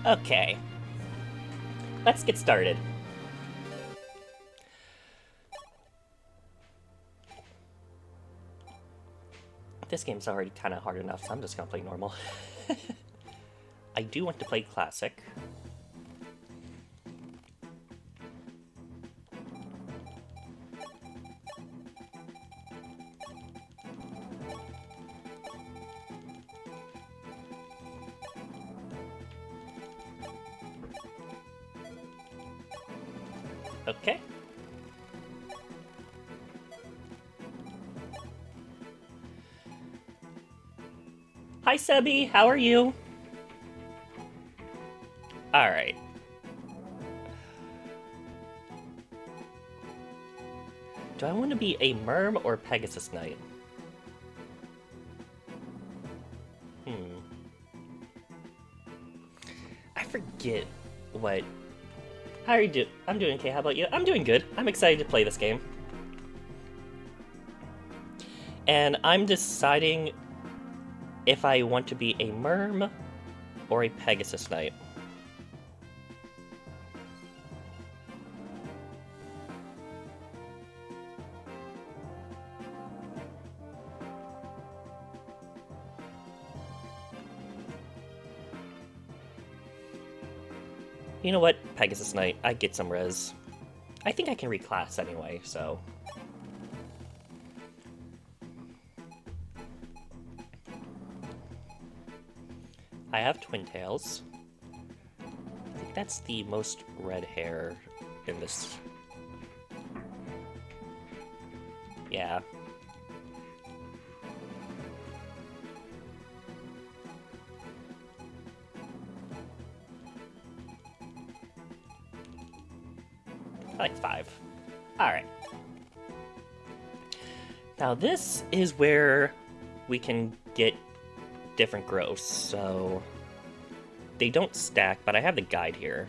Okay, let's get started. This game's already kind of hard enough, so I'm just gonna play normal. I do want to play classic. Okay. Hi, Sebi. How are you? All right. Do I want to be a Merm or Pegasus Knight? Hmm. I forget what. How are you doing? I'm doing okay. How about you? I'm doing good. I'm excited to play this game. And I'm deciding if I want to be a Merm or a Pegasus Knight. You know what? Pegasus Knight. I get some res. I think I can reclass anyway, so. I have twin tails. I think that's the most red hair in this. Yeah. I like 5. Alright. Now this is where we can get different growths, so they don't stack, but I have the guide here.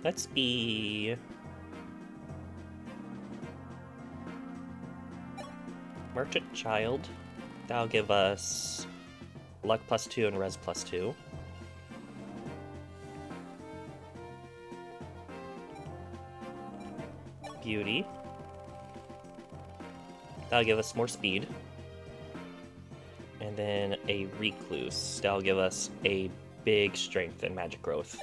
Let's be Merchant Child. That'll give us luck +2 and res +2. Beauty. That'll give us more speed. And then a Recluse. That'll give us a big strength and magic growth.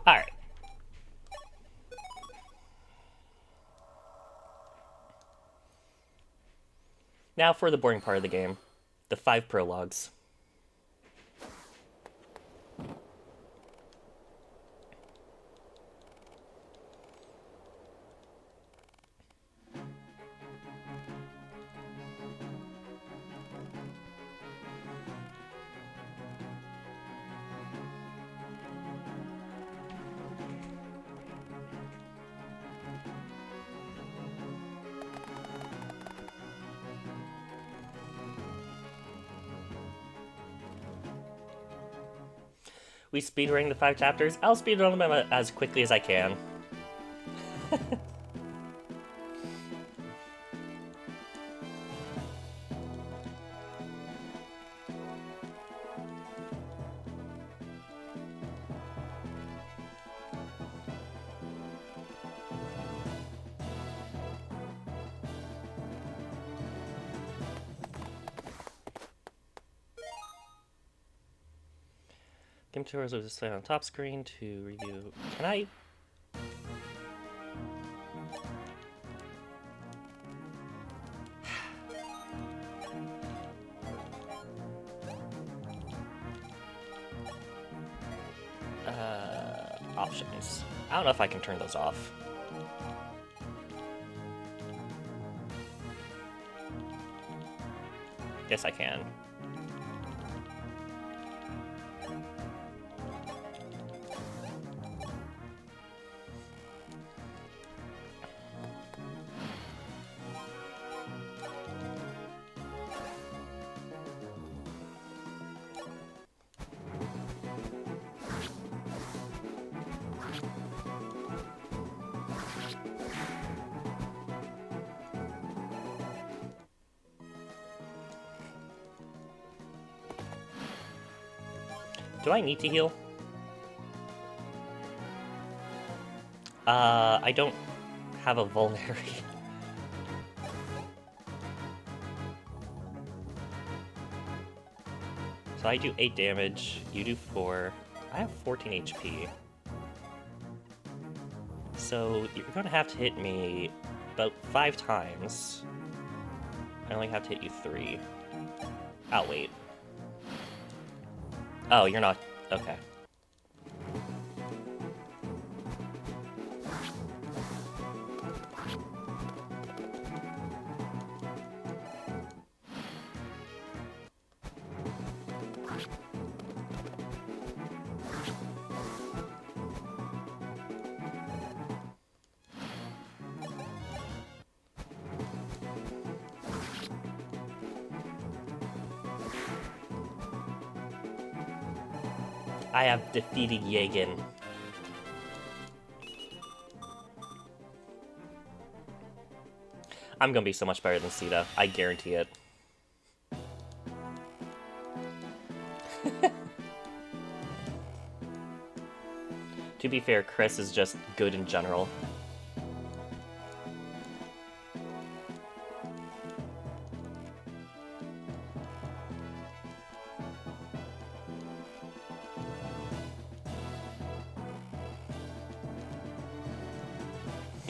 Alright. Now for the boring part of the game. The 5 prologues. We speedrunning the 5 chapters. I'll speedrun them as quickly as I can. Game tours will display on the top screen to review. Can I? Options. I don't know if I can turn those off. Yes, I can. Do I need to heal? I don't have a vulnerary. So I do 8 damage, you do 4. I have 14 HP. So you're gonna have to hit me about 5 times. I only have to hit you 3. Oh, wait. Oh, you're not... Okay. I have defeated Yagen. I'm gonna be so much better than Sita. I guarantee it. To be fair, Chris is just good in general.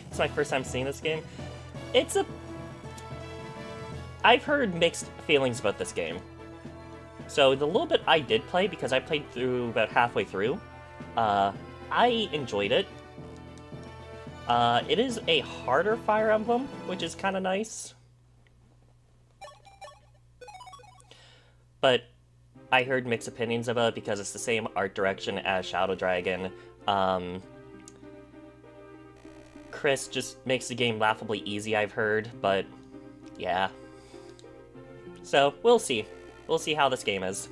It's my first time seeing this game. I've heard mixed feelings about this game. So the little bit I did play, because I played through about halfway through, I enjoyed it. It is a harder Fire Emblem, which is kind of nice. But I heard mixed opinions about it because it's the same art direction as Shadow Dragon. Chris just makes the game laughably easy, I've heard, but yeah. So, we'll see. We'll see how this game is.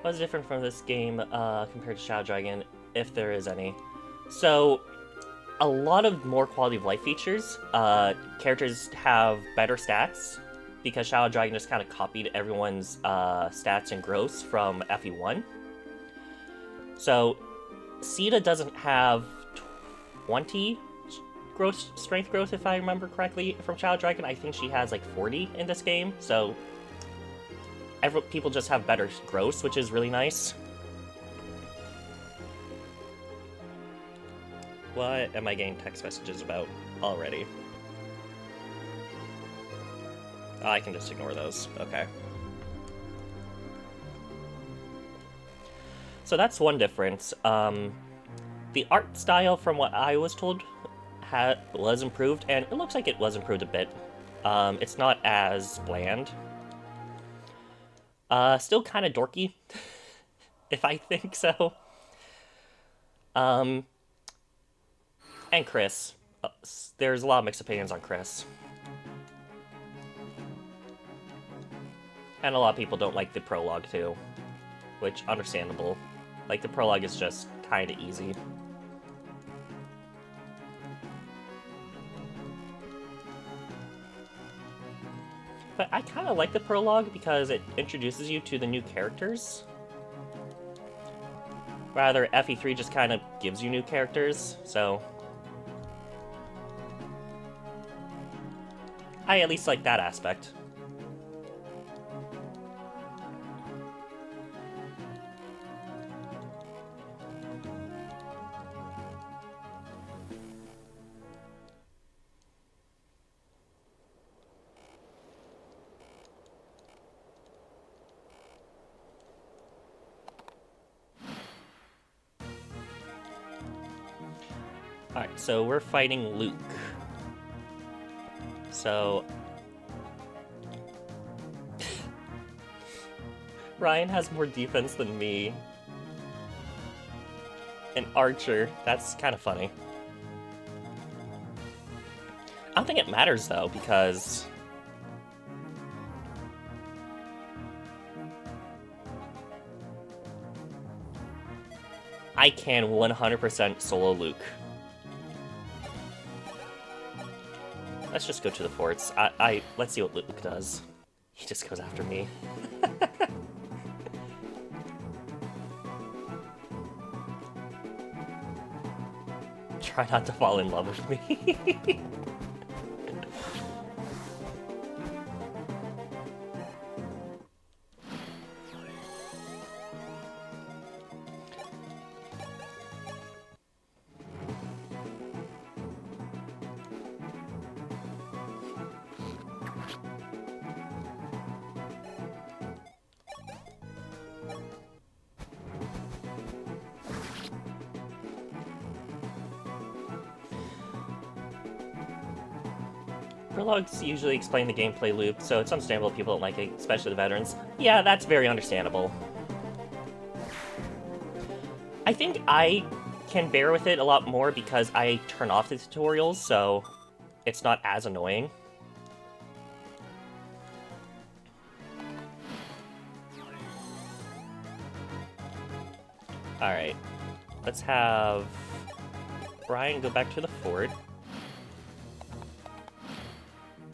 What's different from this game compared to Shadow Dragon, if there is any? So, a lot of more quality of life features. Characters have better stats, because Shadow Dragon just kind of copied everyone's stats and growths from FE1. So, Sita doesn't have 20 strength growth, if I remember correctly, from Shadow Dragon. I think she has like 40 in this game, so people just have better growths, which is really nice. What am I getting text messages about already? Oh, I can just ignore those. Okay. So that's one difference. The art style, from what I was told, was improved, and it looks like it was improved a bit. It's not as bland. Still kind of dorky, if I think so. And Chris. There's a lot of mixed opinions on Chris. And a lot of people don't like the prologue, too. Which, understandable. Like, the prologue is just kind of easy. But I kind of like the prologue because it introduces you to the new characters. Rather, FE3 just kind of gives you new characters, so I at least like that aspect. Alright, so we're fighting Luke. So Ryan has more defense than me. An archer. That's kind of funny. I don't think it matters, though, because I can 100% solo Luke. Let's just go to the forts. Let's see what Luke does. He just goes after me. Try not to fall in love with me. Prologues usually explain the gameplay loop, so it's understandable people don't like it, especially the veterans. Yeah, that's very understandable. I think I can bear with it a lot more because I turn off the tutorials, so it's not as annoying. Alright, let's have Brian go back to the fort.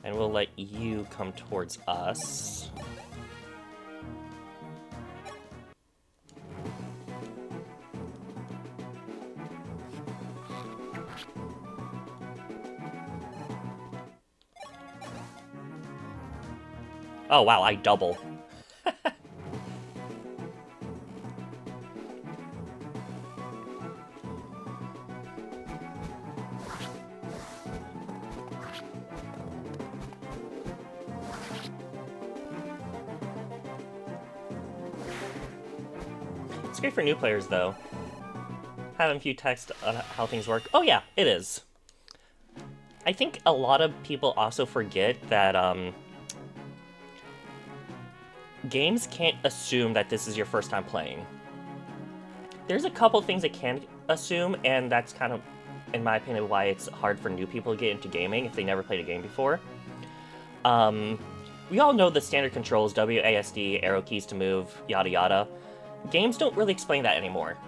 And we'll let you come towards us. Oh wow, I double. It's great for new players, though. Having a few texts on how things work. Oh yeah, it is. I think a lot of people also forget that games can't assume that this is your first time playing. There's a couple things it can assume, and that's kind of, in my opinion, why it's hard for new people to get into gaming if they never played a game before. We all know the standard controls, WASD, arrow keys to move, yada yada. Games don't really explain that anymore.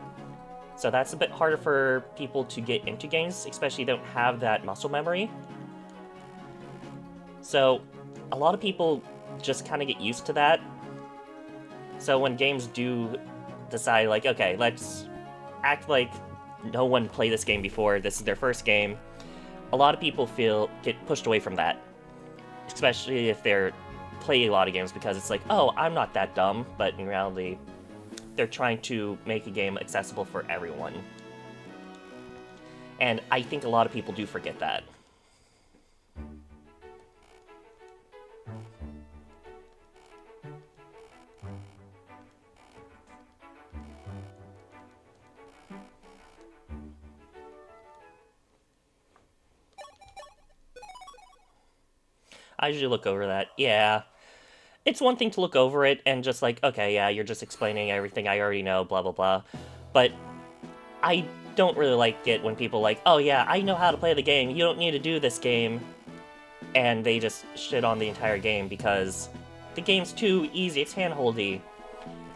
So that's a bit harder for people to get into games, especially if they don't have that muscle memory. So a lot of people just kind of get used to that. So when games do decide, like, okay, let's act like no one played this game before, this is their first game, a lot of people get pushed away from that. Especially if they're playing a lot of games, because it's like, oh, I'm not that dumb, but in reality, they're trying to make a game accessible for everyone. And I think a lot of people do forget that. I usually look over that. Yeah. It's one thing to look over it and just like, okay, yeah, you're just explaining everything I already know, blah, blah, blah. But I don't really like it when people are like, oh yeah, I know how to play the game, you don't need to do this game. And they just shit on the entire game because the game's too easy, it's handholdy.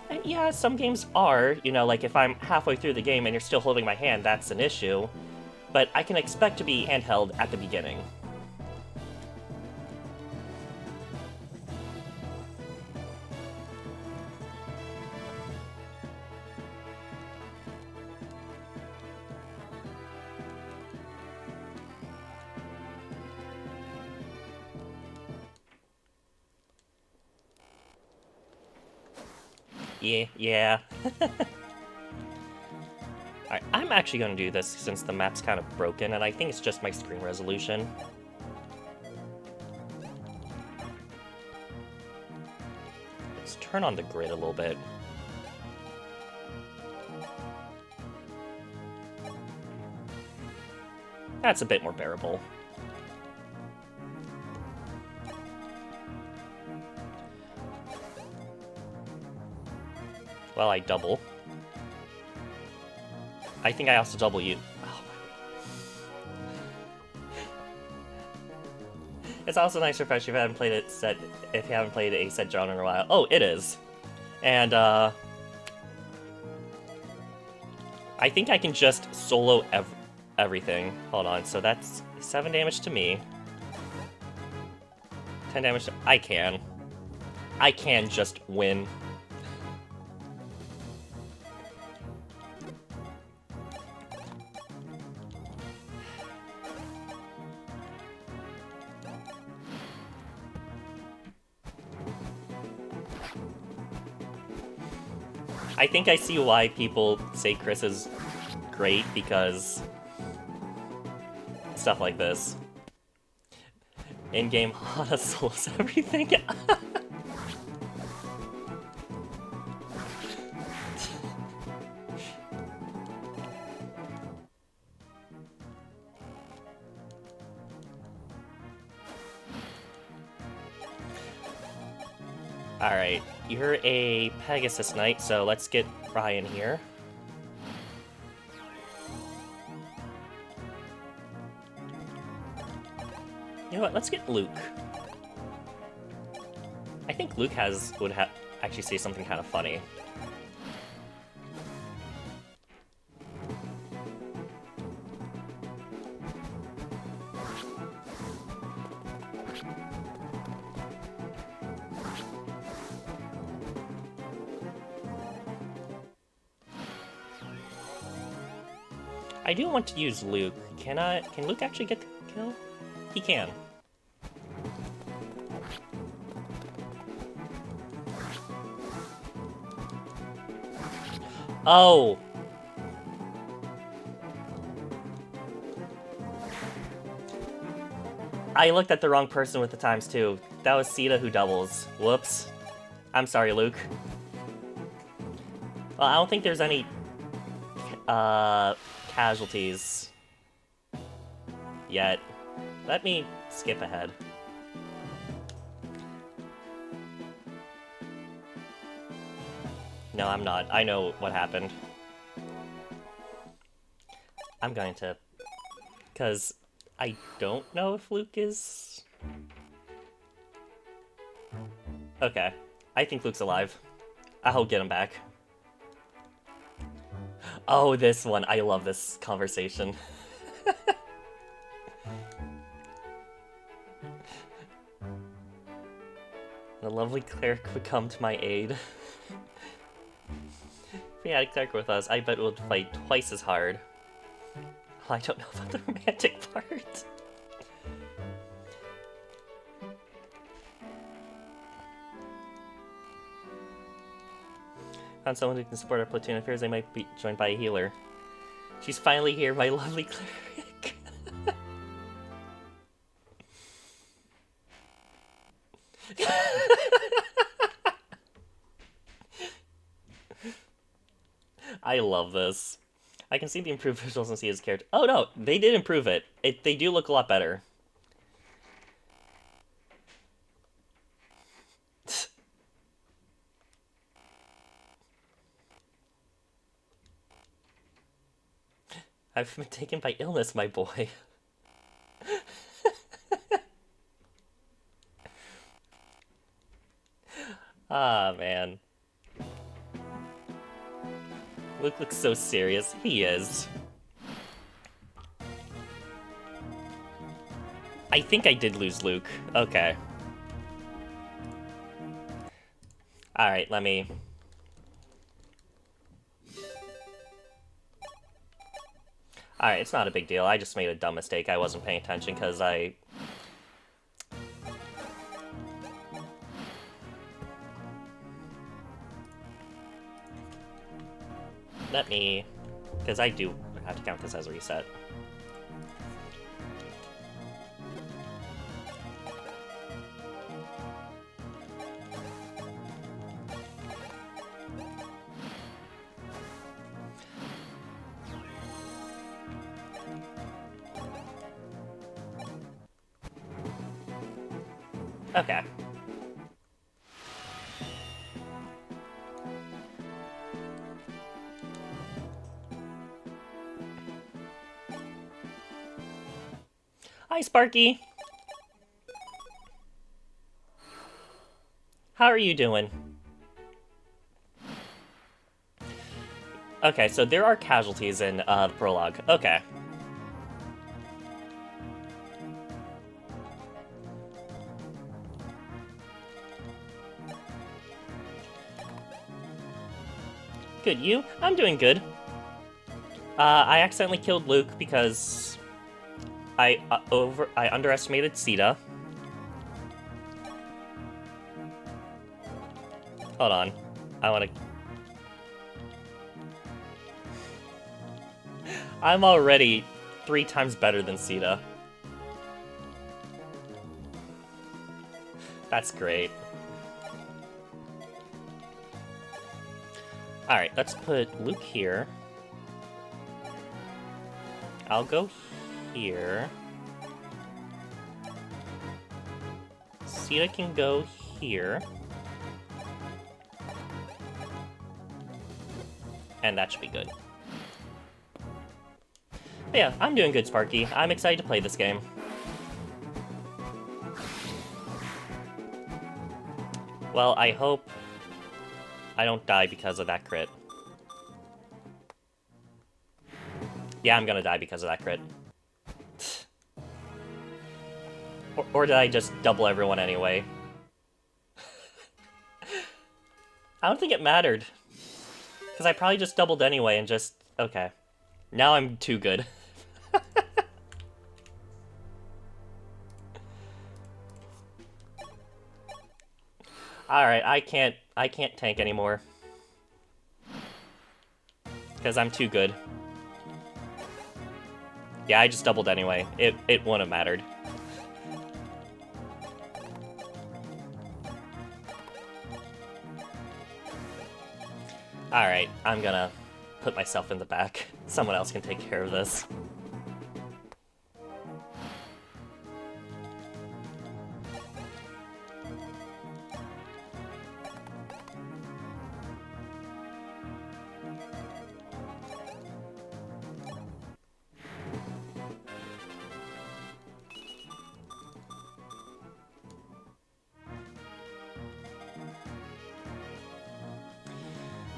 And yeah, some games are, you know, like if I'm halfway through the game and you're still holding my hand, that's an issue. But I can expect to be handheld at the beginning. Yeah. Alright, I'm actually going to do this since the map's kind of broken, and I think it's just my screen resolution. Let's turn on the grid a little bit. That's a bit more bearable. Well, I double. I think I also double you. Oh. It's also nice refresh if you haven't played a set genre in a while. Oh, it is. And I think I can just solo everything. Hold on, so that's 7 damage to me. 10 damage to... I can. I can just win. I think I see why people say Chris is great, because stuff like this. In-game Hana solos everything. Alright, you're a Pegasus Knight, so let's get Ryan here. You know what, let's get Luke. I think Luke would actually say something kind of funny. I do want to use Luke. Can Luke actually get the kill? He can. Oh! I looked at the wrong person with the times too. That was Sita who doubles. Whoops. I'm sorry, Luke. Well, I don't think there's any casualties yet. Let me skip ahead. No, I'm not. I know what happened. I'm going to... Because I don't know if Luke is... Okay. I think Luke's alive. I'll get him back. Oh, this one. I love this conversation. The lovely cleric would come to my aid. If we had a cleric with us, I bet we'll fight twice as hard. I don't know about the romantic part. Found someone who can support our platoon. It appears they might be joined by a healer. She's finally here, my lovely cleric. I love this. I can see the improved visuals and see his character. Oh no, they did improve it. They do look a lot better. I've been taken by illness, my boy. Ah, man. Luke looks so serious. He is. I think I did lose Luke. Okay. Alright, let me... Alright, it's not a big deal. I just made a dumb mistake. I wasn't paying attention because I... Let me... Because I do have to count this as a reset. Okay. Hi, Sparky. How are you doing? Okay, so there are casualties in the prologue. Okay. Good, you? I'm doing good. I accidentally killed Luke because I underestimated Sita. Hold on. I want to... I'm already 3 times better than Sita. That's great. Alright, let's put Luke here. I'll go here. Sita can go here. And that should be good. But yeah, I'm doing good, Sparky. I'm excited to play this game. Well, I hope I don't die because of that crit. Yeah, I'm gonna die because of that crit. Or did I just double everyone anyway? I don't think it mattered. Because I probably just doubled anyway and just... Okay. Now I'm too good. Alright, I can't tank anymore. Because I'm too good. Yeah, I just doubled anyway. It wouldn't have mattered. Alright, I'm gonna put myself in the back. Someone else can take care of this.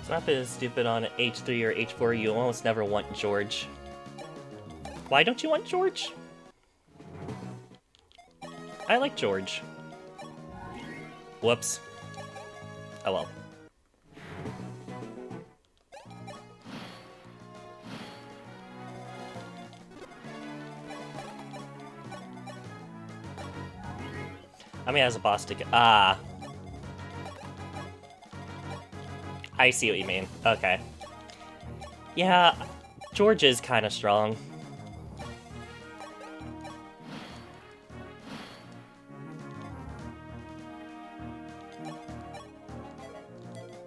It's not been stupid on H3 or H4, you almost never want George. Why don't you want George? I like George. Whoops. Oh well. I mean, as a boss to get... Ah. I see what you mean. Okay. Yeah, George is kind of strong.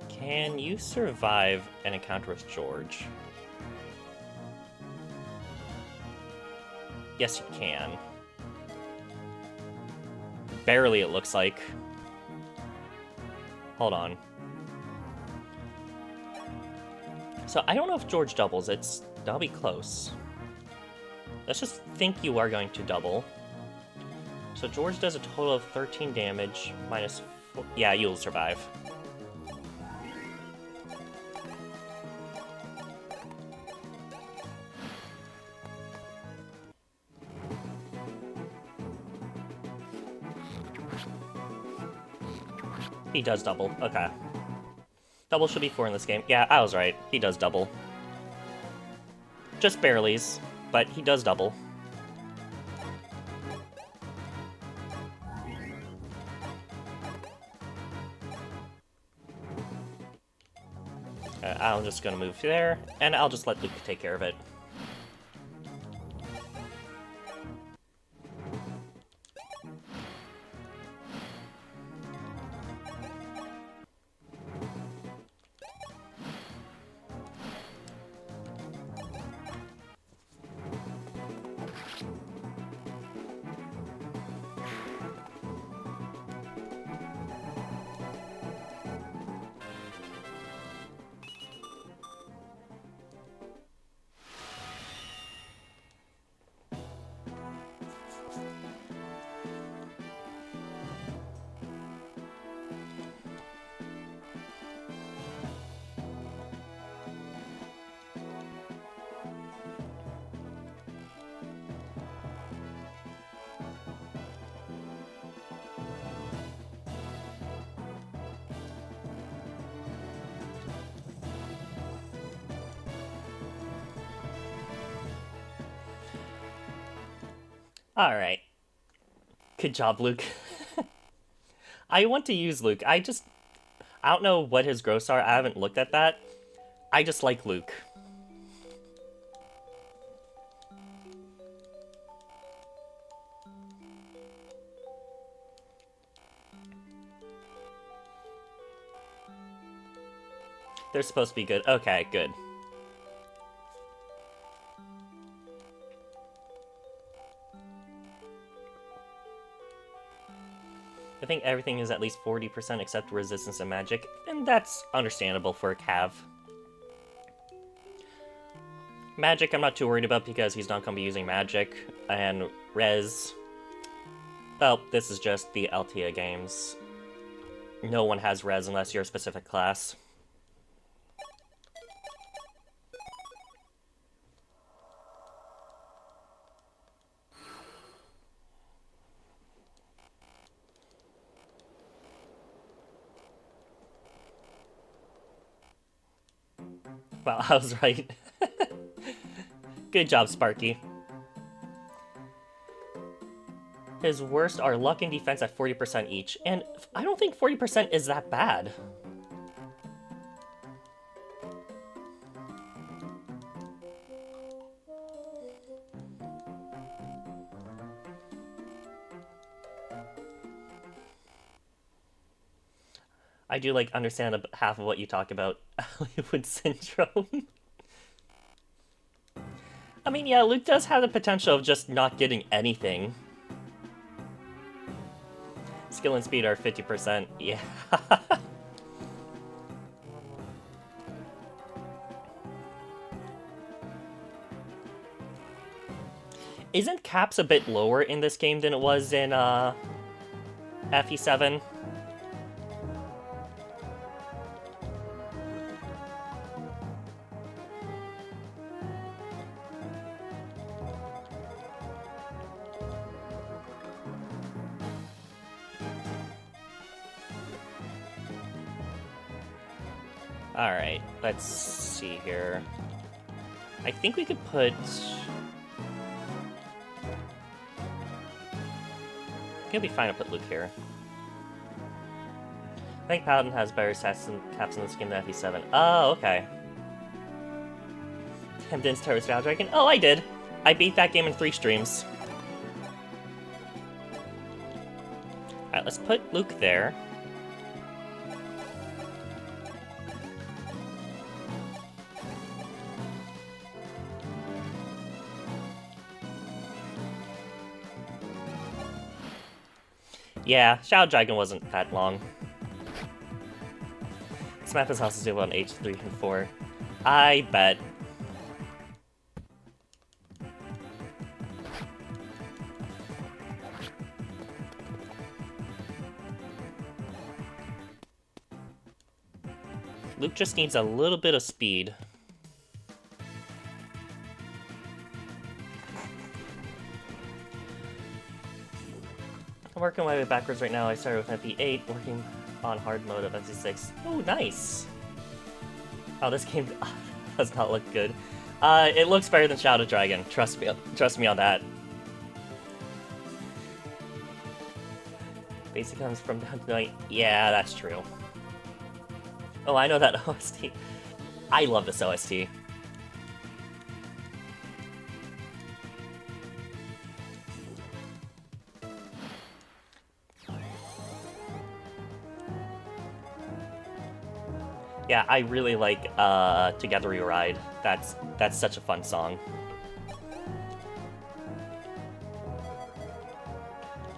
Can you survive an encounter with George? Yes, you can. Barely, it looks like. Hold on. So, I don't know if George doubles. That'll be close. Let's just think you are going to double. So, George does a total of 13 damage, minus 4... Yeah, you'll survive. He does double. Okay. Double should be 4 in this game. Yeah, I was right. He does double. Just barely's, but he does double. I'm just gonna move there, and I'll just let Luke take care of it. Alright. Good job, Luke. I want to use Luke. I don't know what his growths are. I haven't looked at that. I just like Luke. They're supposed to be good. Okay, good. I think everything is at least 40% except resistance and magic, and that's understandable for a Cav. Magic I'm not too worried about because he's not going to be using magic, and res... Well, this is just the Altea games. No one has res unless you're a specific class. Wow, I was right. Good job, Sparky. His worst are luck and defense at 40% each, and I don't think 40% is that bad. I do, like, understand half of what you talk about Hollywood syndrome. I mean, yeah, Luke does have the potential of just not getting anything. Skill and speed are 50%. Yeah. Isn't Caps a bit lower in this game than it was in FE7? Alright, let's see here. I think we could put... It'll be fine to put Luke here. I think Paladin has better stats and caps in this game than FE7. Oh, okay. Didn't start with Shadow Dragon? Oh, I did! I beat that game in 3 streams. Alright, let's put Luke there. Yeah, Shadow Dragon wasn't that long. This map is also doable on H3 and 4. I bet. Luke just needs a little bit of speed. I'm working my way backwards right now. I started with FE8, working on hard mode of FE6. Oh, nice! Oh, this game does not look good. It looks better than Shadow Dragon. Trust me on that. Basic comes from down to night. Yeah, that's true. Oh, I know that OST. I love this OST. Yeah, I really like Together We Ride. That's such a fun song.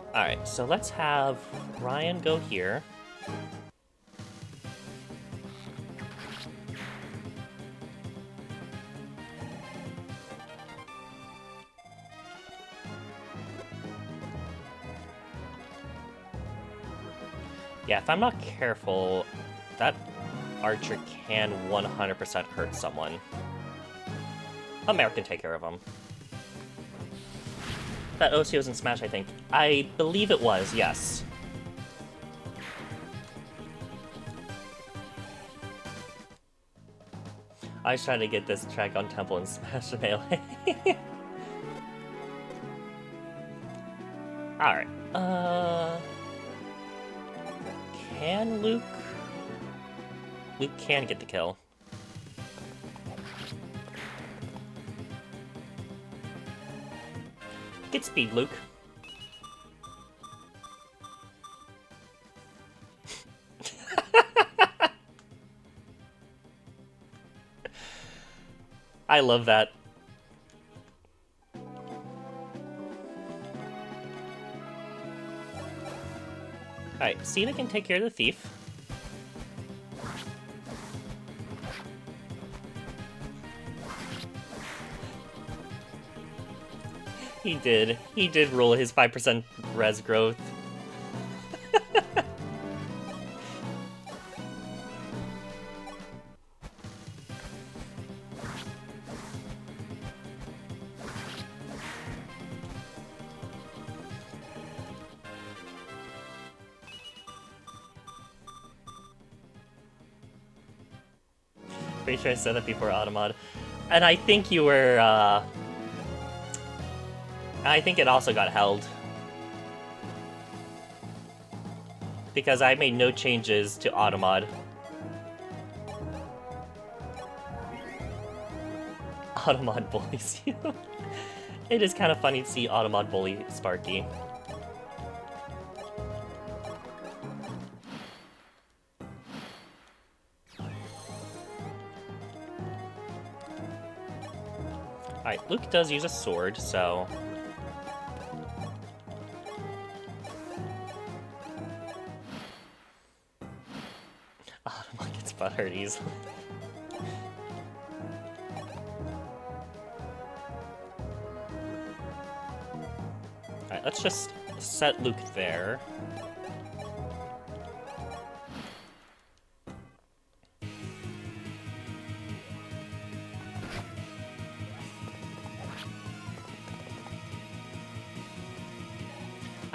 Alright, so let's have Ryan go here. Yeah, if I'm not careful, that archer can 100% hurt someone. America can take care of him. That OC was in Smash, I think. I believe it was, yes. I was trying to get this track on Temple and Smash Melee. Alright. Can Luke... Luke can get the kill. Get speed, Luke. I love that. Alright, Cena can take care of the thief. He did. He did roll his 5% res growth. Pretty sure I said that before Automod. And I think you were, I think it also got held. Because I made no changes to Automod. Automod bullies you. It is kind of funny to see Automod bully Sparky. Alright, Luke does use a sword, so... Automod gets butthurt easily. Alright, let's just set Luke there.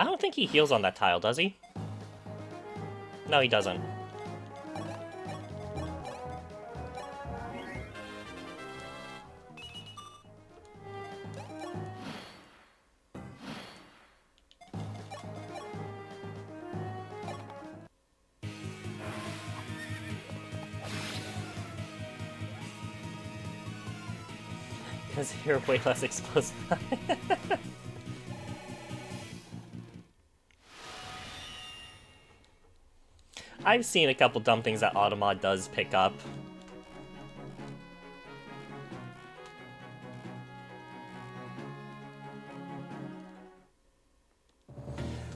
I don't think he heals on that tile, does he? No, he doesn't. Because you're way less explosive. I've seen a couple dumb things that Automod does pick up.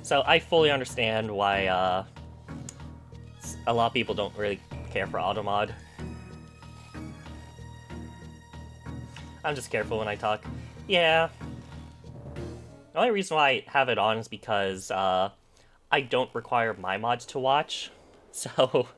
So I fully understand why a lot of people don't really care for Automod. I'm just careful when I talk. Yeah. The only reason why I have it on is because I don't require my mods to watch. So...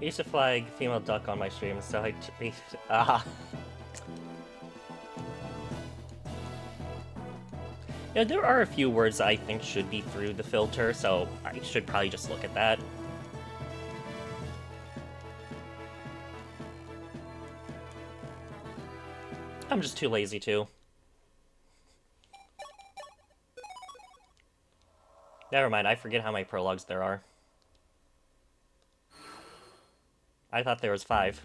I used to flag female duck on my stream, so I... Yeah, there are a few words I think should be through the filter, so I should probably just look at that. I'm just too lazy to. Never mind, I forget how many prologues there are. I thought there was 5.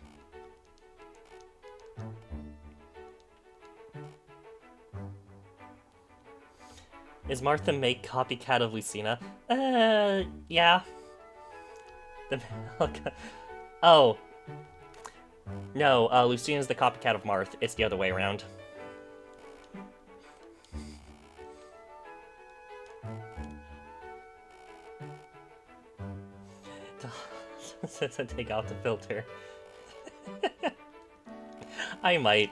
Is Martha May copycat of Lucina? Yeah. Oh. No, Lucina's the copycat of Marth. It's the other way around. Take out the filter. I might.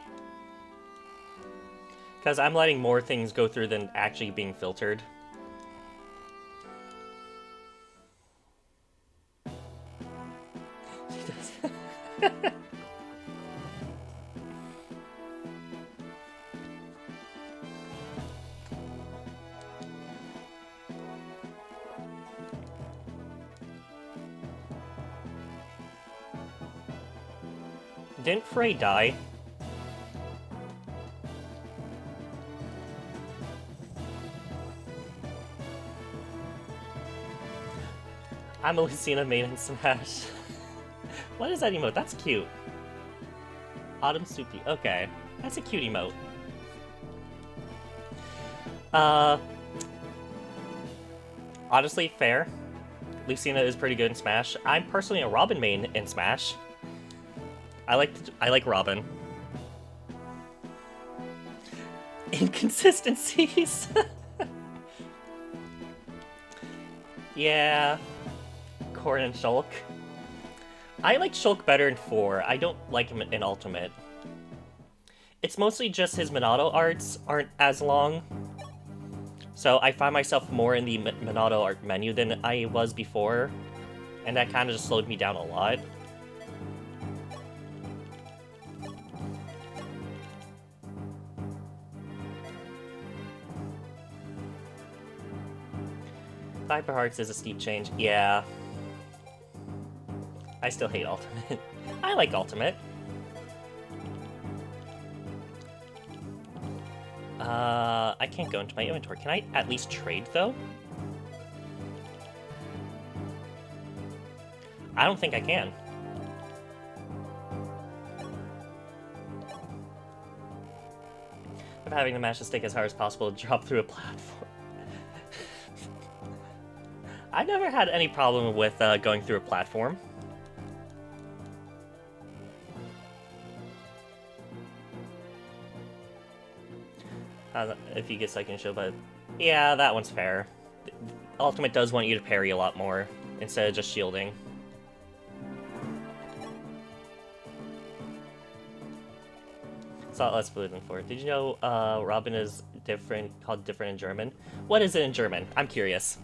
Because I'm letting more things go through than actually being filtered. Didn't Frey die? I'm a Lucina main in Smash. What is that emote? That's cute. Autumn Soupy. Okay. That's a cute emote. Honestly, fair. Lucina is pretty good in Smash. I'm personally a Robin main in Smash. I like Robin. Inconsistencies. Yeah. Corrin and Shulk. I like Shulk better in 4. I don't like him in Ultimate. It's mostly just his Minato arts aren't as long. So I find myself more in the Minato art menu than I was before. And that kind of just slowed me down a lot. Viper Hearts is a steep change. Yeah. I still hate Ultimate. I like Ultimate. I can't go into my inventory. Can I at least trade, though? I don't think I can. I'm having to mash the stick as hard as possible to drop through a platform. I've never had any problem with going through a platform. If you get second shield, but yeah, that one's fair. Ultimate does want you to parry a lot more instead of just shielding. It's a lot less fluid than 4. Did you know Robin is called different in German? What is it in German? I'm curious.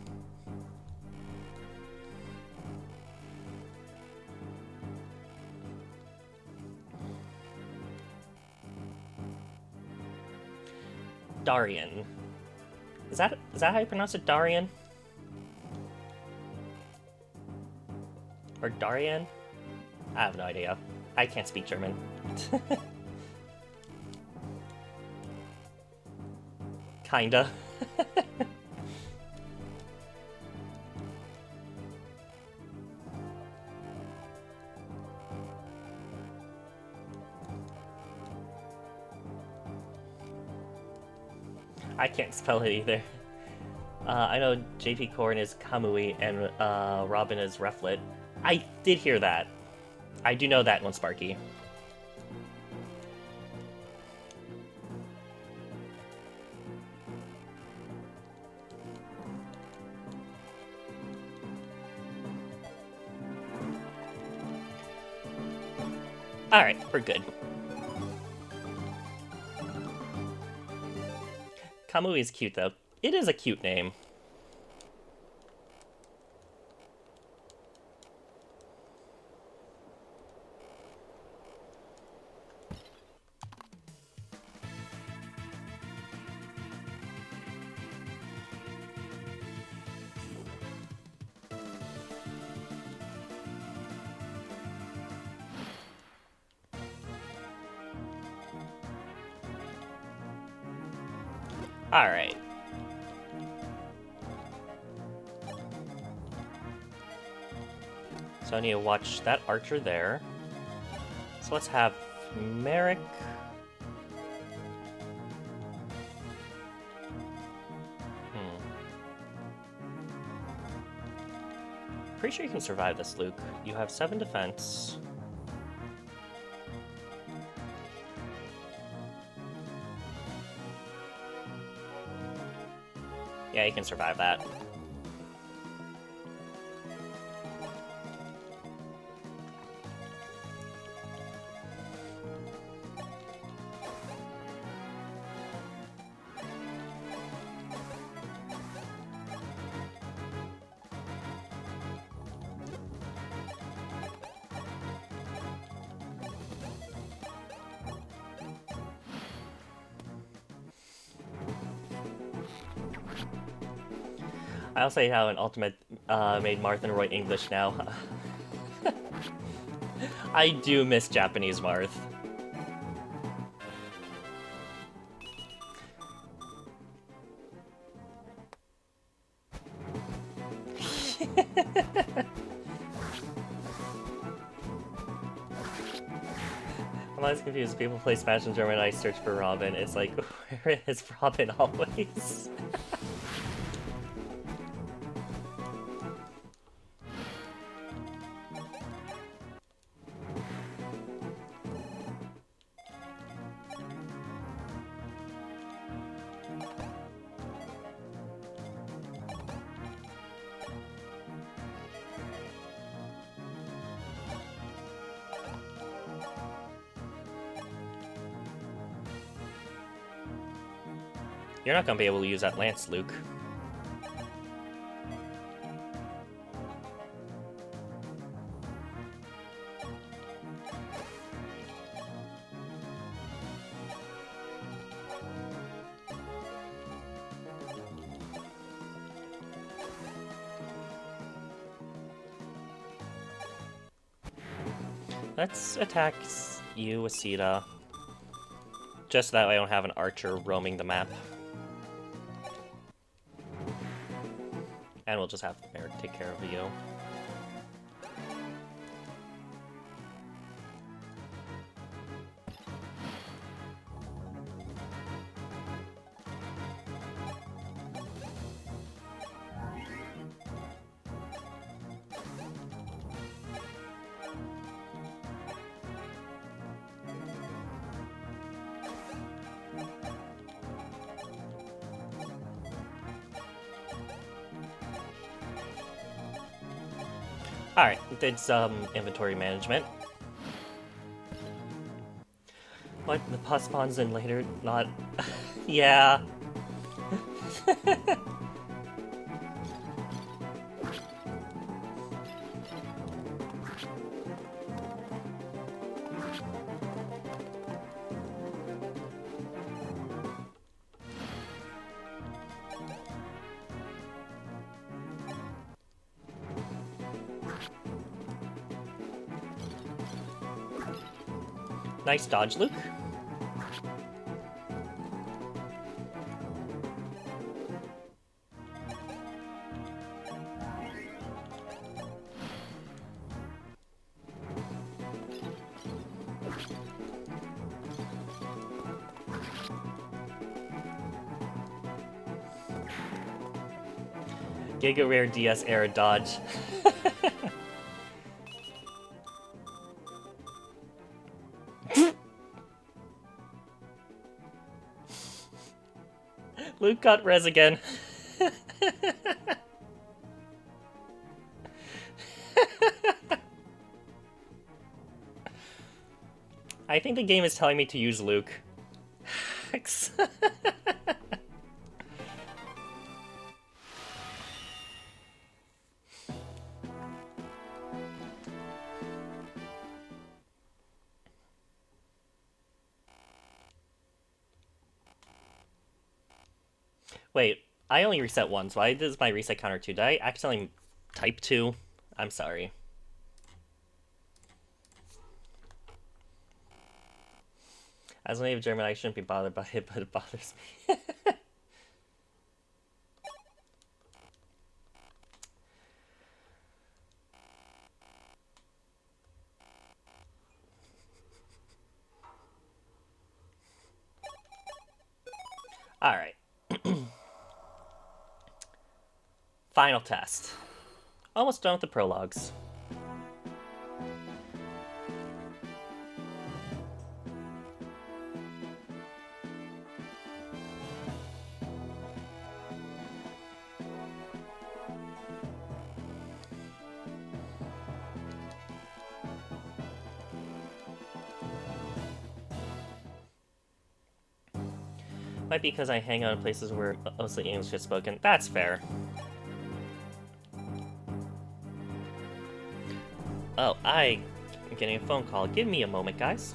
Darian. Is that how you pronounce it? Darian? Or Darian? I have no idea. I can't speak German. Kinda. I can't spell it either. I know JP Corrin is Kamui and Robin is Reflet. I did hear that. I do know that one, Sparky. Alright, we're good. Kamui is cute, though. It is a cute name. Alright. So I need to watch that archer there. So let's have Merrick. Pretty sure you can survive this, Luke. You have 7 defense. Yeah, you can survive that. I'll say how an Ultimate made Marth and Roy English now. I do miss Japanese Marth. I'm always confused. People play Smash in German and I search for Robin. It's like, where is Robin always? You're not gonna be able to use that lance, Luke. Let's attack you, Asita. Just so that way I don't have an archer roaming the map. And we'll just have Merrick take care of you. Alright, did some inventory management. What? The pus spawns in later? Not... yeah. Nice dodge, Luke. Giga Rare DS era dodge. Luke got res again. I think the game is telling me to use Luke. Wait, I only reset once. Why does my reset counter 2? Did I accidentally type 2? I'm sorry. As a native German, I shouldn't be bothered by it, but it bothers me. Alright. Final test. Almost done with the prologues. Might be because I hang out in places where mostly English is spoken. That's fair. Oh, I'm getting a phone call. Give me a moment, guys.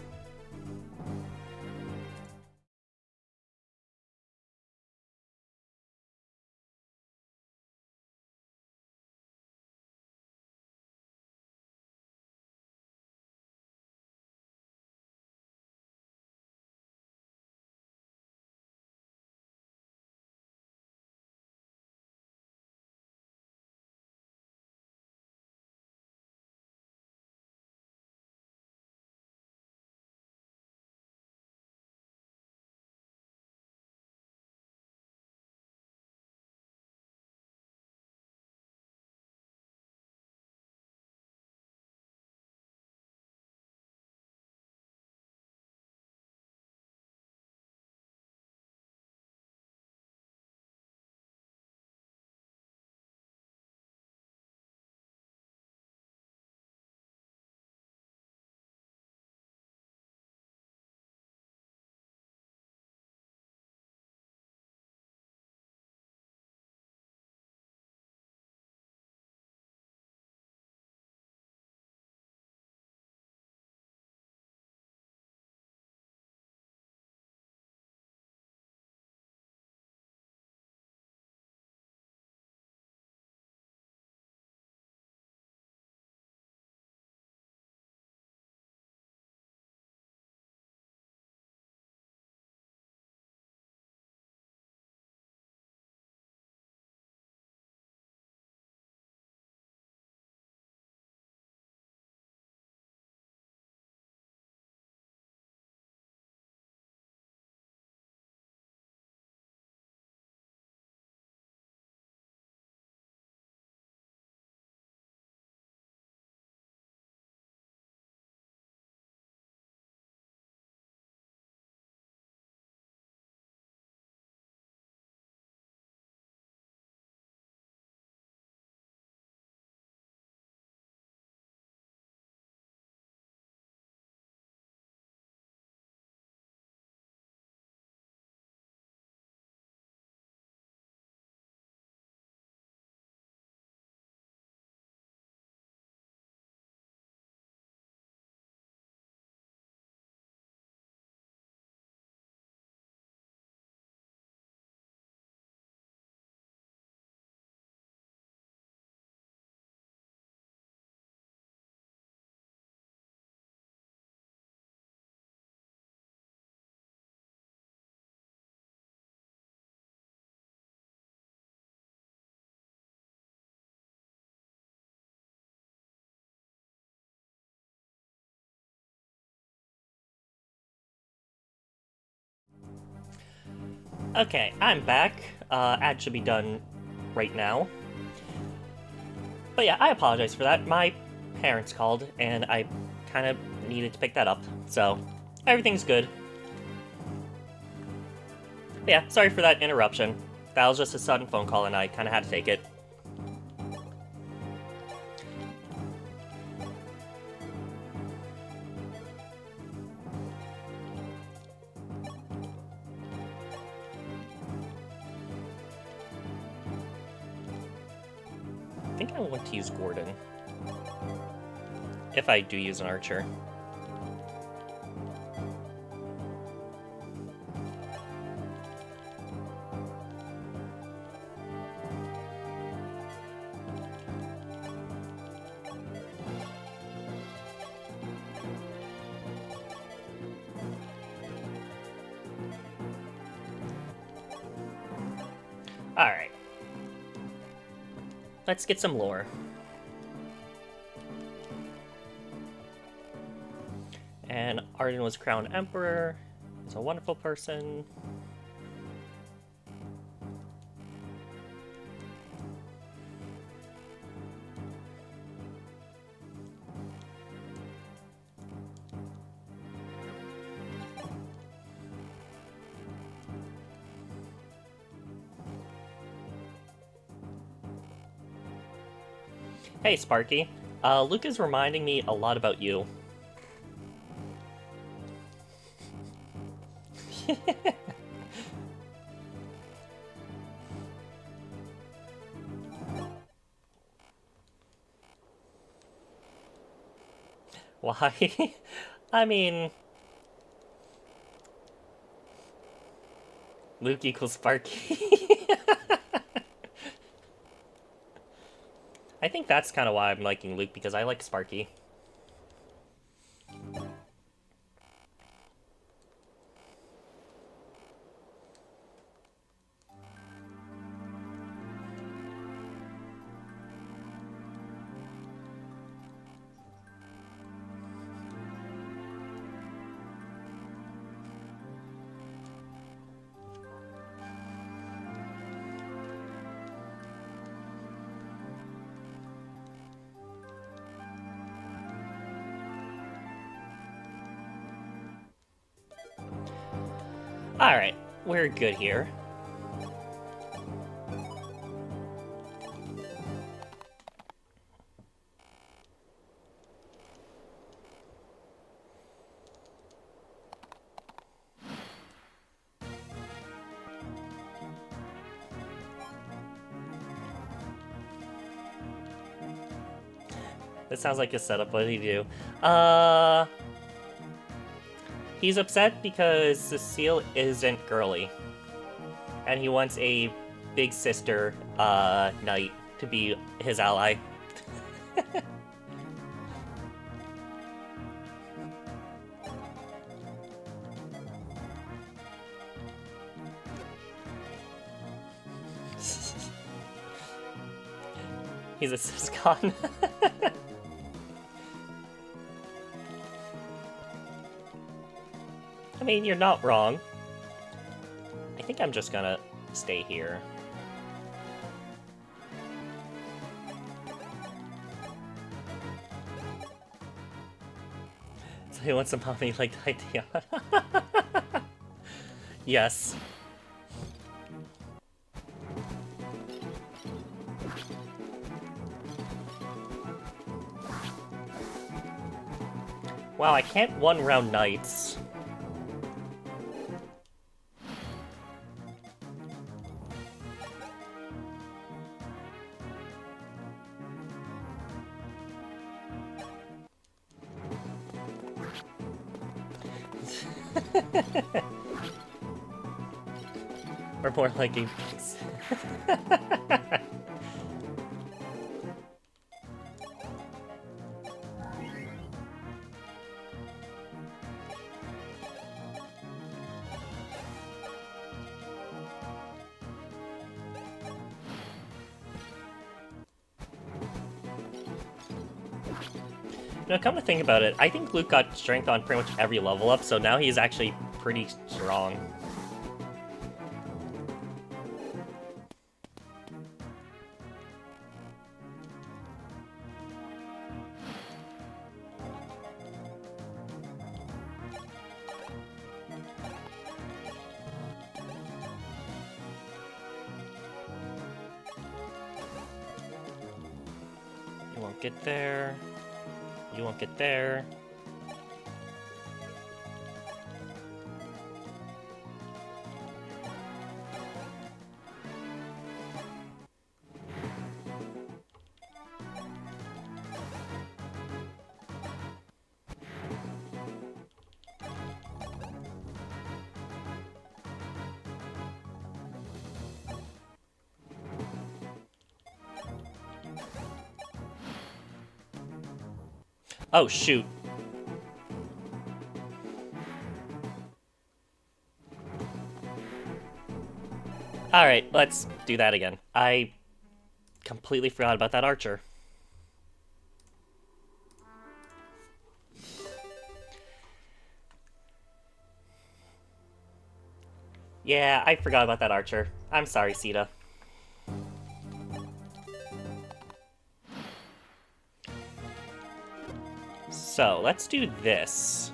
Okay, I'm back. Ad should be done right now. But yeah, I apologize for that. My parents called, and I kind of needed to pick that up. So, everything's good. But yeah, sorry for that interruption. That was just a sudden phone call, and I kind of had to take it. I think I want to use Gordon. If I do use an archer. Alright. Let's get some lore. And Arden was crowned emperor. He's a wonderful person. Hey, Sparky. Luke is reminding me a lot about you. Why? I mean... Luke equals Sparky. I think that's kind of why I'm liking Luke, because I like Sparky. Alright, we're good here. That sounds like a setup. What did he do? He's upset because Cecile isn't girly. And he wants a big sister, knight to be his ally. He's a siscon. I mean, you're not wrong. I think I'm just gonna stay here. So he wants a mommy like Tatiana. Yes. Wow, I can't one-round knights. Or more like a... No, come to think about it, I think Luke got strength on pretty much every level up, so now he's actually pretty strong. get there. You won't get there. Oh, shoot. Alright, let's do that again. I completely forgot about that archer. Yeah, I forgot about that archer. I'm sorry, Sita. So, let's do this.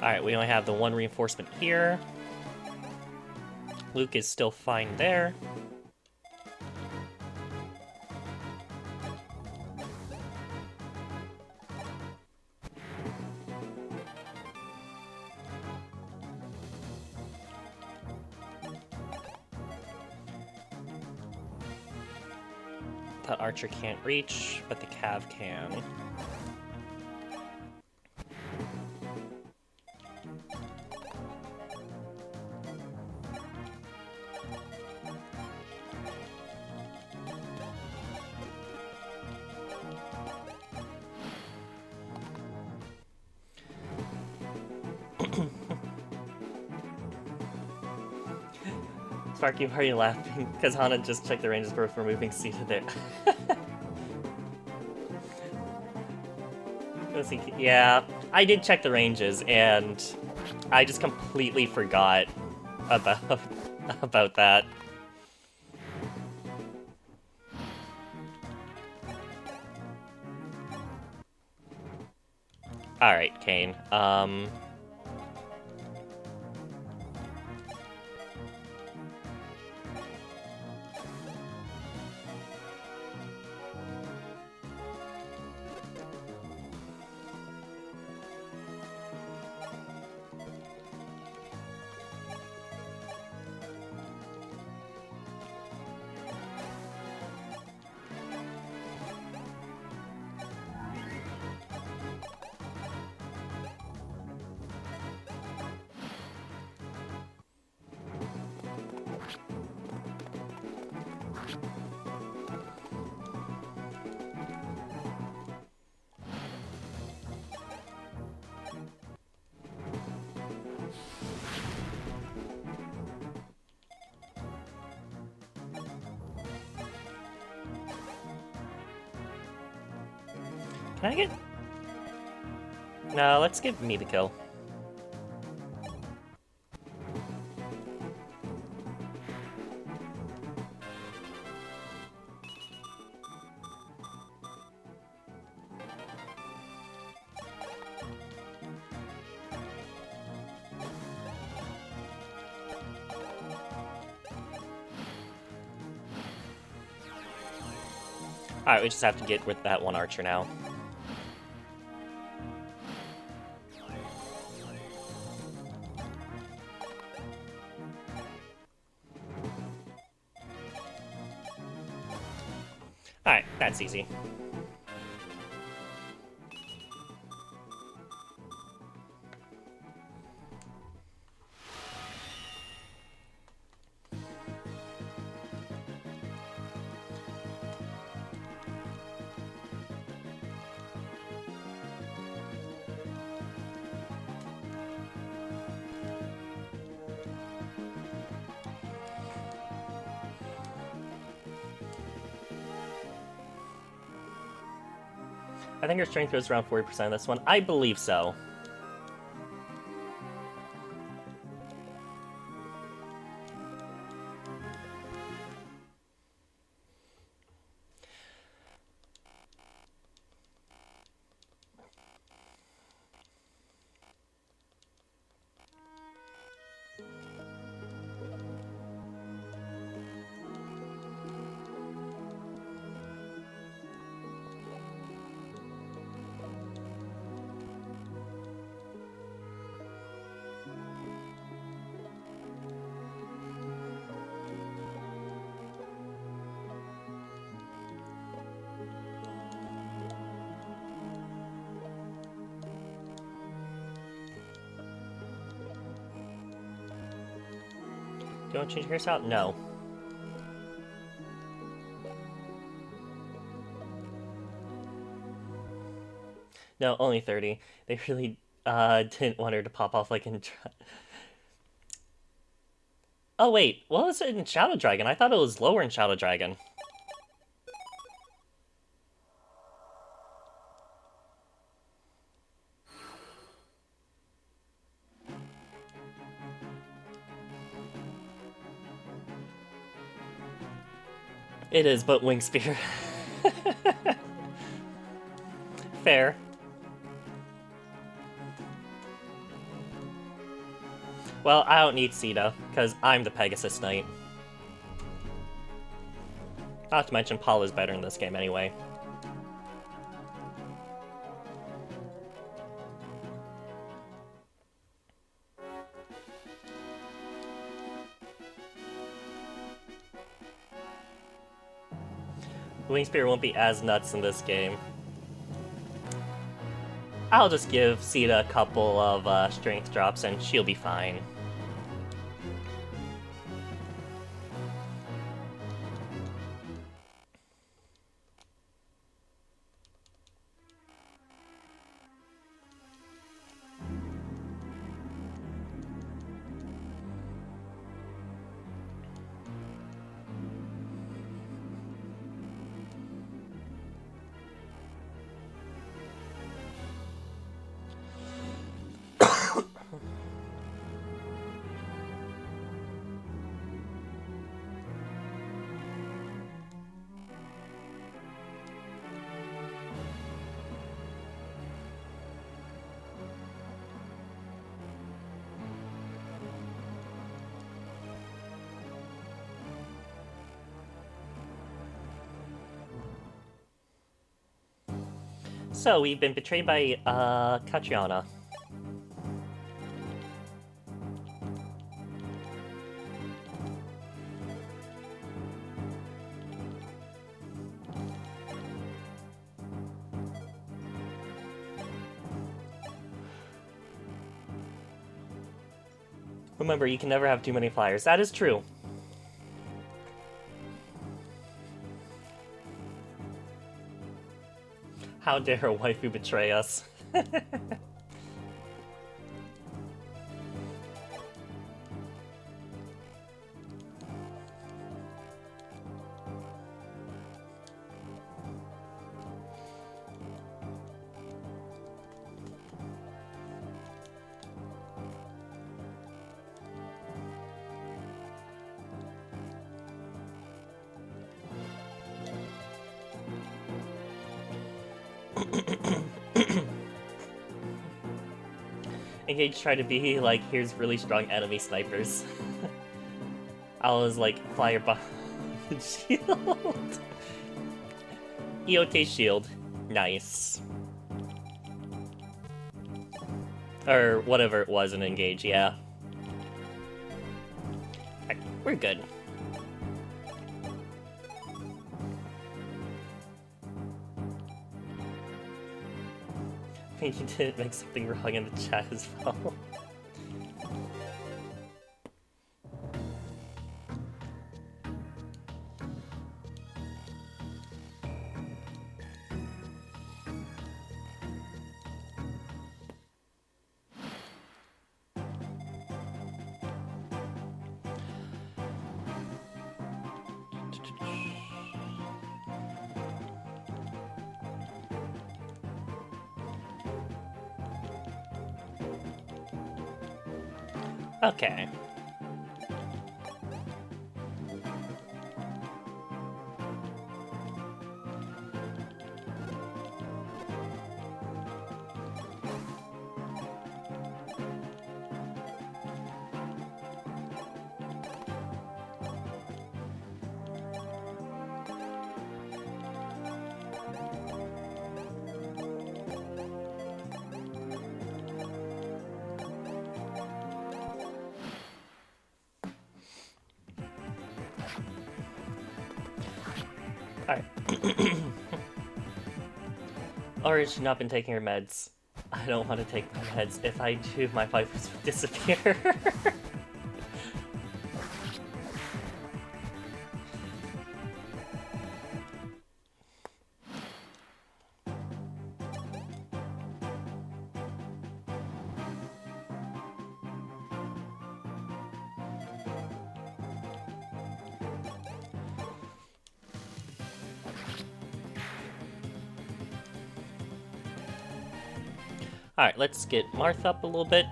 Alright, we only have the one reinforcement here. Luke is still fine there. The archer can't reach, but the cav can. Sparky, why are you laughing? Because Hana just checked the ranges before moving Sita there. Yeah, I did check the ranges, and I just completely forgot about, about that. Alright, Kane. Can I get... No, let's give me the kill. Alright, we just have to get with that one archer now. Alright, that's easy. I think her strength goes around 40% this one. I believe so. Do you want to change your hairstyle? No. No, only 30. They really didn't want her to pop off like in... Oh wait, what was it in Shadow Dragon? I thought it was lower in Shadow Dragon. It is, but Wing Spear. Fair. Well, I don't need Sita, because I'm the Pegasus Knight. Not to mention, Paul is better in this game anyway. Wing Spear won't be as nuts in this game. I'll just give Sita a couple of strength drops and she'll be fine. So, we've been betrayed by, Catriona. Remember, you can never have too many flyers. That is true. How dare her waifu betray us? Engage tried to be like, here's really strong enemy snipers. I was like, flyer behind shield. EOT shield. Nice. Or whatever it was in Engage, yeah. Right, we're good. I think you didn't make something wrong in the chat as well. Okay. Alright. Orange has not been taking her meds. I don't want to take my meds. If I do, my vipers would disappear. Alright, let's get Marth up a little bit.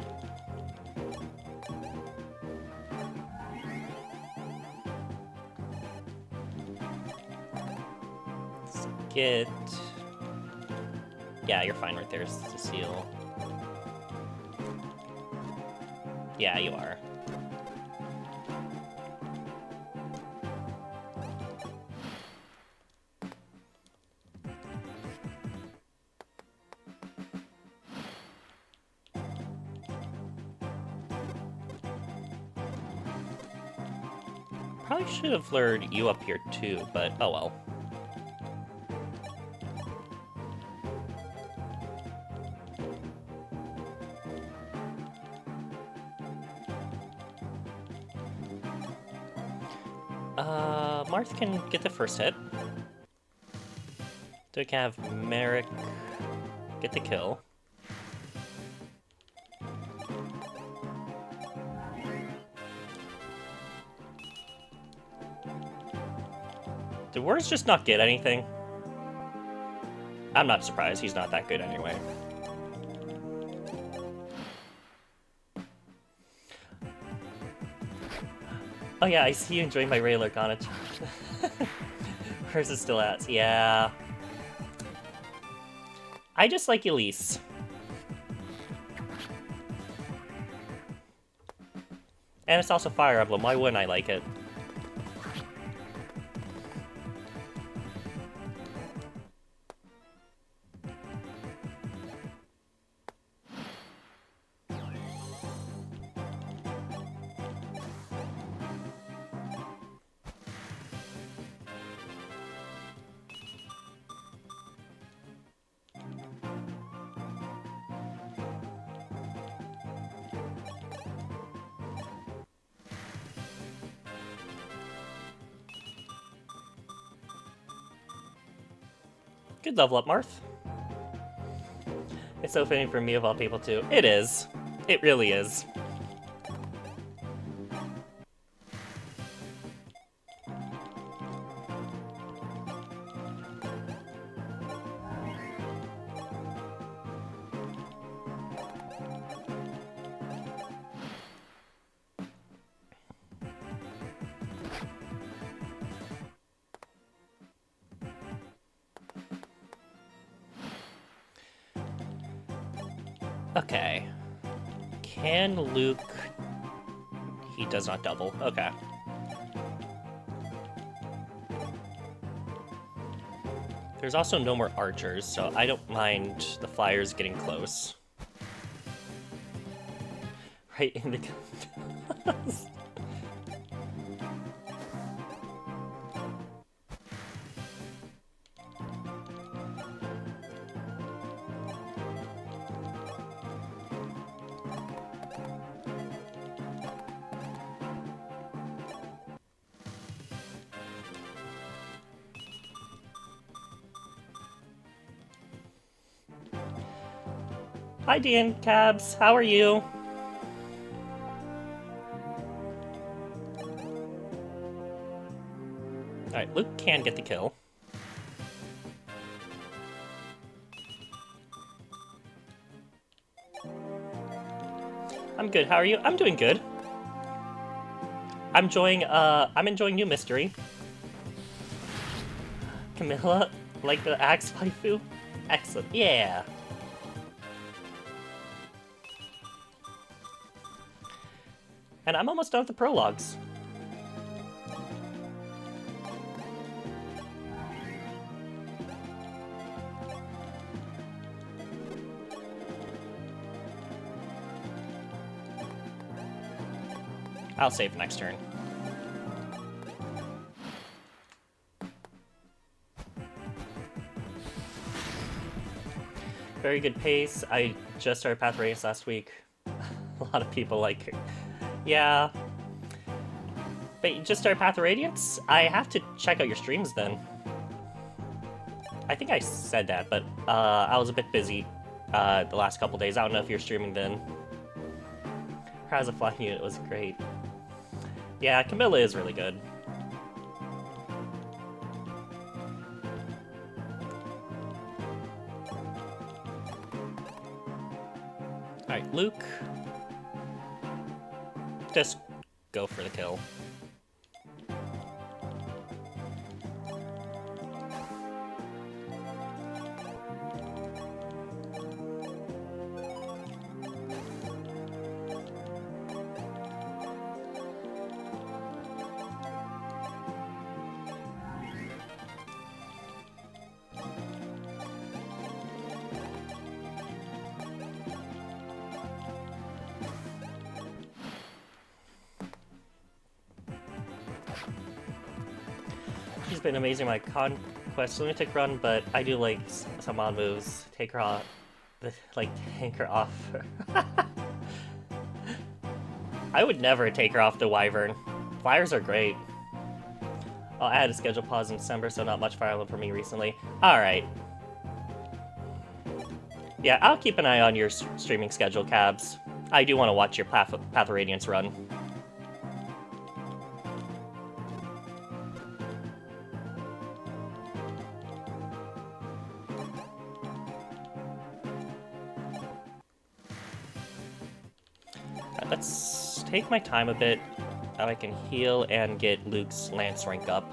Let's get... Yeah, you're fine right there, Cecile. Yeah, you are. Probably should have lured you up here too, but oh well. Marth can get the first hit. So we can have Merrick get the kill. Did Words just not get anything? I'm not surprised, he's not that good anyway. Oh yeah, I see you enjoying my regular Ghana. Where's it still at? Yeah. I just like Elise. And it's also Fire Emblem, why wouldn't I like it? Good level up, Marth. It's so fitting for me of all people too. It is. It really is. Okay. Can Luke... He does not double. Okay. There's also no more archers, so I don't mind the flyers getting close. Right in the... Hi, Dan Cabs. How are you? Alright, Luke can get the kill. I'm good. How are you? I'm doing good. I'm enjoying New Mystery. Camilla, like the axe waifu? Excellent. Yeah. And I'm almost done with the prologues. I'll save next turn. Very good pace. I just started Path of Radiance last week. A lot of people like it. Yeah. But you just started Path of Radiance? I have to check out your streams then. I think I said that, but I was a bit busy the last couple days. I don't know if you're streaming then. Her as a flying unit was great. Yeah, Camilla is really good. Alright, Luke. Just go for the kill. She's been amazing my Conquest Lunatic run, but I do like some odd moves. Take her off, like tank her off. I would never take her off the Wyvern. Flyers are great. I had a schedule pause in December, so not much Fire Emblem for me recently. Alright. Yeah, I'll keep an eye on your streaming schedule, Cabs. I do want to watch your Path of Radiance run. Let's take my time a bit. Now I can heal and get Luke's Lance rank up.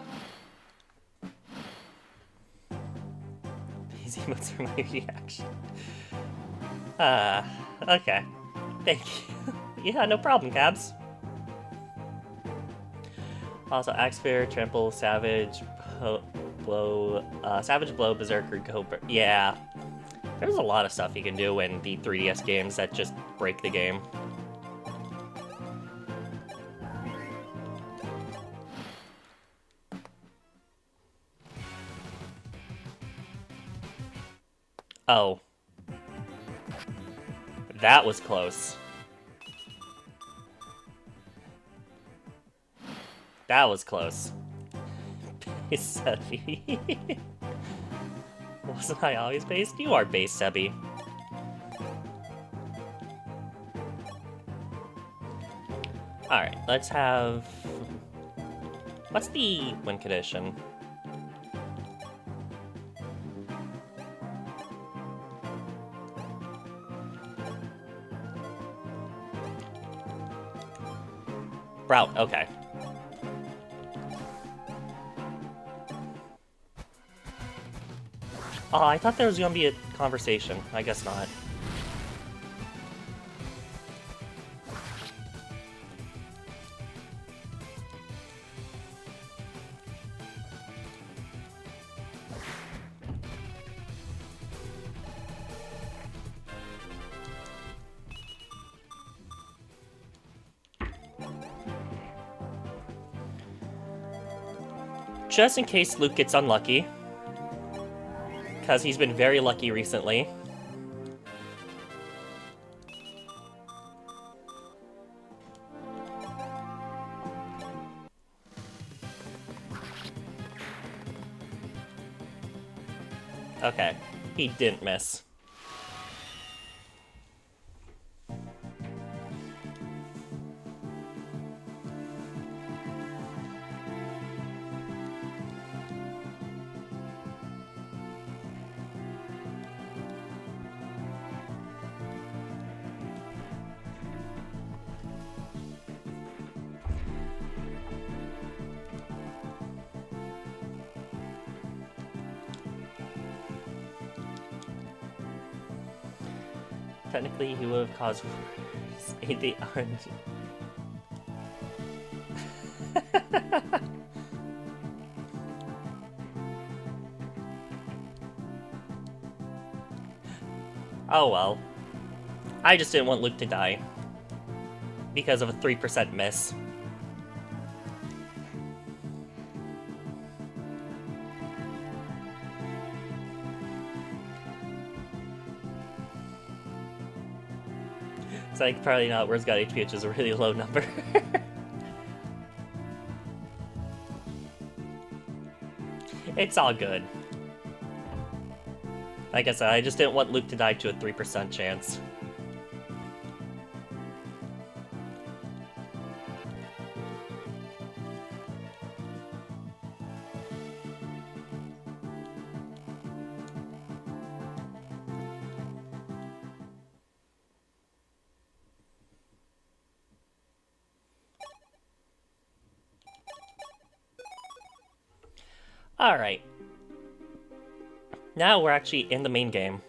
These emotes are my reaction. Okay. Thank you. Yeah, no problem, Cabs. Also, Axe Spear, Trample, Savage, Blow, Savage Blow, Berserker, Cobra. Yeah. There's a lot of stuff you can do in the 3DS games that just break the game. Oh. That was close. That was close. Base Sebby. Wasn't I always based? You are based, Sebby. Alright, let's have... What's the win condition? Route, okay. Oh, I thought there was gonna be a conversation. I guess not. Just in case Luke gets unlucky. Because he's been very lucky recently. Okay, he didn't miss. technically he would have caused the orange. Oh well. I just didn't want Luke to die. Because of a 3% miss. It's like probably not where's got HP, which is a really low number. It's all good. Like I said, I just didn't want Luke to die to a 3% chance. Alright. Now we're actually in the main game.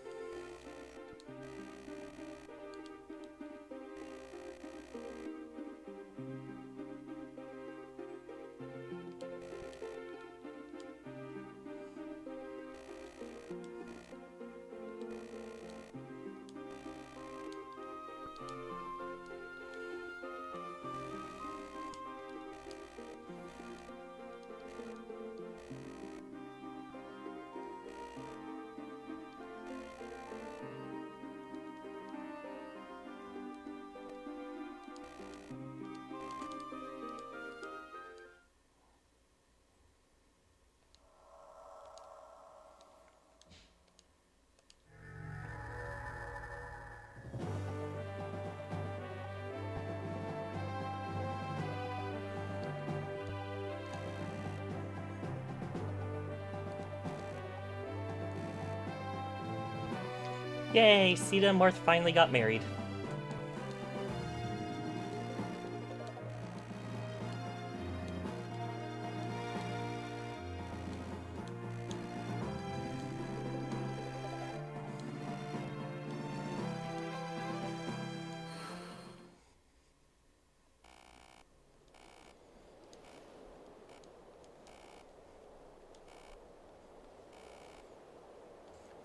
Yay, Sita and Marth finally got married.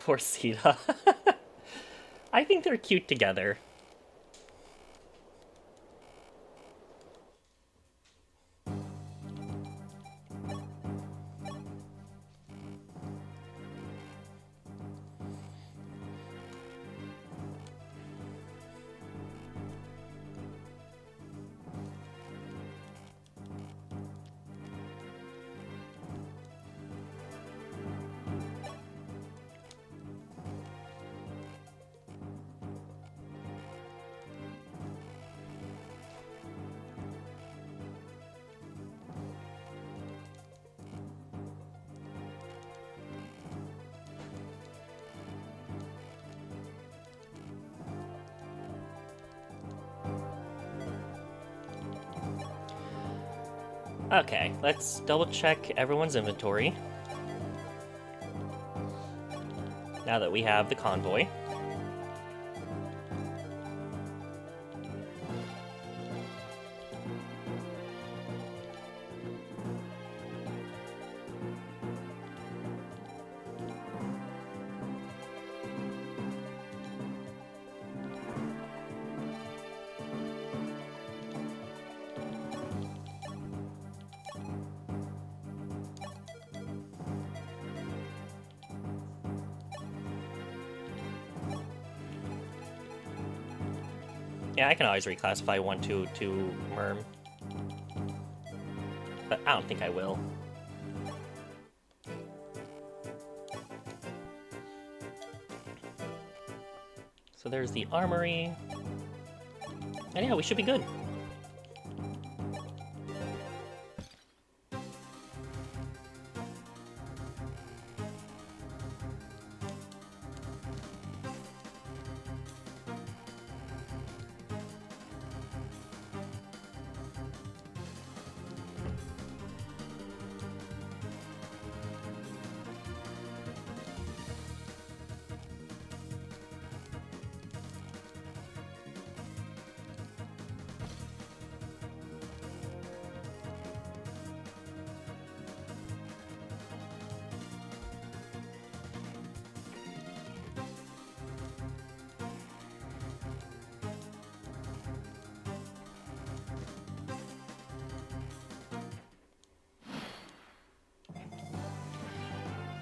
Poor Sita. I think they're cute together. Okay, let's double check everyone's inventory. Now that we have the convoy. Yeah, I can always reclassify 1-2 to Merm. But I don't think I will. So there's the armory. And yeah, we should be good.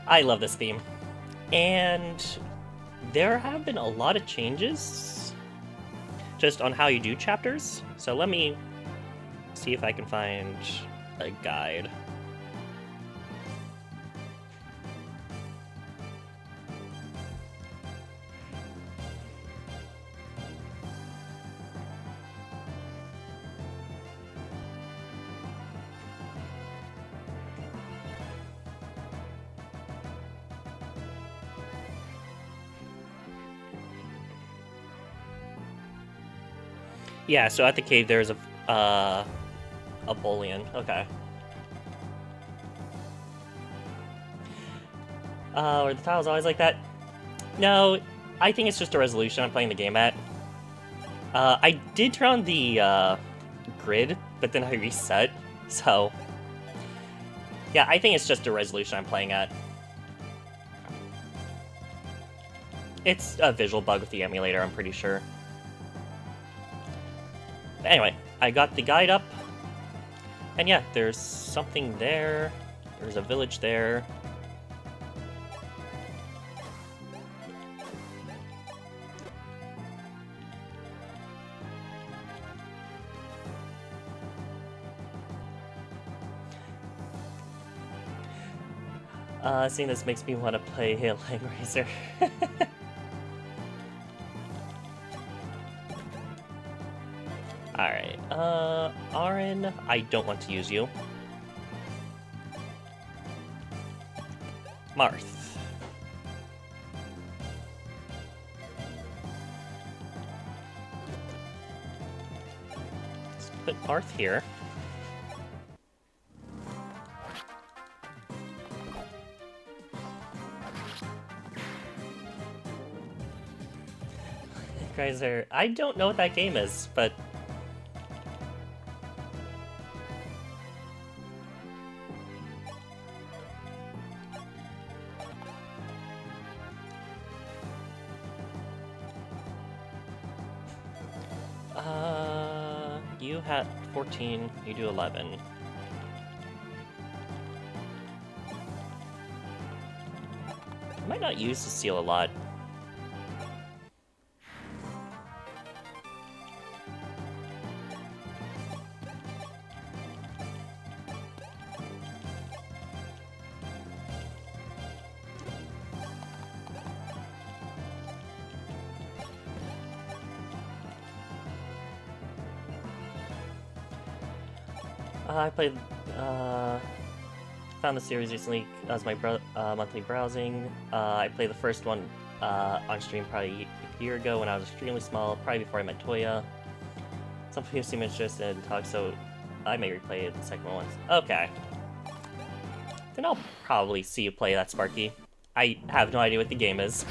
I love this theme. And there have been a lot of changes just on how you do chapters. So let me see if I can find a guide. Yeah, so at the cave there's a bullion. Okay. Are the tiles always like that? No, I think it's just a resolution I'm playing the game at. I did turn on the grid, but then I reset, so... Yeah, I think it's just a resolution I'm playing at. It's a visual bug with the emulator, I'm pretty sure. But anyway, I got the guide up. And yeah, there's something there. There's a village there. Seeing this makes me want to play Langrazer. Alright, Arin, I don't want to use you. Marth. Let's put Marth here. Langrazer, I don't know what that game is, but... You had 14, you do 11. I might not use the seal a lot. I played, found the series recently as my monthly browsing. I played the first one on stream probably a year ago when I was extremely small, probably before I met Toya. Some people seem interested in talk, so I may replay the second one. Okay. Then I'll probably see you play that, Sparky. I have no idea what the game is.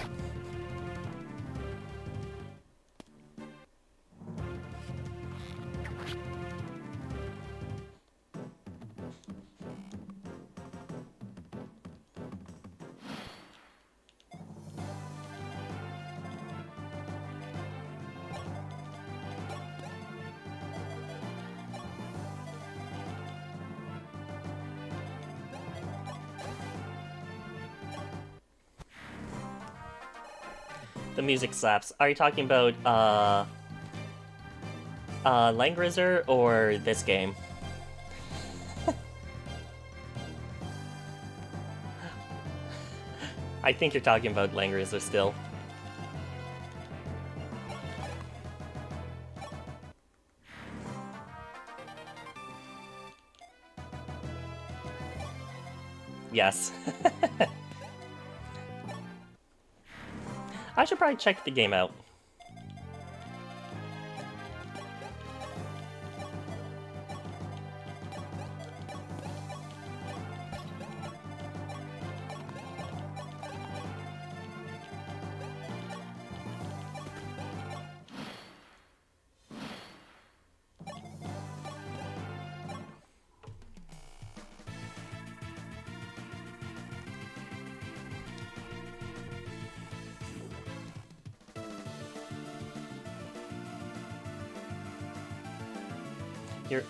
The music slaps. Are you talking about, Langrazer or this game? I think you're talking about Langrazer still. Yes. I should probably check the game out.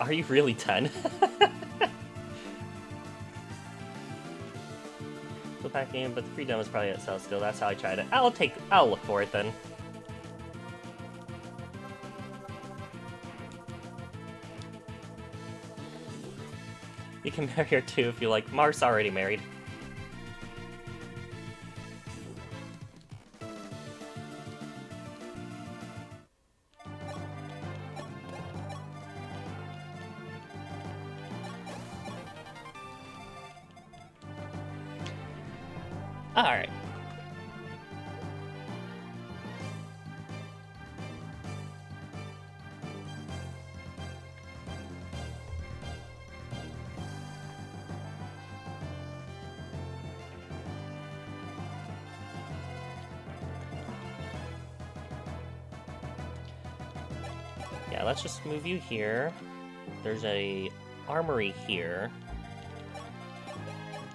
Are you really 10? the packing, but the free demo is probably at sale still. That's how I tried it. I'll look for it then. You can marry her too if you like. Mark's already married. Alright. Yeah, let's just move you here. There's a armory here.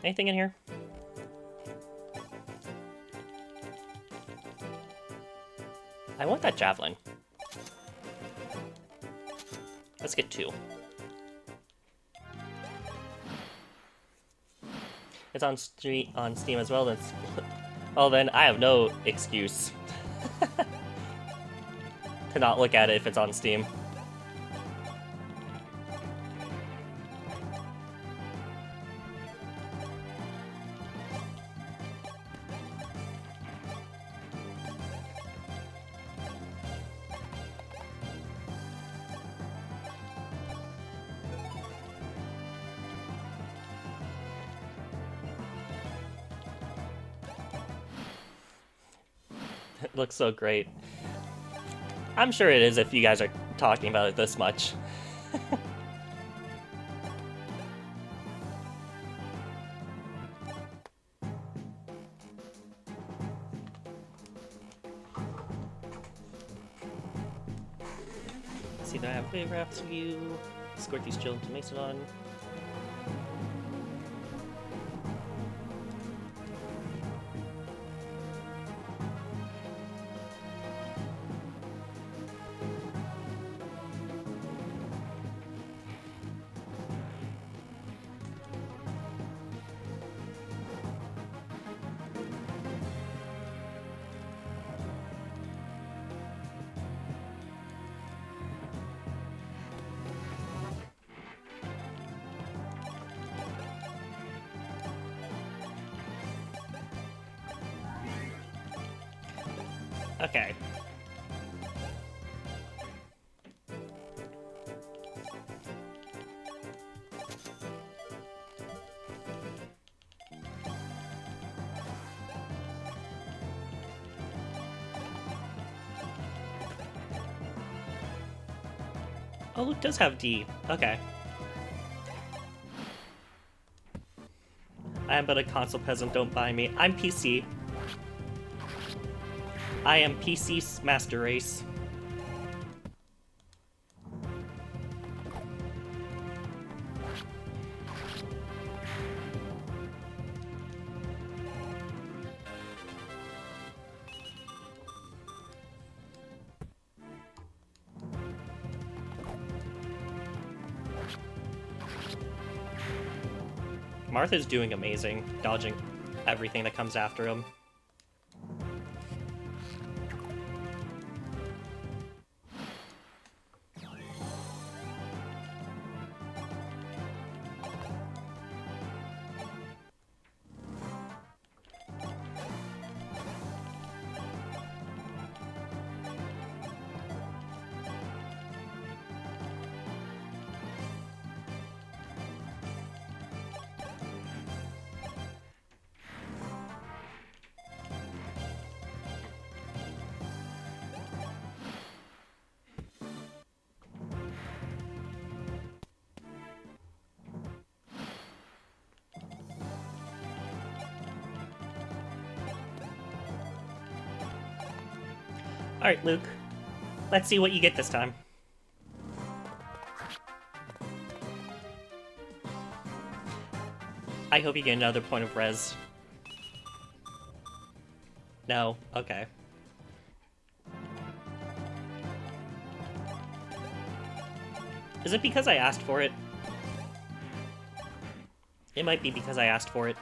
Anything in here? I want that javelin. Let's get 2. It's on Steam as well. Well, then I have no excuse to not look at it if it's on Steam. It looks so great. I'm sure it is if you guys are talking about it this much. Let's see, do I have wave rafts of you? Escort these children to Macedon. Okay. Oh, Luke does have D. Okay. I am but a console peasant, don't buy me. I'm PC. I am PC's master race. Martha's doing amazing, dodging everything that comes after him. Alright, Luke. Let's see what you get this time. I hope you get another point of res. No? Okay. Is it because I asked for it? It might be because I asked for it.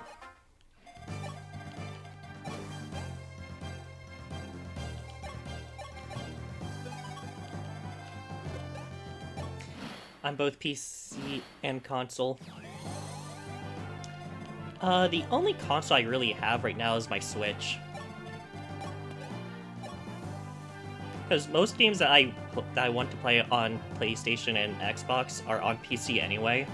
I'm both PC and console. The only console I really have right now is my Switch. Because most games that I want to play on PlayStation and Xbox are on PC anyway.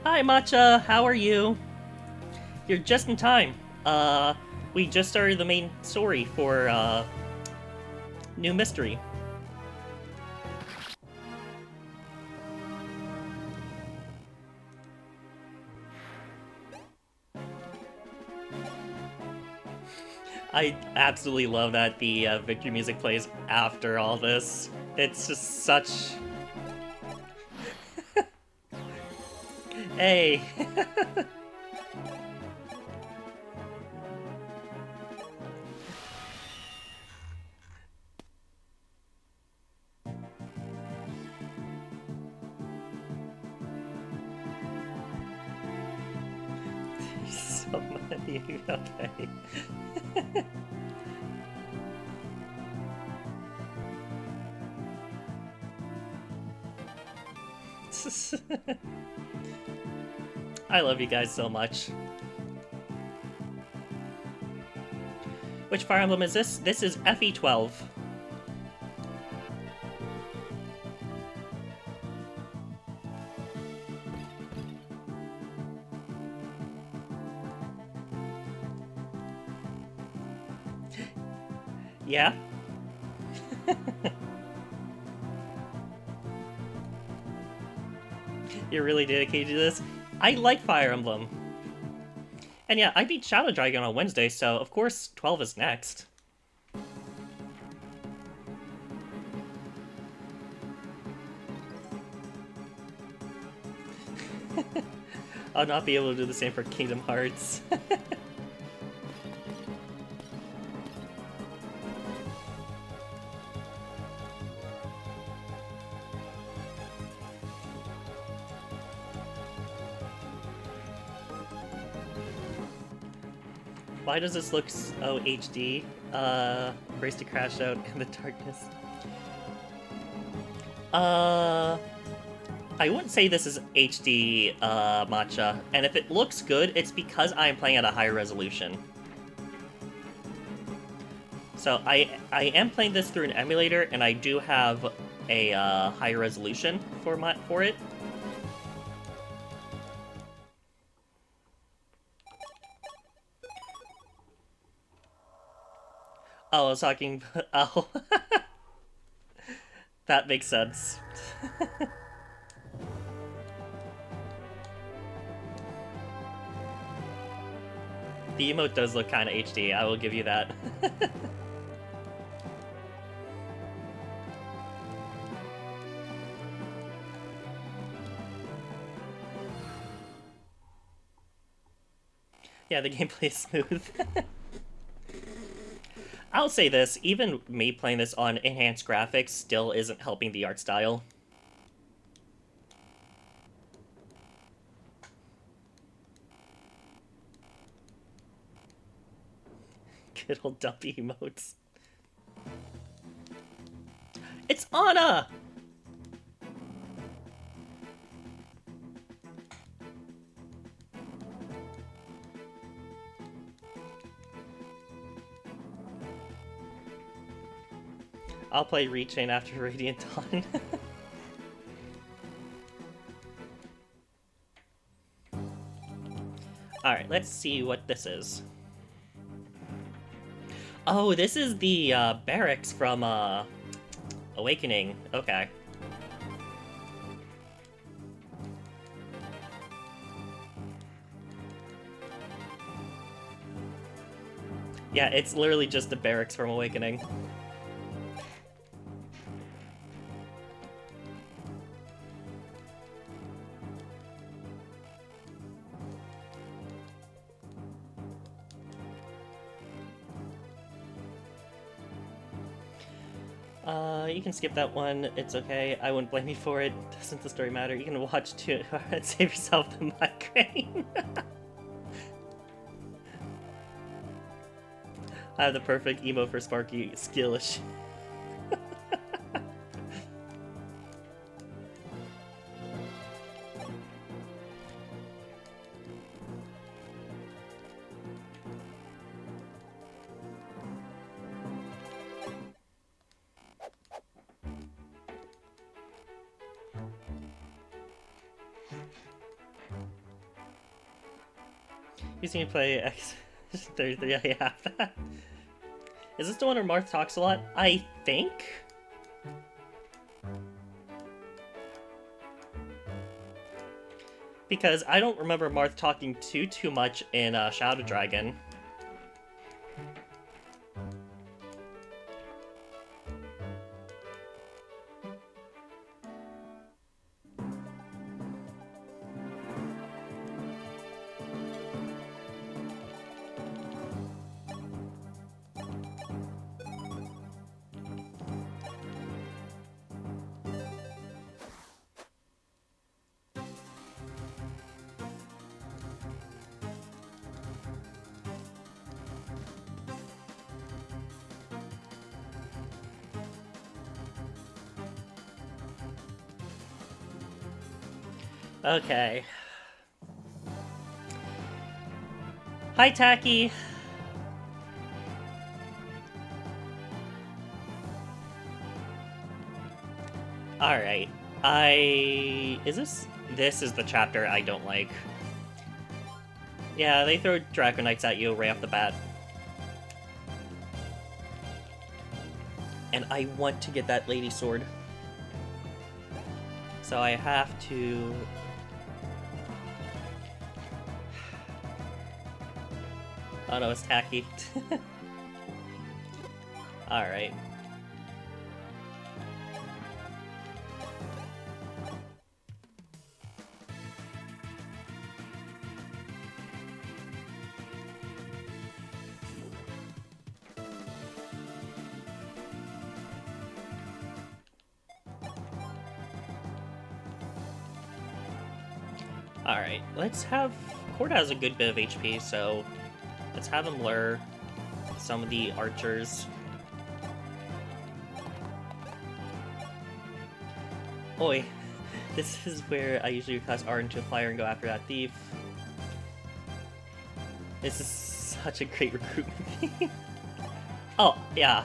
Hi, Matcha. How are you? You're just in time. We just started the main story for, New Mystery. I absolutely love that the victory music plays after all this. It's just such... Hey! So many, okay. I love you guys so much. Which Fire Emblem is this? This is FE12. Yeah? You're really dedicated to this? I like Fire Emblem. And yeah, I beat Shadow Dragon on Wednesday, so of course 12 is next. I'll not be able to do the same for Kingdom Hearts. Why does this look so HD? Embrace to crash out in the darkness. I wouldn't say this is HD, Matcha, and if it looks good, it's because I'm playing at a higher resolution. So I am playing this through an emulator, and I do have a higher resolution for it. Oh, I was talking. Oh, that makes sense. The emote does look kind of HD, I will give you that. Yeah, the gameplay is smooth. I'll say this, even me playing this on enhanced graphics still isn't helping the art style. Good old dumpy emotes. It's Anna! I'll play Rechain after Radiant Dawn. Alright, let's see what this is. Oh, this is the barracks from Awakening. Okay. Yeah, it's literally just the barracks from Awakening. You can skip that one. It's okay. I wouldn't blame you for it. Doesn't the story matter? You can watch to and save yourself the migraine. I have the perfect emo for Sparky. Skillish. You see me play X33, I have that. Is this the one where Marth talks a lot? I think? Because I don't remember Marth talking too much in Shadow Dragon. Okay. Hi, Tacky. Alright. Is this... This is the chapter I don't like. Yeah, they throw Draconites at you right off the bat. And I want to get that lady sword. So I have to... Oh no, it's Tacky. Alright. Alright, let's have... Cord has a good bit of HP, so let's have him lure some of the archers. Oi, this is where I usually cast R into a flyer and go after that thief. This is such a great recruitment theme. Oh, yeah.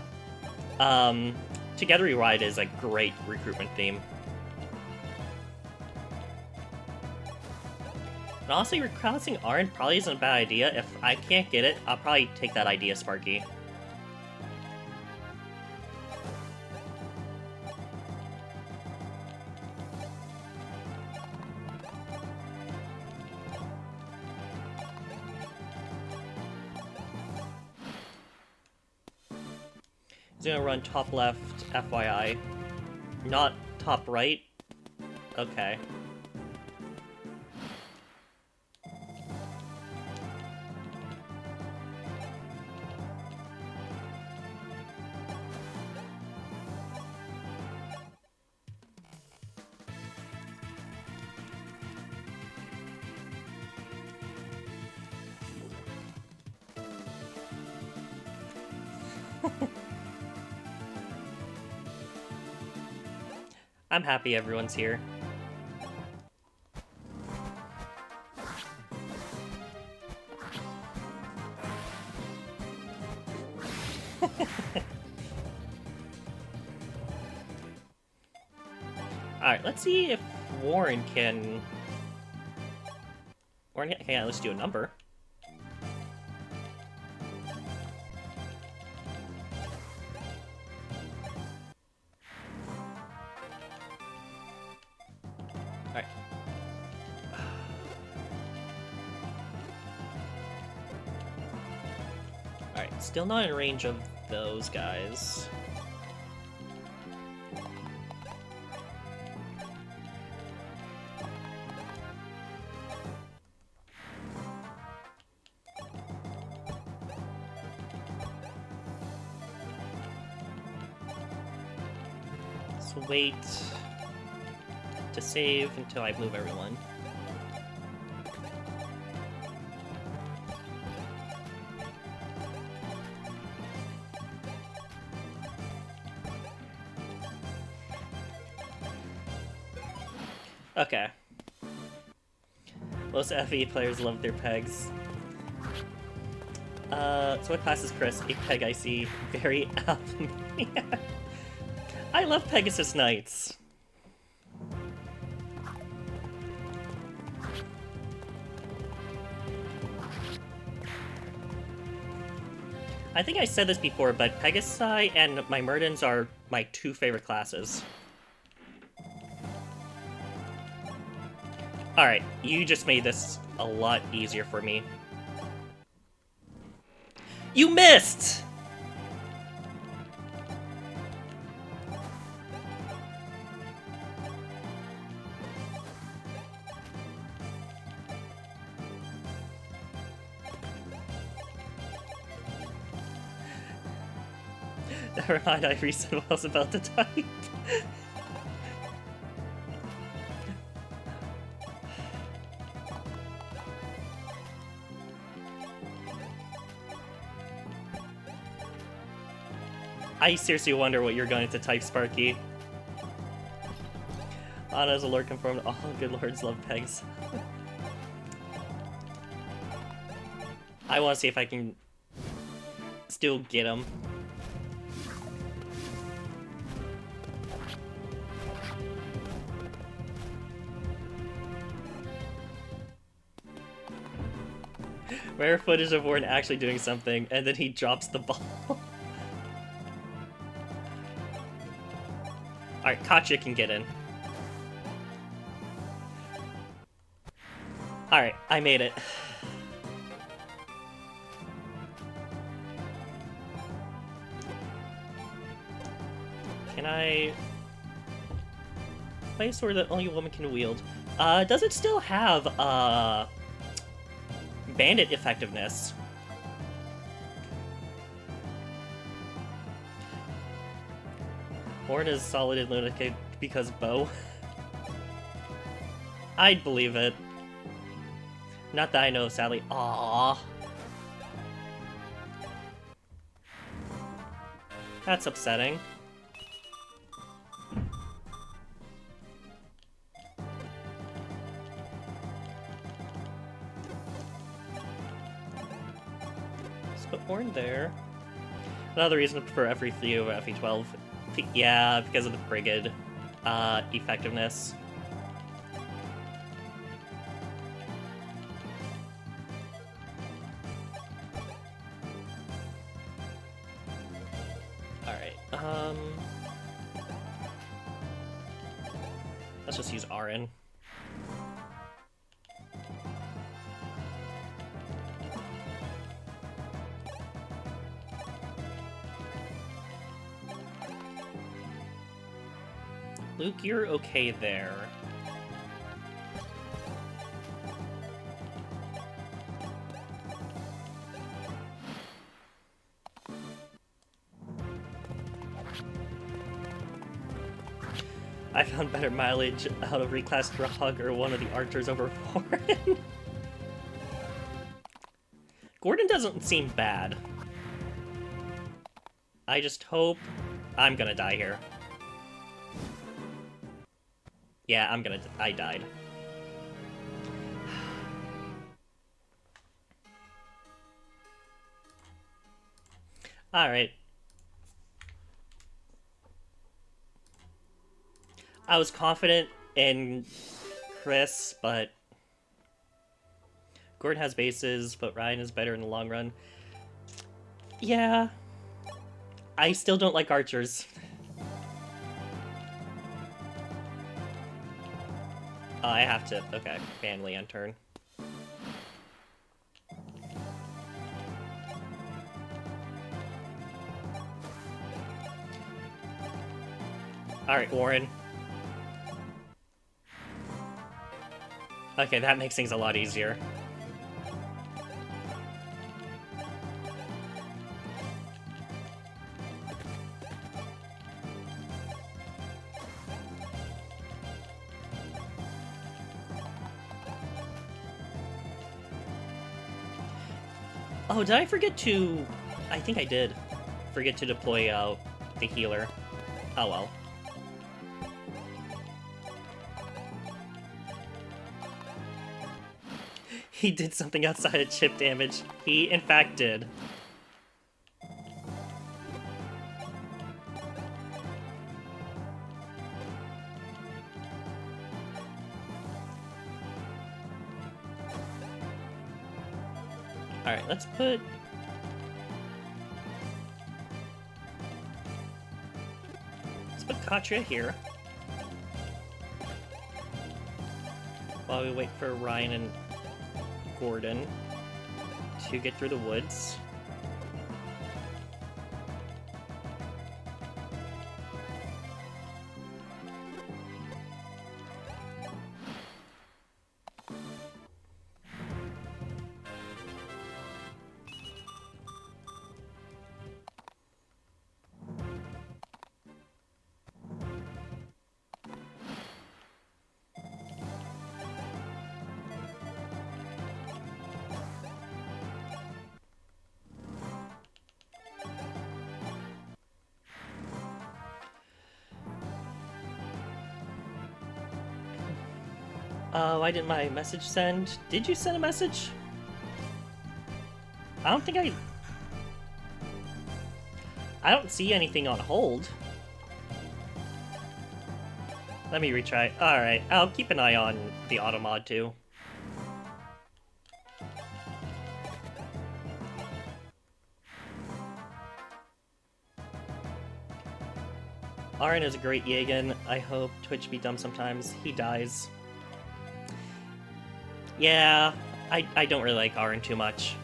Together We Ride is a great recruitment theme. And honestly, recrossing Arn probably isn't a bad idea. If I can't get it, I'll probably take that idea, Sparky. He's gonna run top left, FYI. Not top right? Okay. I'm happy everyone's here. Alright, let's see if Warren can... Warren can at least do a number. Alright. Alright, still not in range of those guys. Let's wait to save until I move everyone. Okay. Most FE players love their pegs. So what class is Chris? A peg I see. Very alpha. I love Pegasus Knights. I think I said this before, but Pegasi and my Murdens are my two favorite classes. Alright, you just made this a lot easier for me. You missed! Never mind, I reset what I was about to type. I seriously wonder what you're going to type, Sparky. Anna's alert confirmed all good lords love pegs. I want to see if I can still get him. Rare footage of Warren actually doing something, and then he drops the ball. Alright, Katya can get in. Alright, I made it. Can I play a sword that only a woman can wield? Does it still have, bandit effectiveness? Horn is solid in Lunatic because bow. I'd believe it. Not that I know, sadly. Aww. That's upsetting. Let's put Horn there. Another reason to prefer FE3 over FE12. Yeah, because of the Brigade effectiveness. Alright, let's just use Arin. Luke, you're okay there. I found better mileage out of reclassed Rogue or one of the archers over Warren. Gordon doesn't seem bad. I just hope I'm gonna die here. Yeah, I died. Alright. I was confident in Chris, but Gordon has bases, but Ryan is better in the long run. Yeah. I still don't like archers. I have to... Okay, ban Leon turn. Alright, Warren. Okay, that makes things a lot easier. Oh, did I forget to... I think I did forget to deploy the healer. Oh well. He did something outside of chip damage. He, in fact, did. Alright, let's put... Katria here. While we wait for Ryan and Gordon to get through the woods. Why didn't my message send? Did you send a message? I don't think I don't see anything on hold. Let me retry. Alright, I'll keep an eye on the automod too. Aaron is a great Yagan. I hope Twitch be dumb sometimes. He dies. Yeah, I don't really like Aaron too much.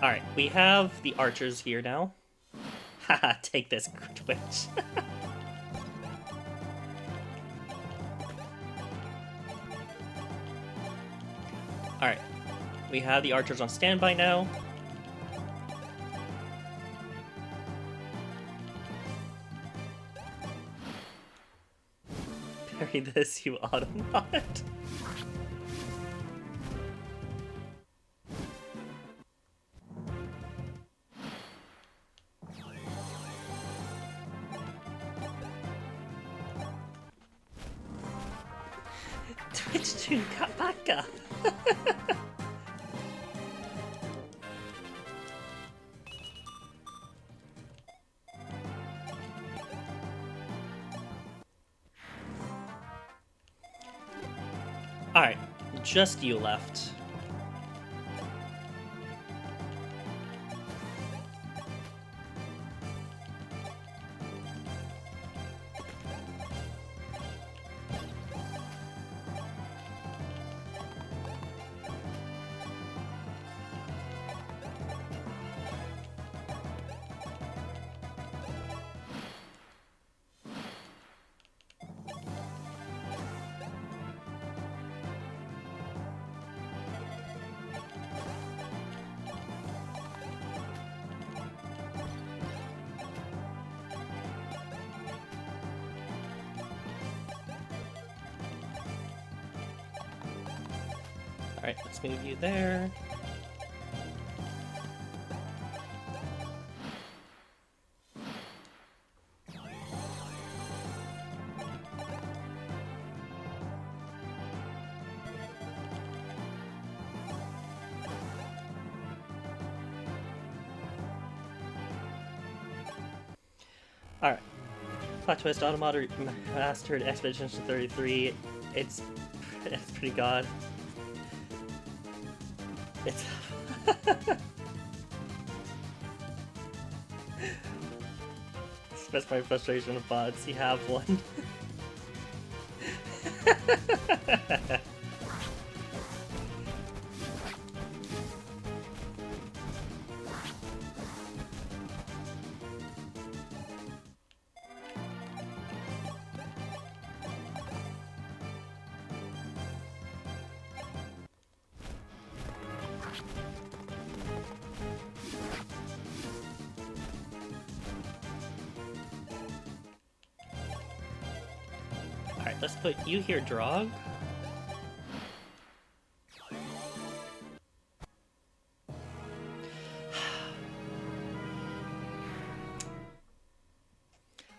Alright, we have the archers here now. Haha, take this, Twitch. Alright, we have the archers on standby now. Parry this, you automat. Twitch to Kapaka. Alright, just you left. Alright, let's move you there. Alright. Plot twist, Automotor mastered Expedition 33. It's pretty god. It's... Express my frustration with bots. You have one. Alright, let's put you here, Drog.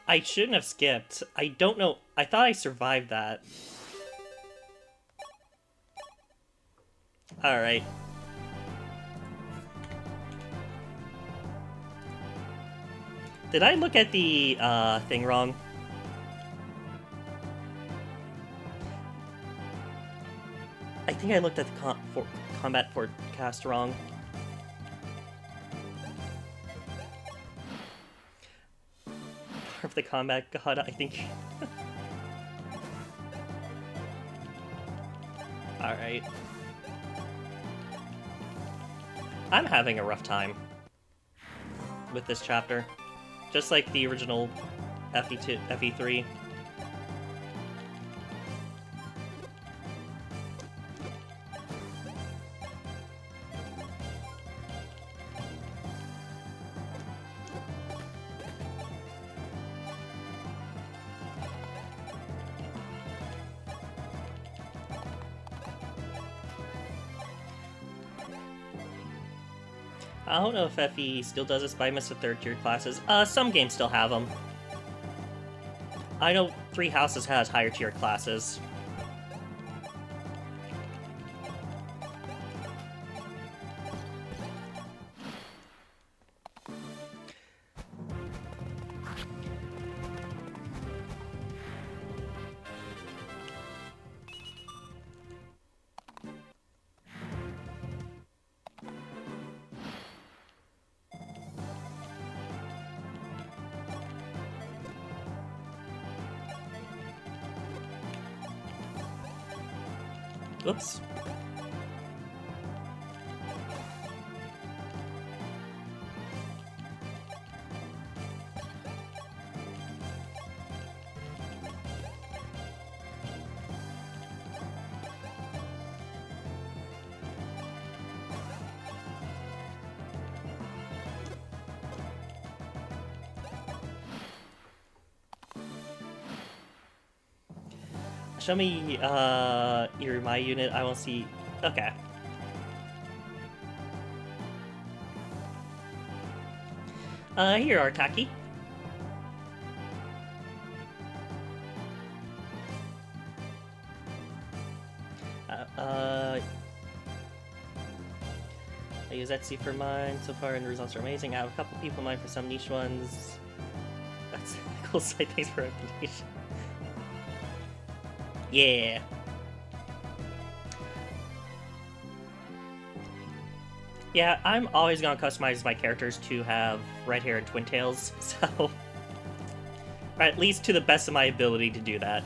I shouldn't have skipped. I don't know. I thought I survived that. Alright. Did I look at the thing wrong? I think I looked at the combat forecast wrong. Of the combat god, I think. Alright. I'm having a rough time with this chapter. Just like the original FE2, FE3. I don't know if FE still does this, but I missed the third tier classes. Some games still have them. I know Three Houses has higher tier classes. Oops. Show me, my unit. I won't see. Okay. Here are Taki. I use Etsy for mine so far, and the results are amazing. I have a couple people in mind for some niche ones. That's a cool site. Thanks for recommendation. Yeah. Yeah, I'm always gonna customize my characters to have red hair and twin tails, so... or at least to the best of my ability to do that.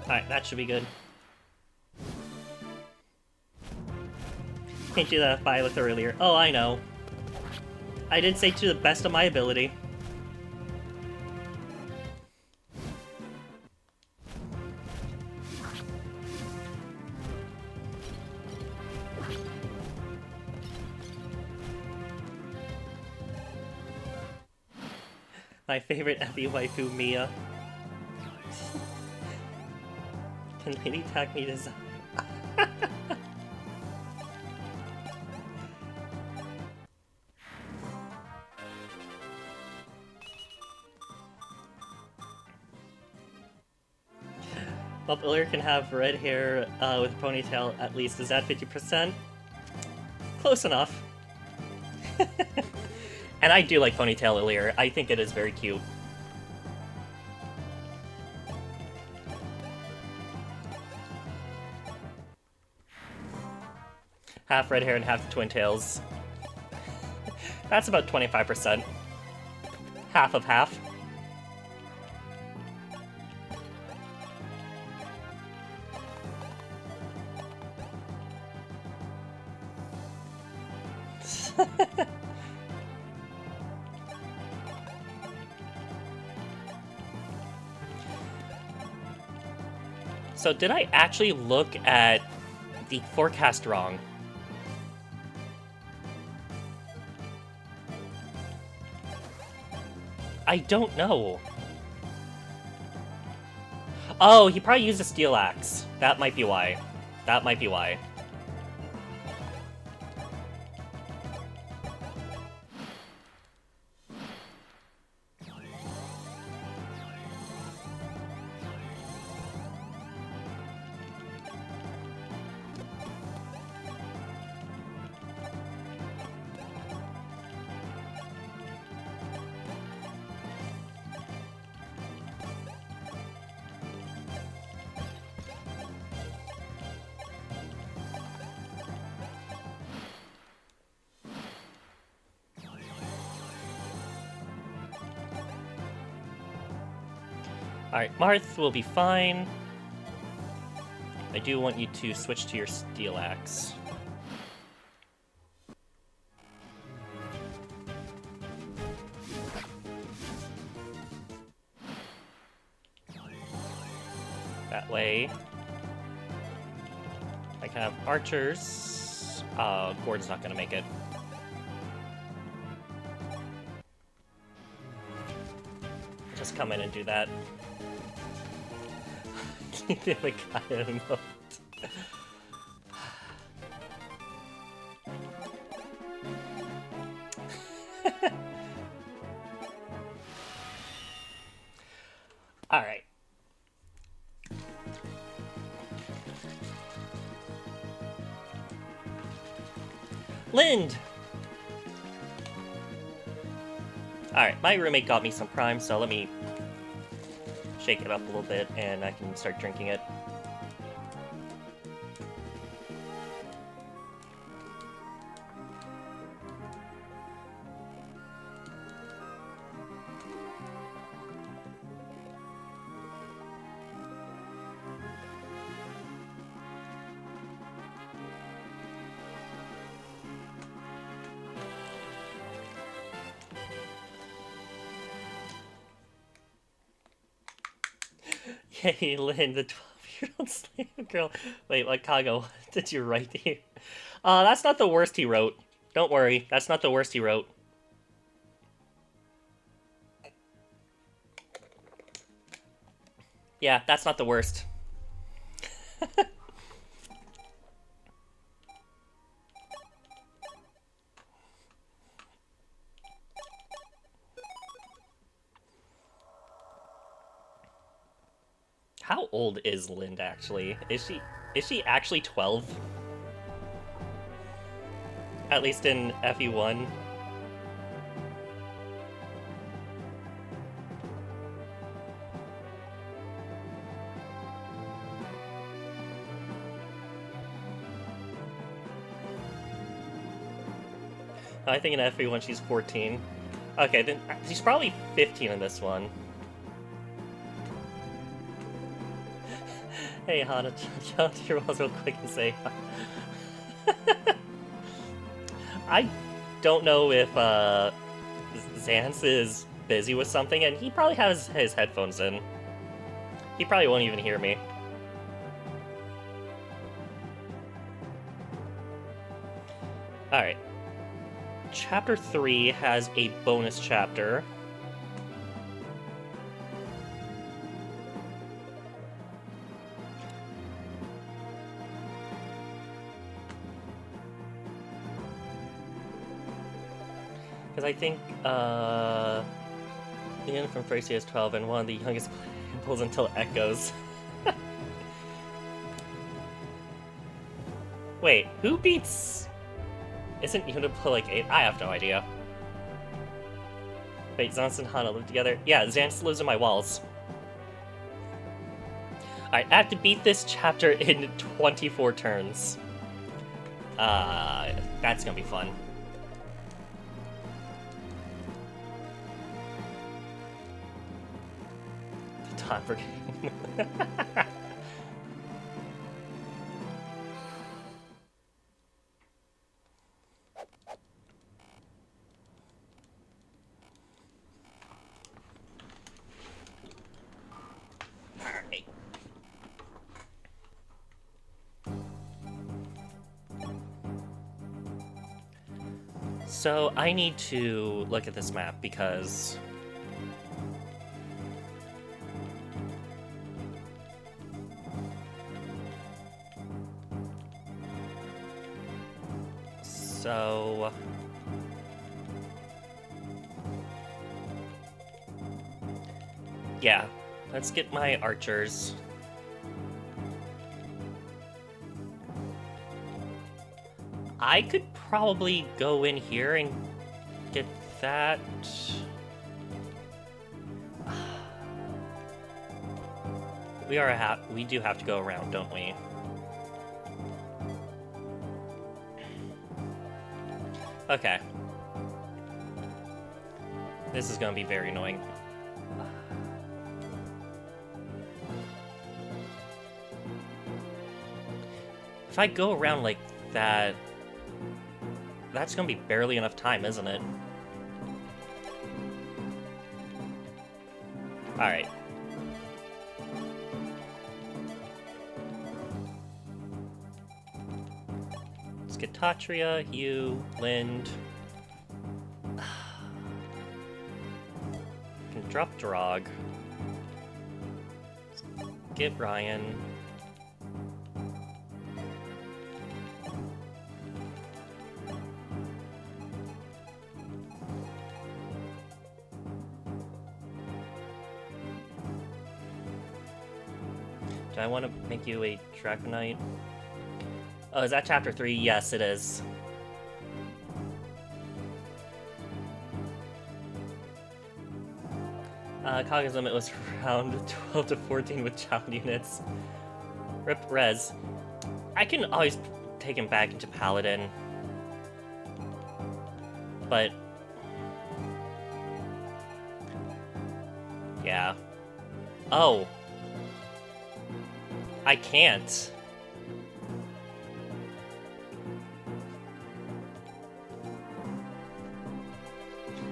Alright, that should be good. Can't do that if I looked earlier. Oh, I know. I did say to the best of my ability. My favorite FE waifu, Mia. Can Lady tag me this? Well, Illyr can have red hair with a ponytail at least. Is that 50%? Close enough. And I do like ponytail Illyr. I think it is very cute. Half red hair and half twin tails. That's about 25%. Half of half. So did I actually look at the forecast wrong? I don't know. Oh, he probably used a steel axe. That might be why. That might be why. Alright, Marth will be fine. I do want you to switch to your steel axe. That way, I can have archers. Gordon's not gonna make it. Just come in and do that. The guy emote. Alright. Lind! Alright, my roommate got me some Prime, so let me shake it up a little bit and I can start drinking it. Hey, Lynn, the 12-year-old slave girl. Wait, what, Kago, what did you write here? That's not the worst he wrote. Don't worry, that's not the worst he wrote. Yeah, that's not the worst. How old is Lind, actually? Is she actually 12? At least in FE1? I think in FE1 she's 14. Okay, then she's probably 15 in this one. Hey, Hana, jump to your walls real quick and say I don't know if Xance is busy with something, and he probably has his headphones in. He probably won't even hear me. Alright. Chapter 3 has a bonus chapter. Because I think, Leon from Thracia is 12, and one of the youngest pulls until Echoes. Wait, who beats... Isn't Unipla like 8? I have no idea. Wait, Xance and Hana live together? Yeah, Xance lives in my walls. Alright, I have to beat this chapter in 24 turns. That's gonna be fun. The time for game. Alright. So I need to look at this map because... So... Yeah, let's get my archers. I could probably go in here and get that. We do have to go around, don't we? Okay. This is gonna be very annoying. If I go around like that, that's gonna be barely enough time, isn't it? Alright. Let's get Tatria, you, Lind. Can drop Drog. Let's get Ryan. Do I want to make you a Dragonite? Oh, is that chapter 3? Yes, it is. Kaga's limit was around 12 to 14 with child units. Rip Rez. I can always take him back into Paladin. But... yeah. Oh. I can't.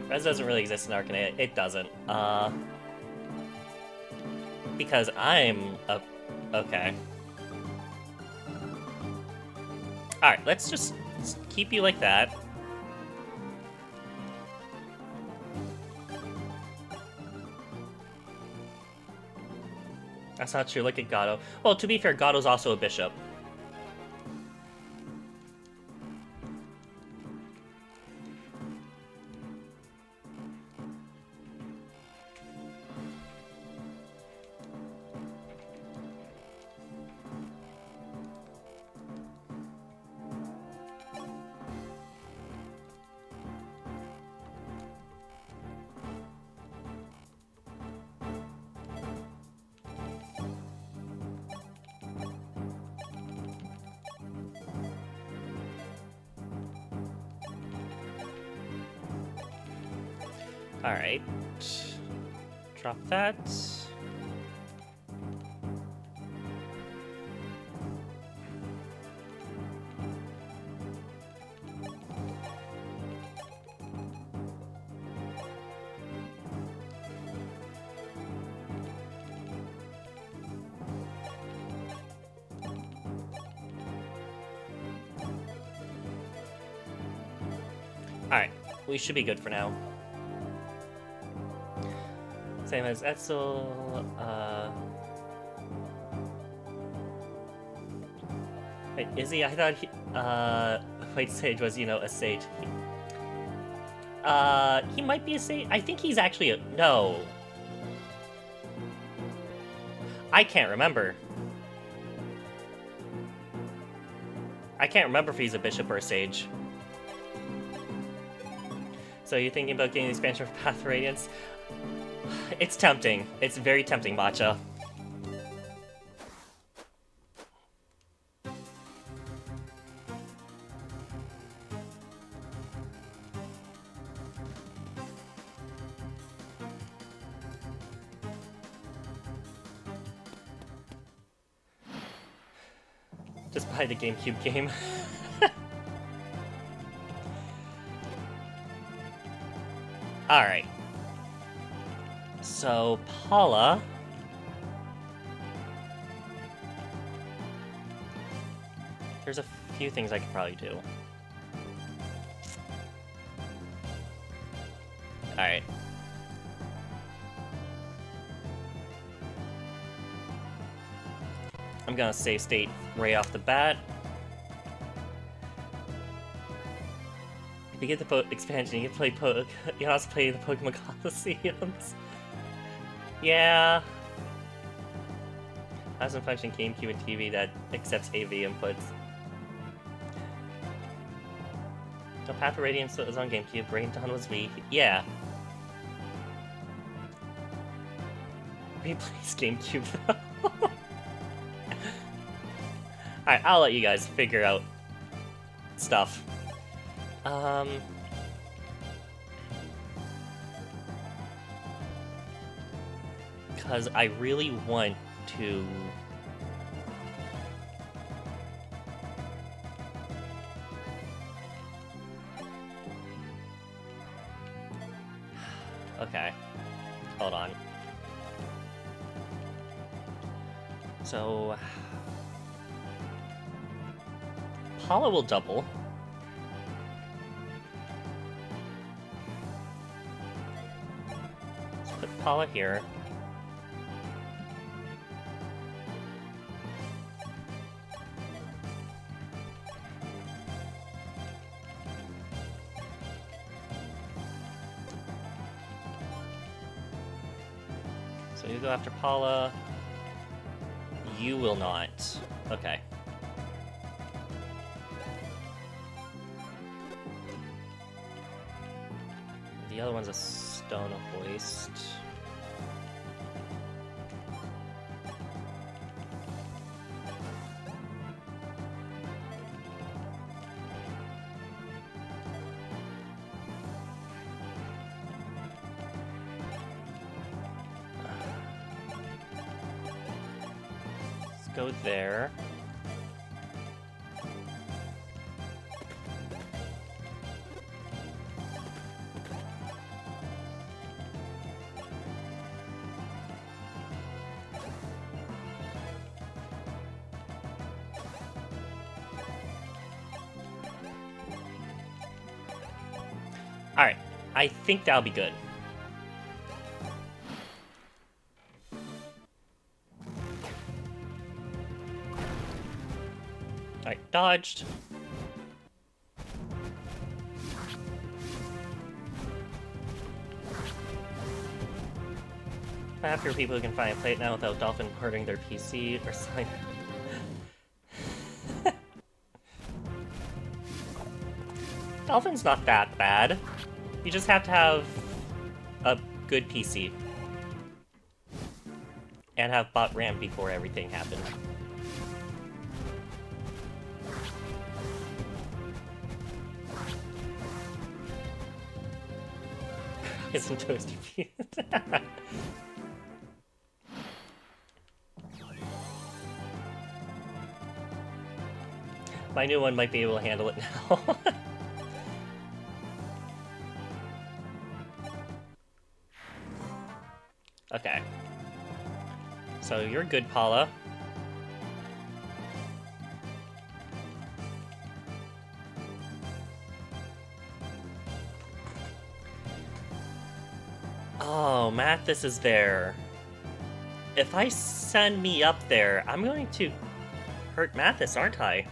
Rez doesn't really exist in Arcanea. It doesn't. Because I'm a... okay. Alright, let's just keep you like that. That's not true. Look at Gato. Well, to be fair, Gato's also a bishop. Alright. Drop that. Alright, we should be good for now. Same as Etzel, Wait, is he? I thought he, White Sage was, you know, a sage. He might be a sage. I think he's actually a... no. I can't remember. I can't remember if he's a bishop or a sage. So you're thinking about getting the expansion for Path of Radiance? It's tempting. It's very tempting, Matcha. Just buy the GameCube game. Alright. So, Paula... there's a few things I could probably do. Alright. I'm gonna save state right off the bat. If you get the expansion, you can play you can also play the Pokemon Coliseums. Yeah. Has a function GameCube and TV that accepts AV inputs. No, Path of Radiance was on GameCube, Rain Dawn was Wii. Yeah. Replace GameCube though. Alright, I'll let you guys figure out stuff. Because I really want to... Okay. Hold on. So... Paula will double. Let's put Paula here. So you go after Paula. You will not. Okay. The other one's a stone hoist. Let's go there. Alright, I think that'll be good. Alright, dodged. After people who can finally play it now without Dolphin hurting their PC or sign. Dolphin's not that bad. You just have to have a good PC. And have bought RAM before everything happened. Isn't toasty peas. My new one might be able to handle it now. Okay. So you're good, Paula. Oh, Mathis is there. If I send me up there, I'm going to hurt Mathis, aren't I?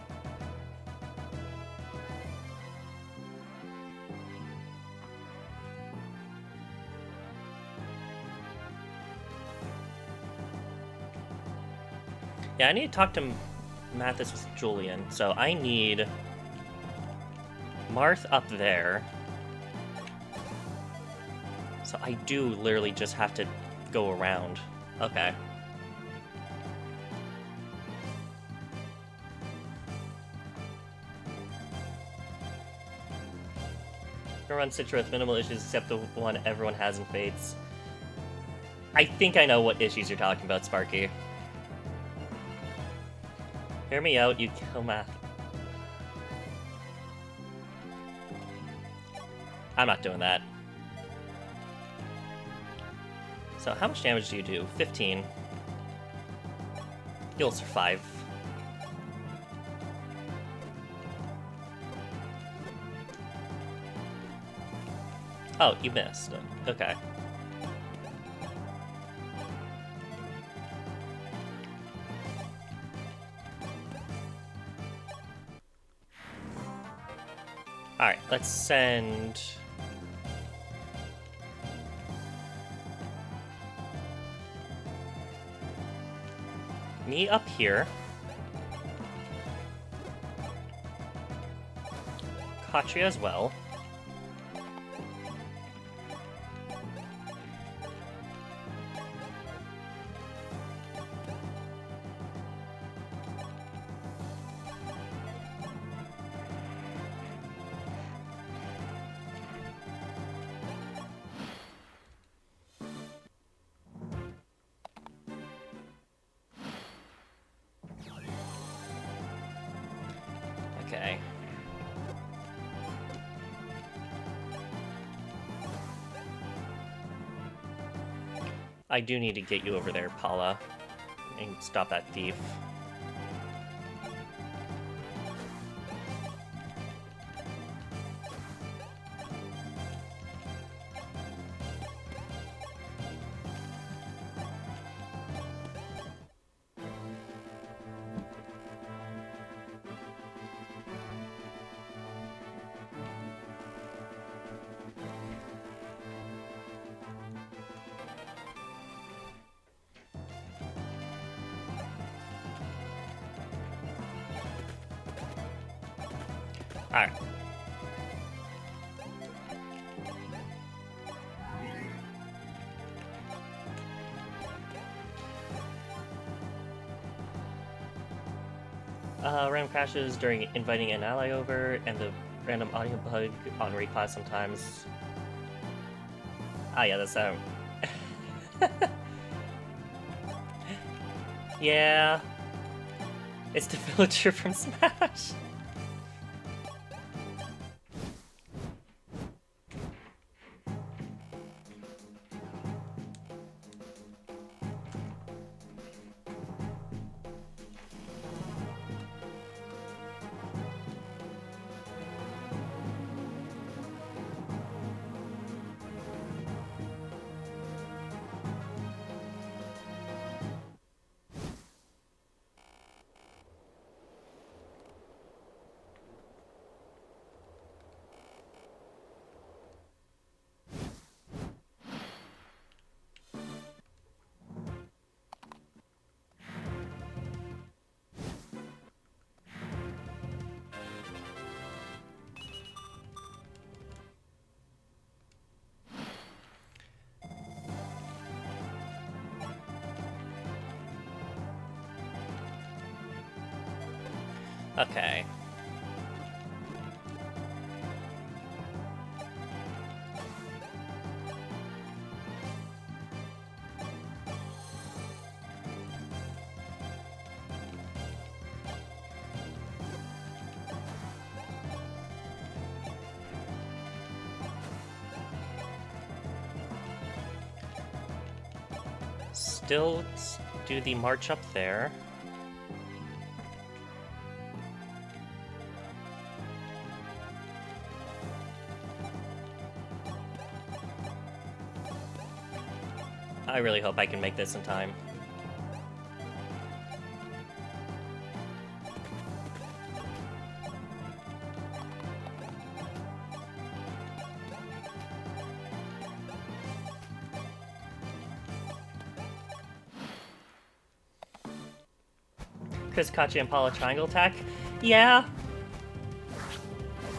Yeah, I need to talk to Mathis with Julian, so I need Marth up there. So I do literally just have to go around. Okay. Run Citra with minimal issues except the one everyone has in Fates. I think I know what issues you're talking about, Sparky. Hear me out, you kill Math. I'm not doing that. So how much damage do you do? 15. You'll survive. Oh, you missed. Okay. Alright, let's send... me up here. Katria as well. Okay. I do need to get you over there, Paula, and stop that thief. Alright. Random crashes during inviting an ally over, and the random audio bug on reclass sometimes. Ah, yeah, that's that. Yeah. It's the villager from Smash. Okay. Still do the march up there. I really hope I can make this in time. Chris, Kachi, and Paula triangle attack? Yeah.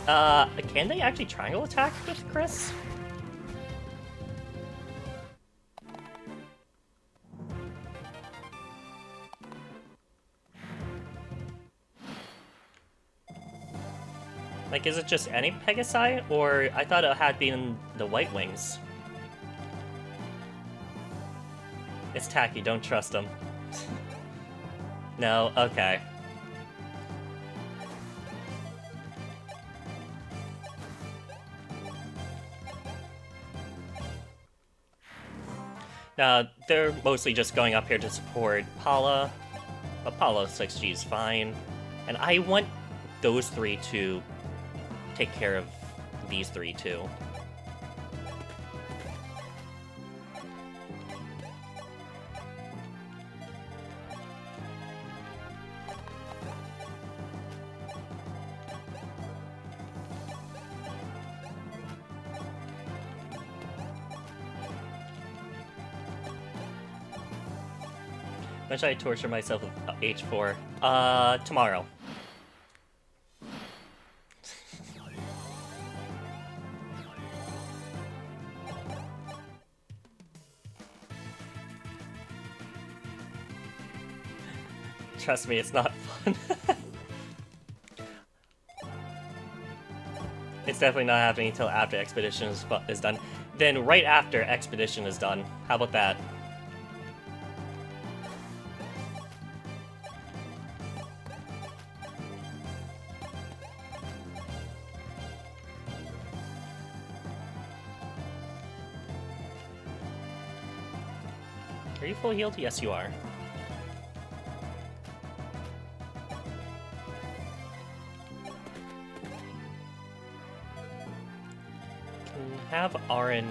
Can they actually triangle attack with Chris? Like, is it just any Pegasi? Or I thought it had been the White Wings. It's tacky, don't trust him. No? Okay. They're mostly just going up here to support Paula. But Paula 6G is fine. And I want those three to take care of these three, too. When should I torture myself with H4? Tomorrow. Trust me, it's not fun. It's definitely not happening until after Expedition is done. Then right after Expedition is done. How about that? Are you full healed? Yes, you are. Can have Arin...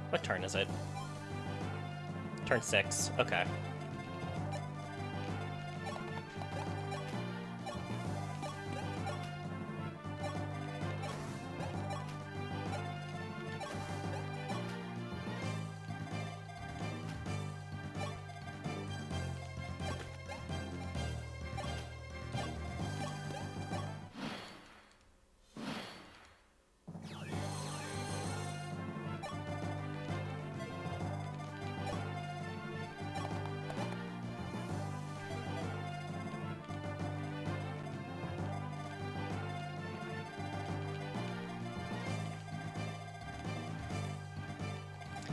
What turn is it? Turn 6. Okay.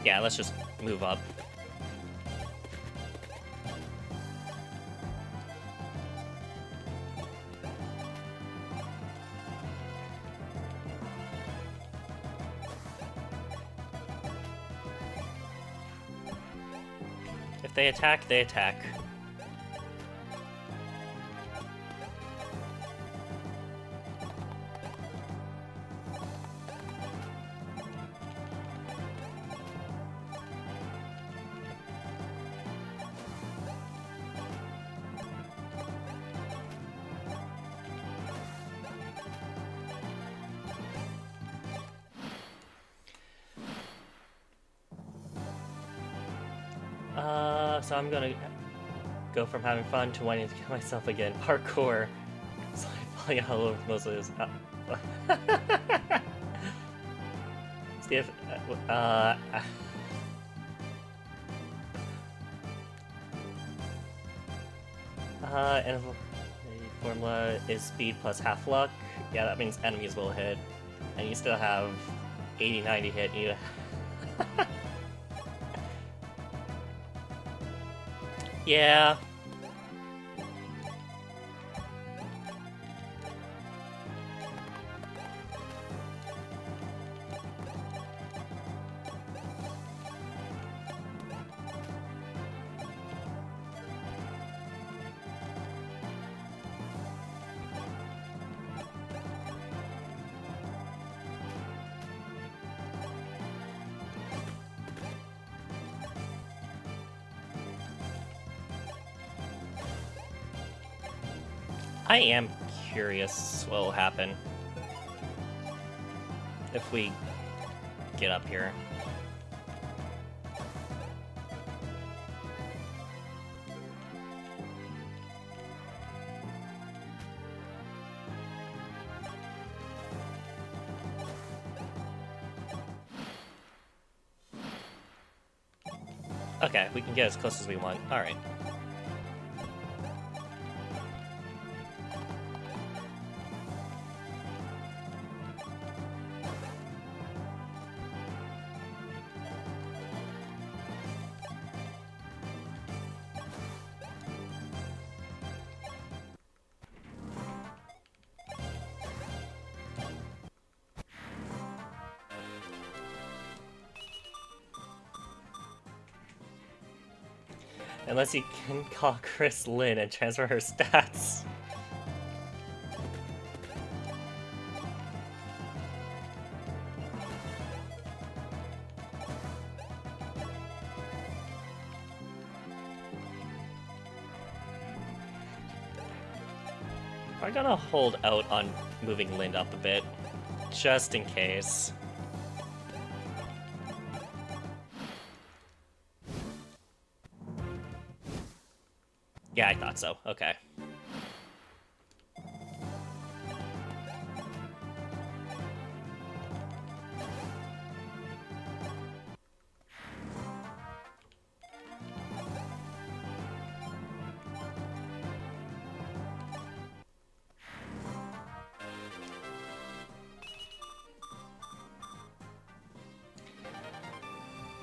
Yeah, let's just move up. If they attack, they attack. So I'm gonna go from having fun to wanting to kill myself again. Parkour. So I'm falling all over most of this. Steve, and the formula is speed plus half luck. Yeah, that means enemies will hit. And you still have 80-90 hit. You yeah. I am curious what will happen if we get up here. Okay, we can get as close as we want. Alright. Unless you can call Chris Lynn and transfer her stats. I'm gonna hold out on moving Lynn up a bit, just in case. Yeah, I thought so. Okay.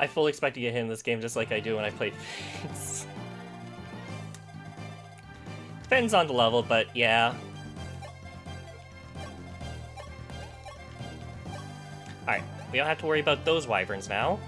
I fully expect to get hit in this game just like I do when I play Fates. Depends on the level, but yeah. Alright, we don't have to worry about those wyverns now.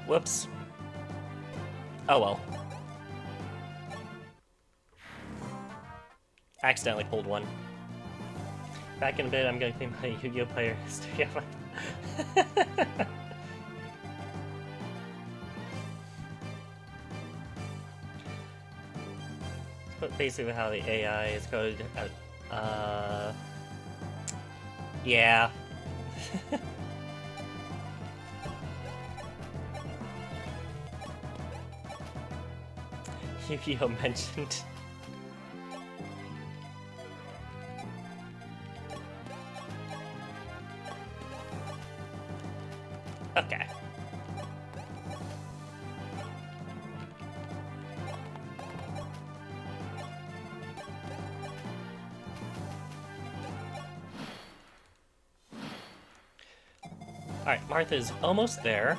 Whoops. Oh well. Accidentally pulled one. Back in a bit, I'm gonna clean my Yu-Gi-Oh player history. But basically how the AI is coded. Yeah. Yu-Gi-Oh mentioned. Okay. Alright, Martha's almost there.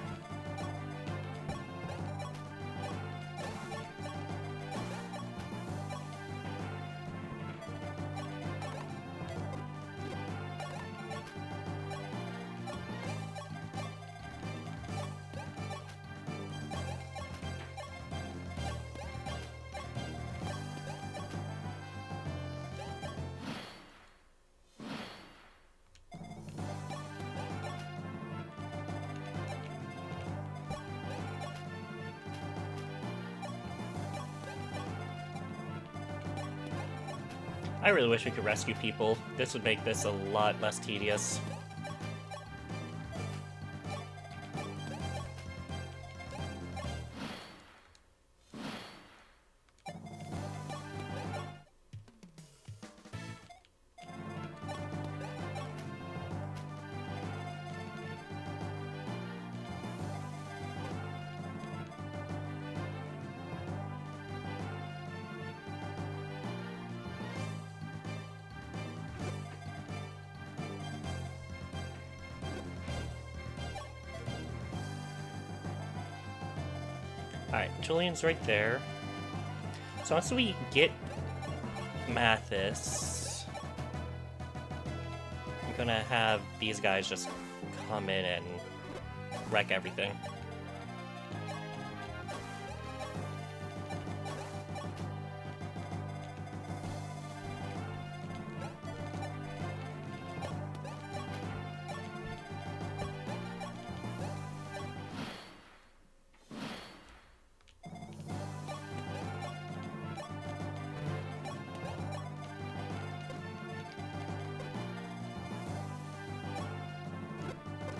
I really wish we could rescue people. This would make this a lot less tedious. Alright, Julian's right there. So once we get Mathis, I'm gonna have these guys just come in and wreck everything.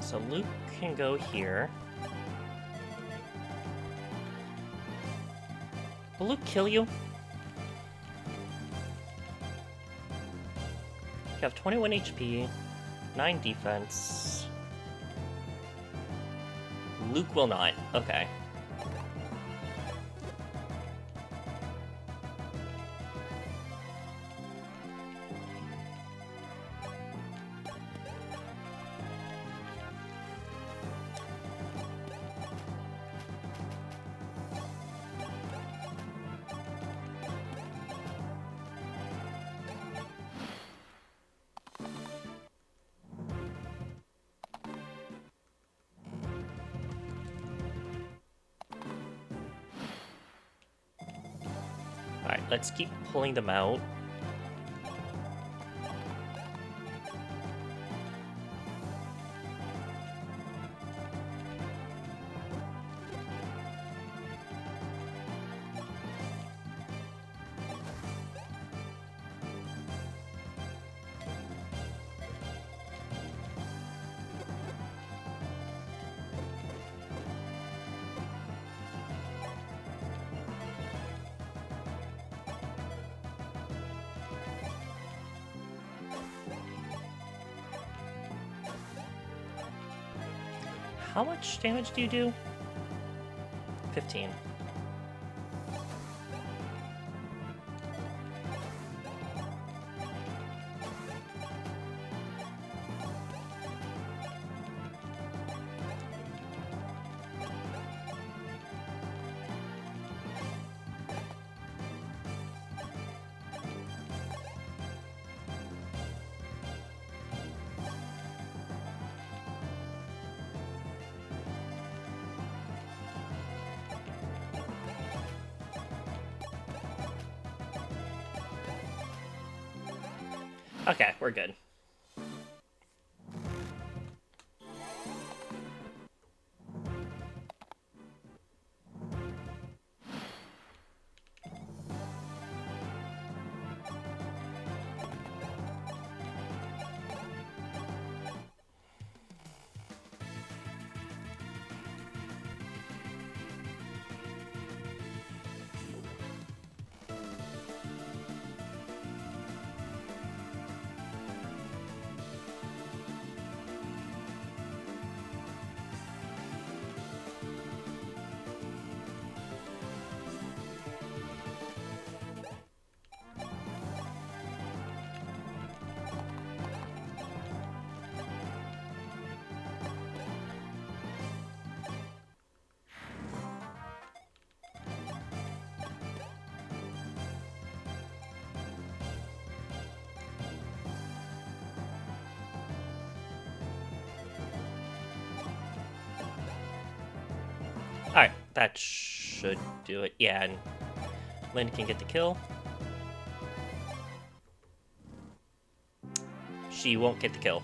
So Luke can go here. Will Luke kill you? You have 21 HP, 9 defense. Luke will not. Okay. Alright, let's keep pulling them out. How much damage do you do? 15. Okay, we're good. Alright, that should do it. Yeah, and Lynn can get the kill. She won't get the kill.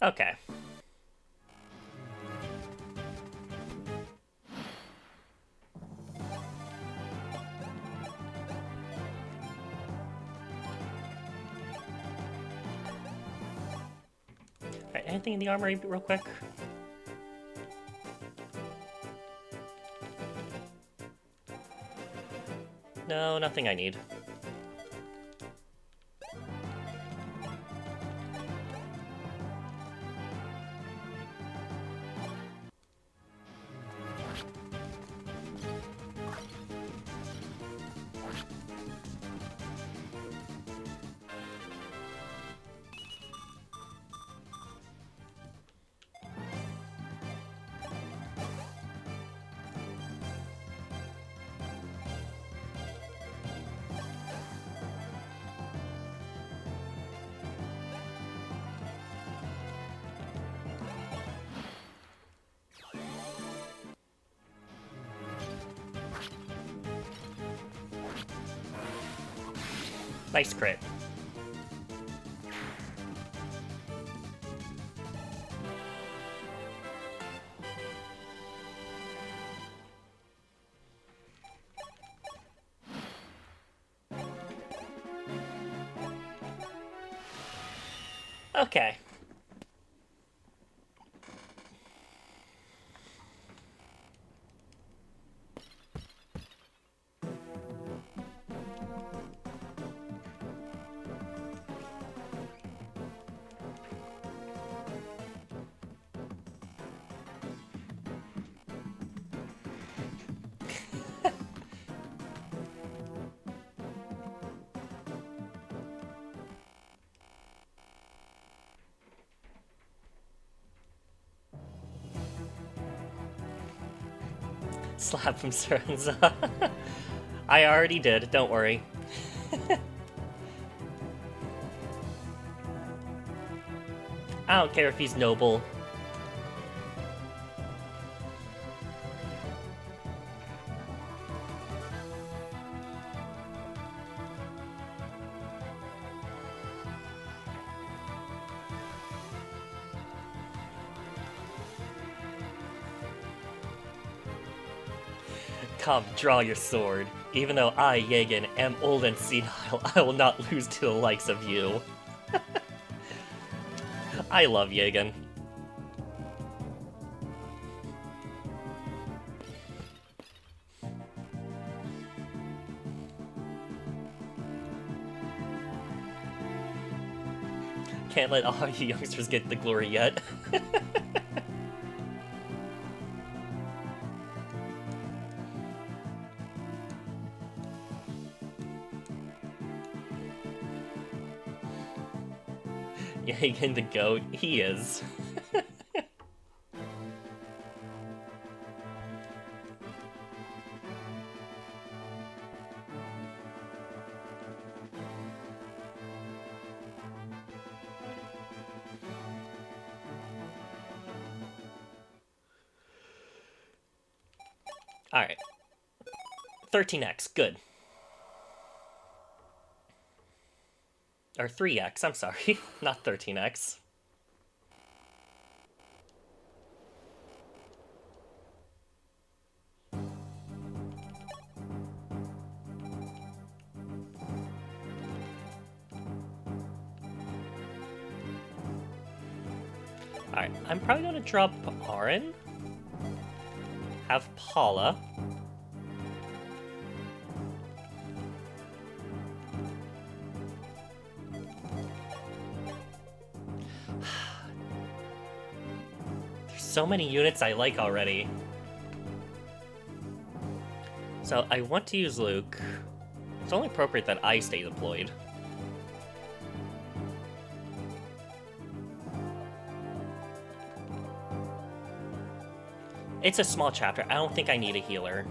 Okay. Alright, anything in the armory real quick? No, nothing I need. Nice crit. Okay. Slap from Serenza. I already did, don't worry. I don't care if he's noble. Come, draw your sword. Even though I, Yegan, am old and senile, I will not lose to the likes of you. I love Yegan. Can't let all you youngsters get the glory yet. Yegan the goat, he is. Alright. 13x, good. Or 3x, I'm sorry. Not 13x. Alright, I'm probably gonna drop Arin. Have Paula. There's so many units I like already. So I want to use Luke. It's only appropriate that I stay deployed. It's a small chapter. I don't think I need a healer.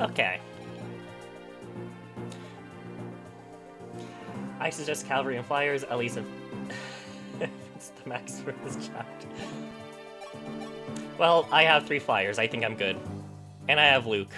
Okay. I suggest cavalry and flyers, at least if it's the max for this chapter. Well, I have 3 flyers. I think I'm good. And I have Luke.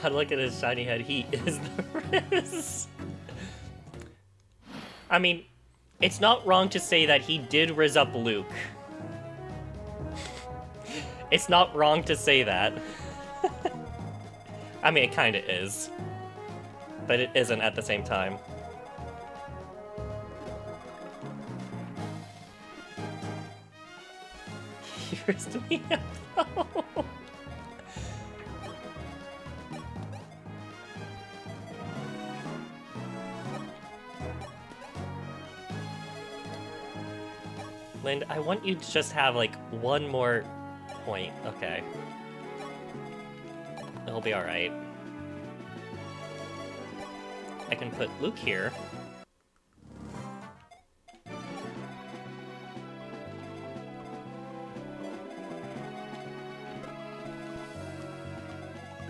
God, look at his shiny head. He is the Riz. I mean, it's not wrong to say that he did Riz up Luke. It's not wrong to say that. I mean, it kinda is. But it isn't at the same time. He rizzed me up, though. Lind, I want you to just have, like, one more point. Okay. It'll be alright. I can put Luke here.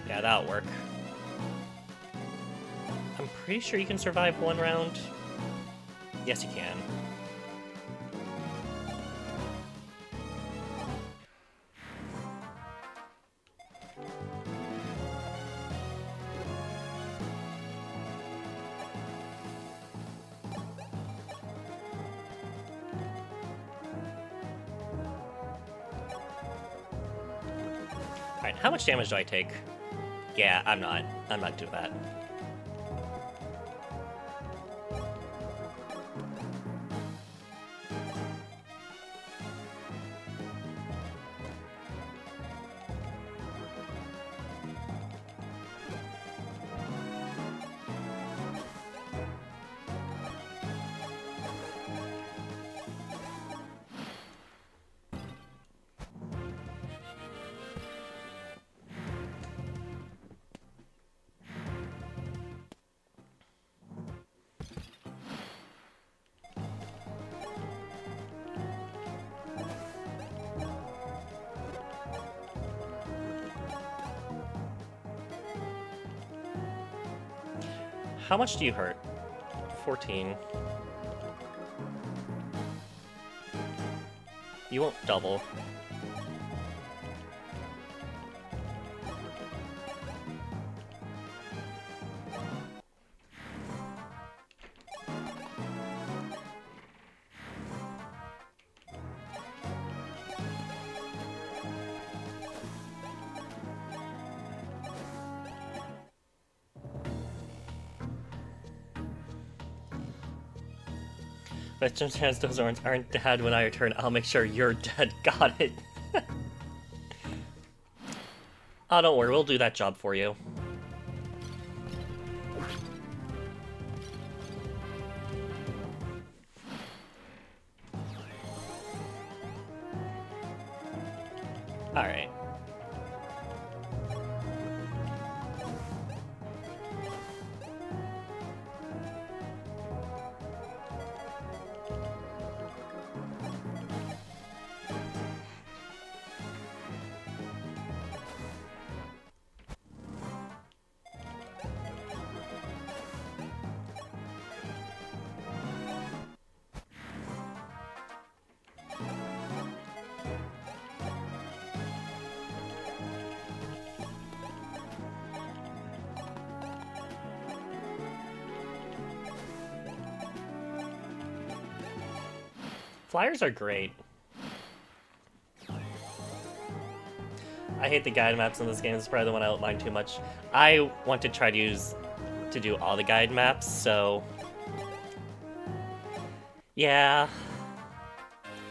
Yeah, that'll work. I'm pretty sure you can survive 1 round. Yes, you can. Alright, how much damage do I take? Yeah, I'm not doing that. How much do you hurt? 14. You won't double. But sometimes those aren't dead when I return. I'll make sure you're dead. Got it. Oh, don't worry. We'll do that job for you. Alright. Flyers are great. I hate the guide maps in this game. It's probably the one I outlined too much. I want to try to do all the guide maps, so yeah,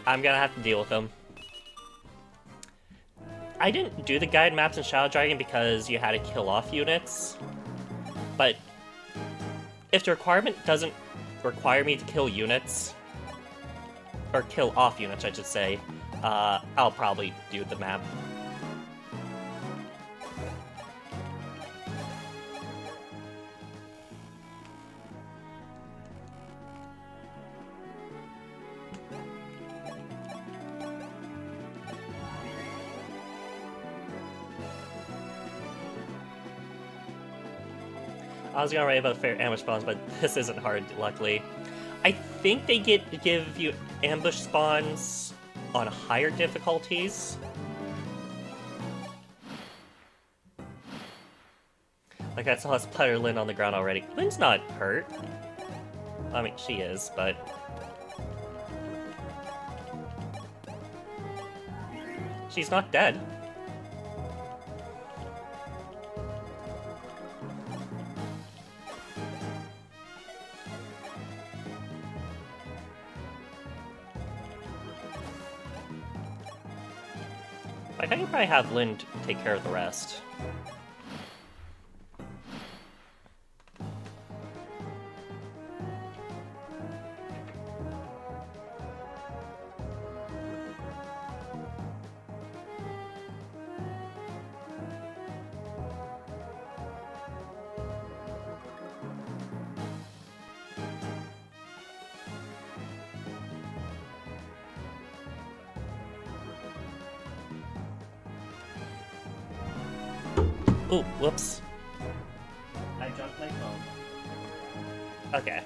I'm gonna have to deal with them. I didn't do the guide maps in Shadow Dragon because you had to kill off units, but if the requirement doesn't require me to kill units, or kill off units, I should say, I'll probably do the map. I was gonna write about fair ambush spawns, but this isn't hard, luckily. I think they give you ambush spawns on higher difficulties. Like, I saw splatter Lynn on the ground already. Lynn's not hurt. I mean, she is, but... she's not dead. I think you probably have Lynn take care of the rest. Ooh, whoops. I dropped my phone. Okay.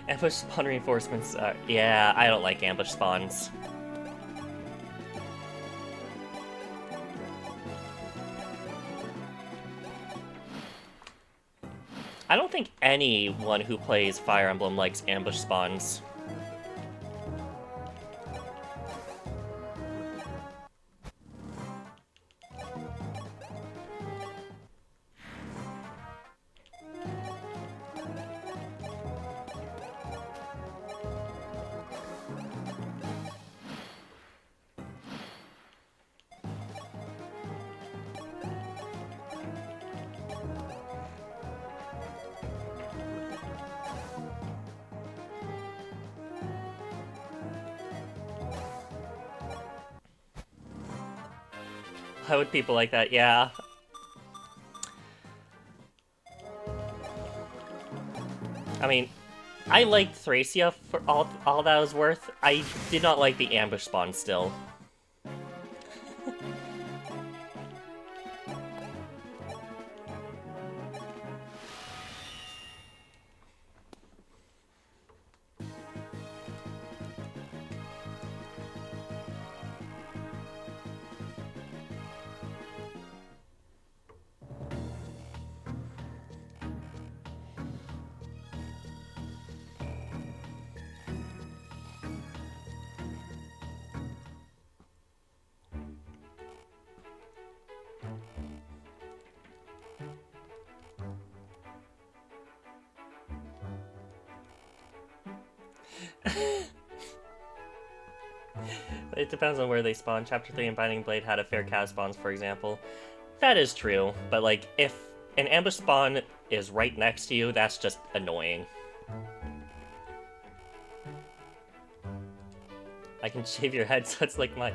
Ambush spawn reinforcements are... yeah, I don't like ambush spawns. I don't think anyone who plays Fire Emblem likes ambush spawns. Why would people like that? Yeah. I mean, I liked Thracia for all that was worth. I did not like the ambush spawn still. It depends on where they spawn. Chapter 3 and Binding Blade had a fair cow spawns, for example. That is true, but like, if an ambush spawn is right next to you, that's just annoying. I can shave your head so it's like my...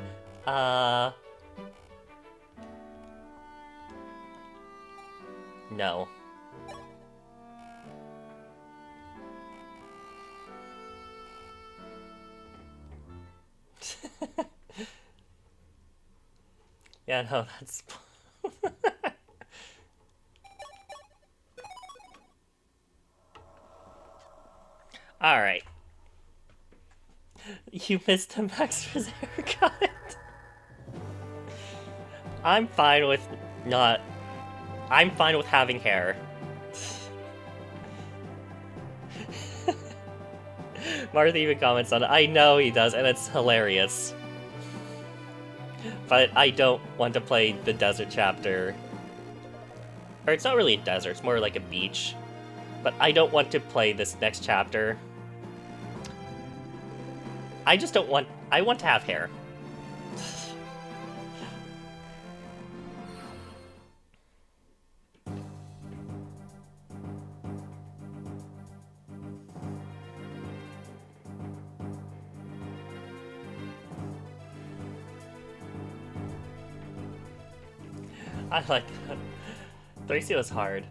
No. Yeah, no, that's... Alright. You missed a Max's haircut. I'm fine with not... I'm fine with having hair. Martha even comments on it. I know he does, and it's hilarious. but I don't want to play the desert chapter. Or it's not really a desert, it's more like a beach. But I don't want to play this next chapter. I just don't want... I want to have hair. I like that. Thracia was hard.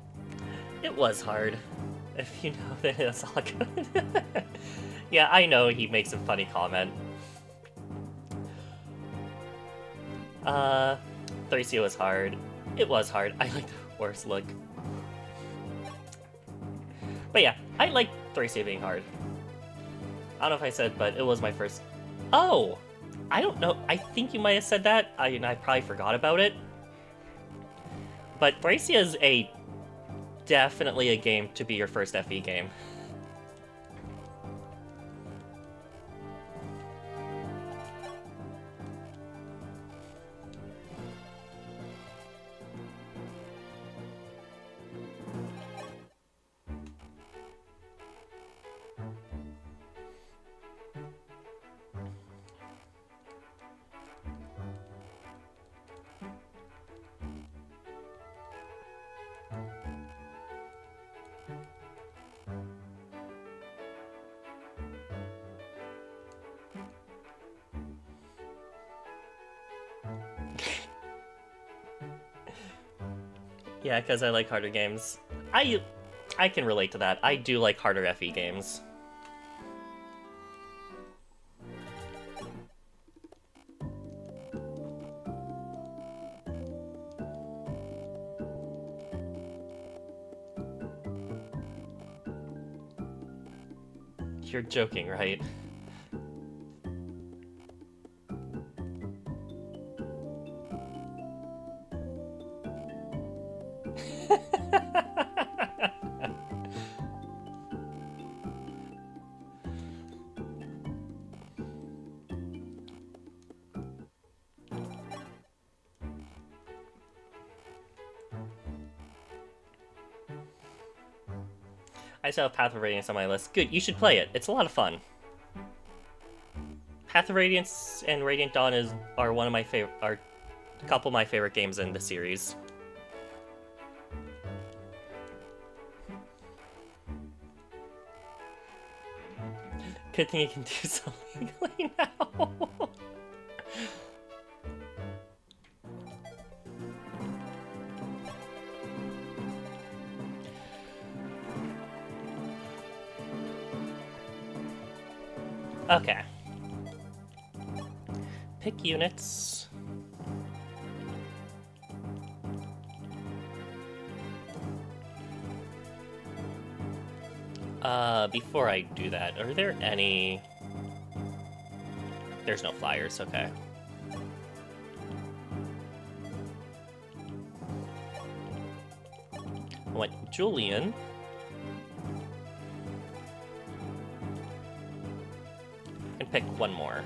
It was hard. If you know that it's all good. Yeah, I know he makes a funny comment. Thracia was hard. It was hard. I like the worst look. But yeah, I like Thracia being hard. I don't know if I said, but it was my first... Oh! I don't know. I think you might have said that. I probably forgot about it. But Thracia is definitely a game to be your first FE game. Yeah, because I like harder games. I can relate to that. I do like harder FE games. You're joking, right? I still have Path of Radiance on my list. Good, you should play it. It's a lot of fun. Path of Radiance and Radiant Dawn are one of my favorite, are a couple of my favorite games in the series. Good thing you can do so legally now. Okay. Pick units. Before I do that, are there any... There's no flyers, okay. I want Julian. And pick one more.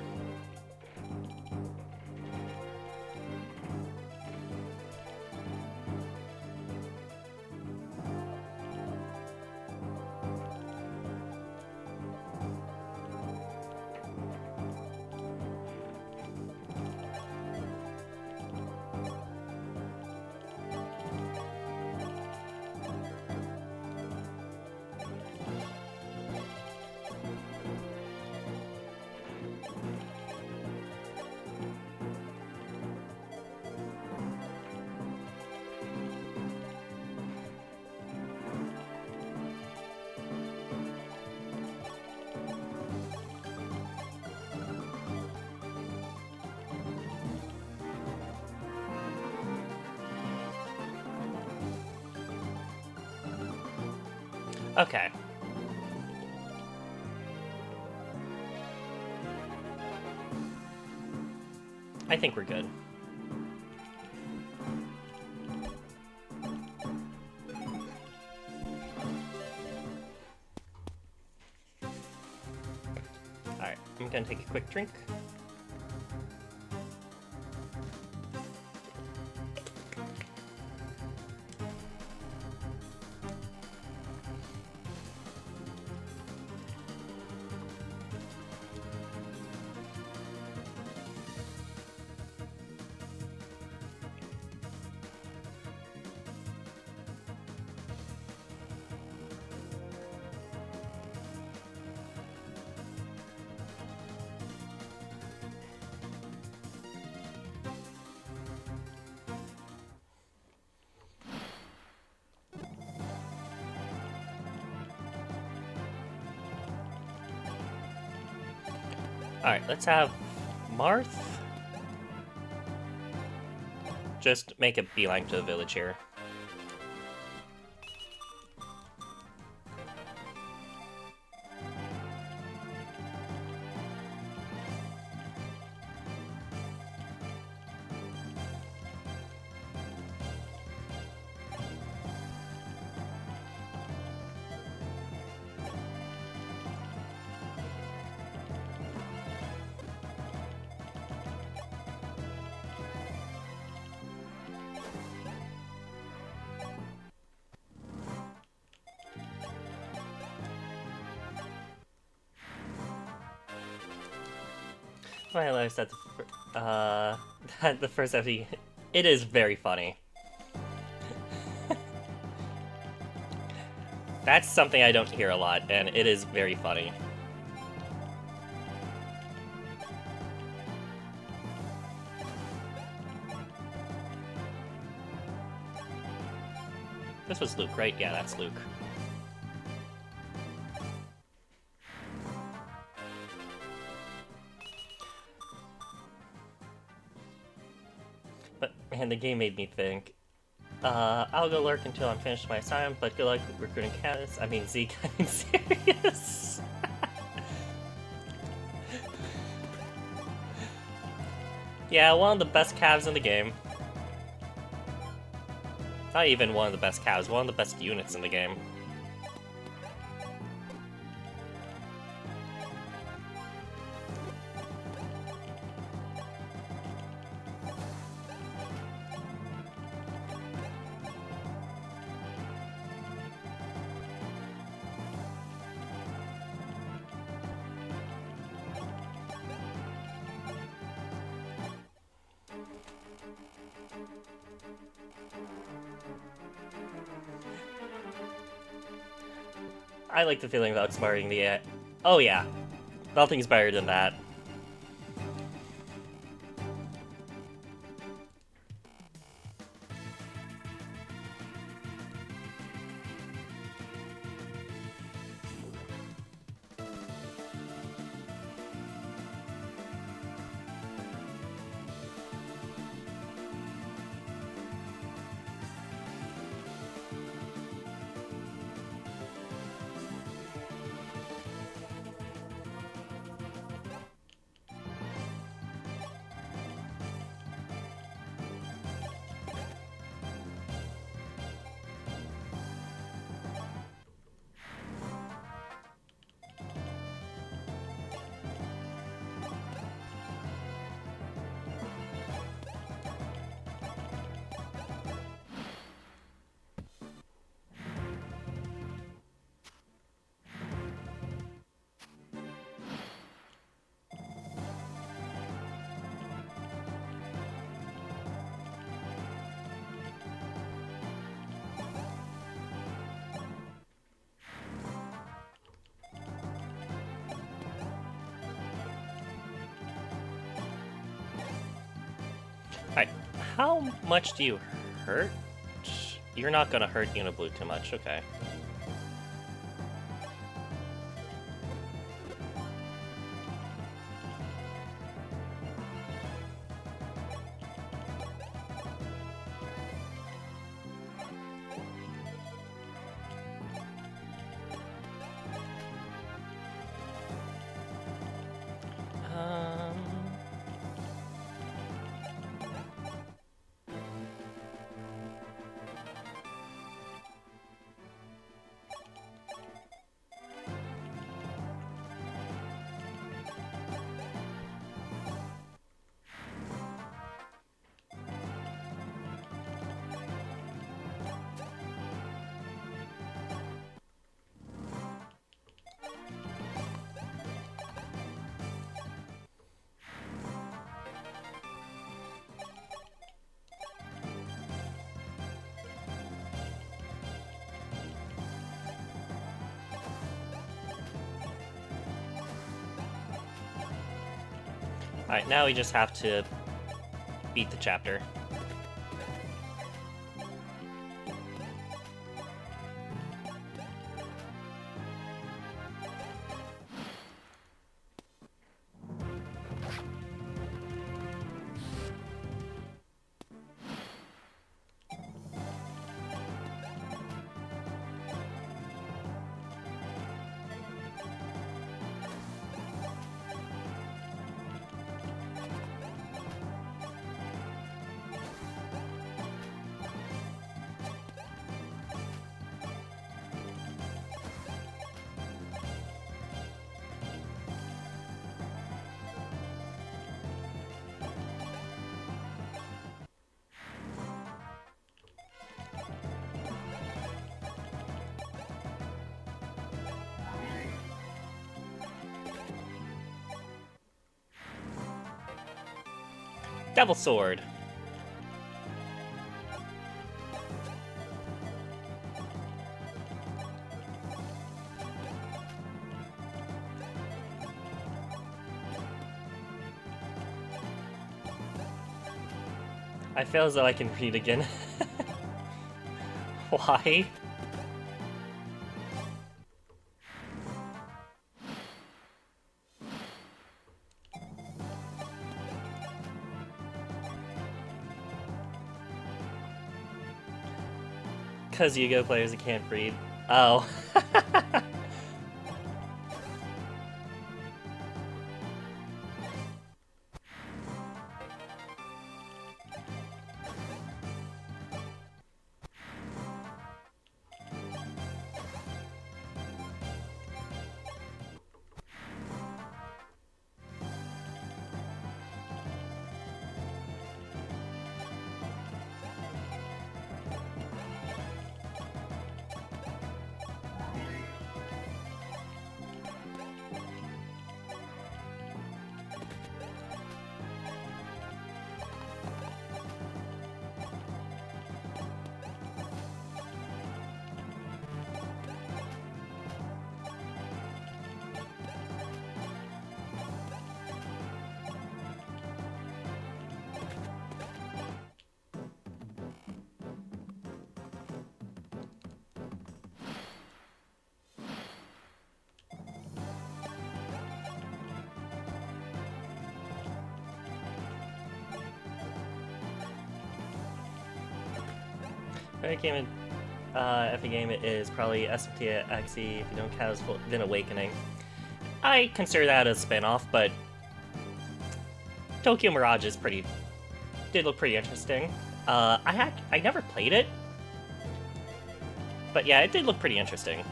Okay. I think we're good. Alright, I'm gonna take a quick drink. Alright, let's have Marth just make a beeline to the village here. I realized that that the first FD, it is very funny. That's something I don't hear a lot, and it is very funny. This was Luke, right? Yeah, that's Luke. But, man, the game made me think. I'll go lurk until I'm finished my assignment, but good luck recruiting Cass. I mean, Zeke, I'm serious. Yeah, one of the best calves in the game. Not even one of the best calves, one of the best units in the game. I like the feeling of outsmarting the... Oh yeah, nothing's better than that. Alright, how much do you hurt? You're not gonna hurt Uniblue too much, okay. Alright, now we just have to beat the chapter. Devil Sword. I feel as though I can read again. Why? Because Yu-Gi-Oh players that can't read. Oh. Favorite game FA game is probably SMT XE if you don't count Then Awakening. I consider that a spin-off, but Tokyo Mirage is did look pretty interesting. I never played it, but yeah, it did look pretty interesting.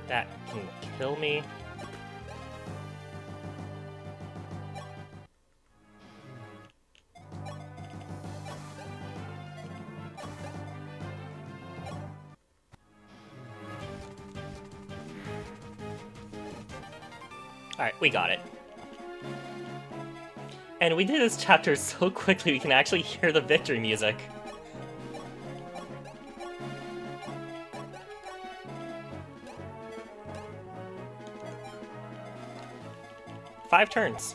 That can kill me. Alright, we got it. And we did this chapter so quickly we can actually hear the victory music. Five turns.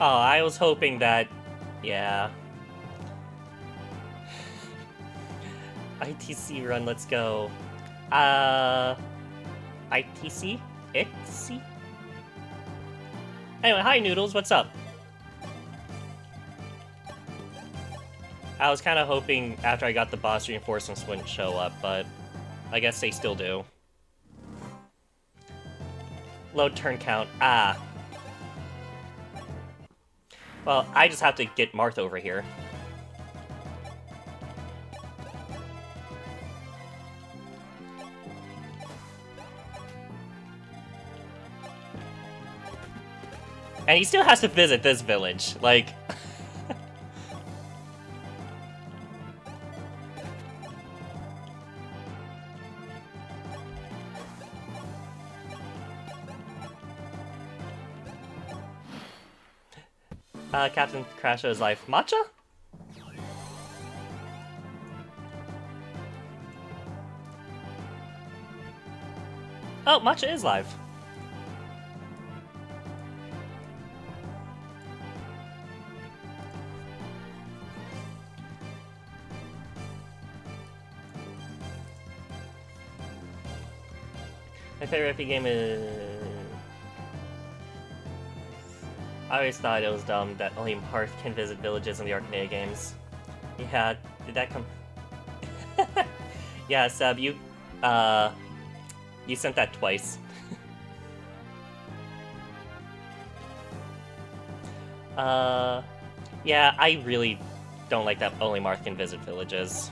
Oh, I was hoping that... yeah. ITC run, let's go. ITC? ITC? Anyway, hi Noodles, what's up? I was kind of hoping after I got the boss reinforcements wouldn't show up, but I guess they still do. Low turn count. Ah. Well, I just have to get Marth over here. And he still has to visit this village, like... Captain Crasho's life. Matcha? Oh, Matcha is live. My favorite FP game is... I always thought it was dumb that only Marth can visit villages in the Arcania games. Yeah, did that come... Yeah, Seb, you sent that twice. uh, yeah, I really don't like that only Marth can visit villages.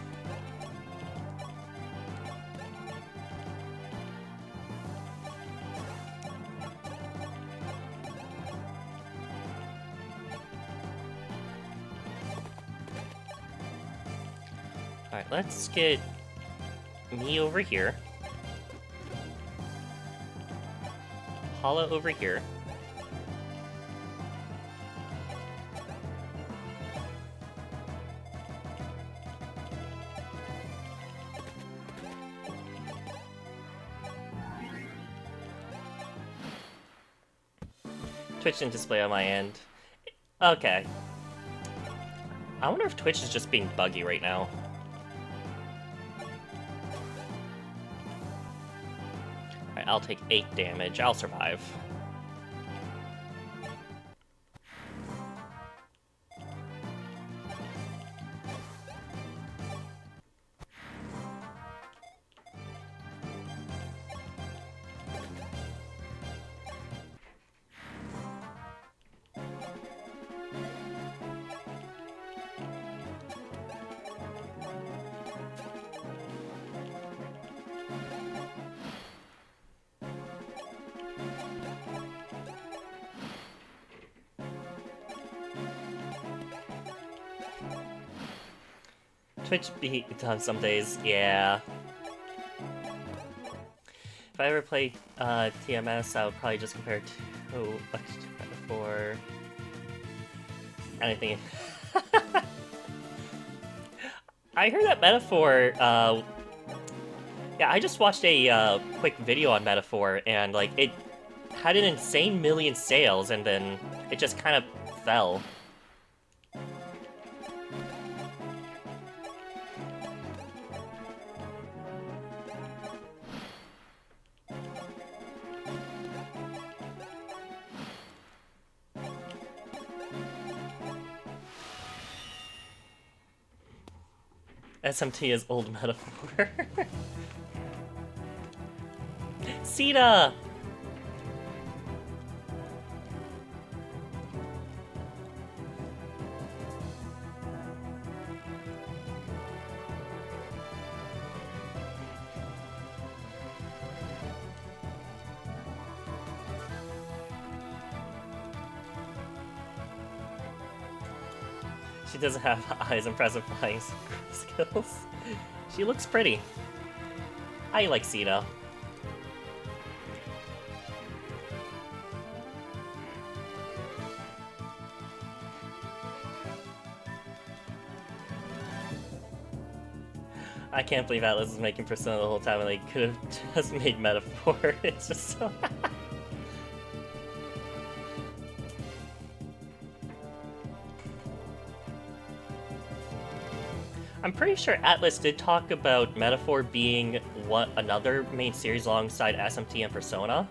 Alright, let's get me over here. Hala over here. Twitch didn't display on my end. Okay. I wonder if Twitch is just being buggy right now. Alright, I'll take 8 damage. I'll survive. Twitch beat on some days, yeah. If I ever play TMS, I would probably just compare to Metaphor. Anything. I heard that Metaphor, yeah, I just watched a quick video on Metaphor, and like it had an insane million sales, and then it just kind of fell. SMT is old Metaphor. Sita! She doesn't have eyes, impressive flying skills. She looks pretty. I like Sita. I can't believe Atlas is making Persona the whole time and they could have just made Metaphor. It's just so... I'm pretty sure Atlas did talk about Metaphor being another main series alongside SMT and Persona.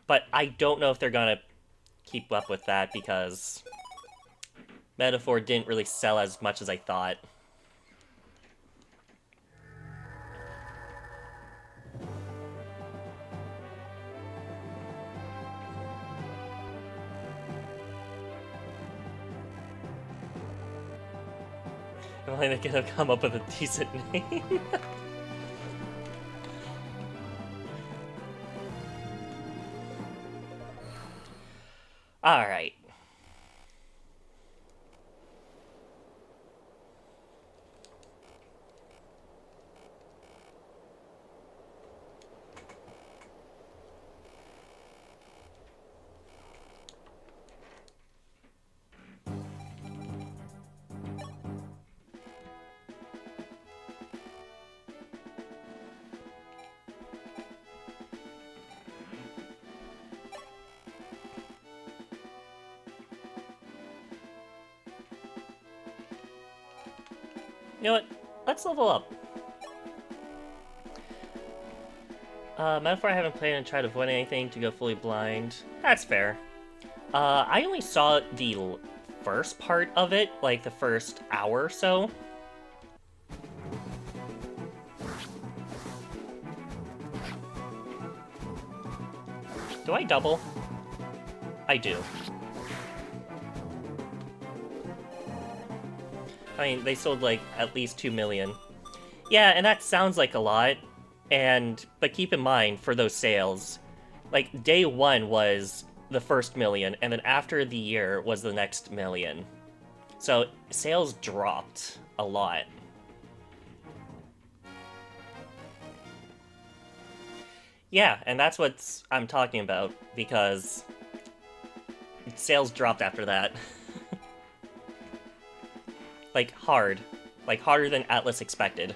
But I don't know if they're gonna keep up with that because Metaphor didn't really sell as much as I thought. If only they could have come up with a decent name. Alright. You know what? Let's level up. Metaphor I haven't played and tried to avoid anything to go fully blind. That's fair. I only saw the first part of it, like the first hour or so. Do I double? I do. I mean, they sold like at least 2 million. Yeah, and that sounds like a lot. But keep in mind, for those sales, like day one was the first million, and then after the year was the next million. So sales dropped a lot. Yeah, and that's what I'm talking about, because sales dropped after that. Like, hard. Like, harder than Atlas expected.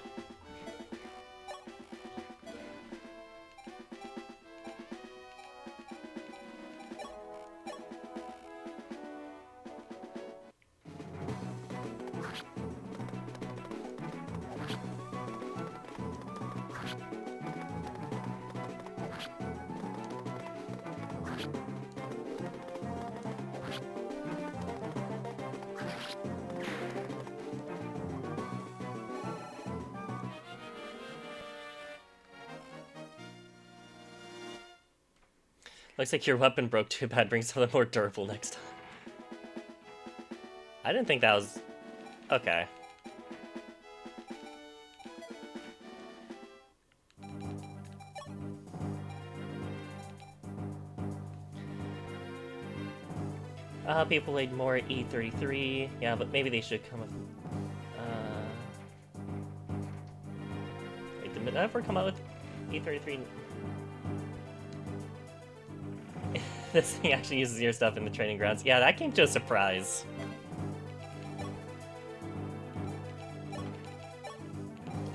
Looks like your weapon broke too bad. Bring something more durable next time. I didn't think that was... Okay. People played more E33. Yeah, but maybe they should come with... Wait, did it ever come out with E33? This thing actually uses your stuff in the training grounds. Yeah, that came to a surprise.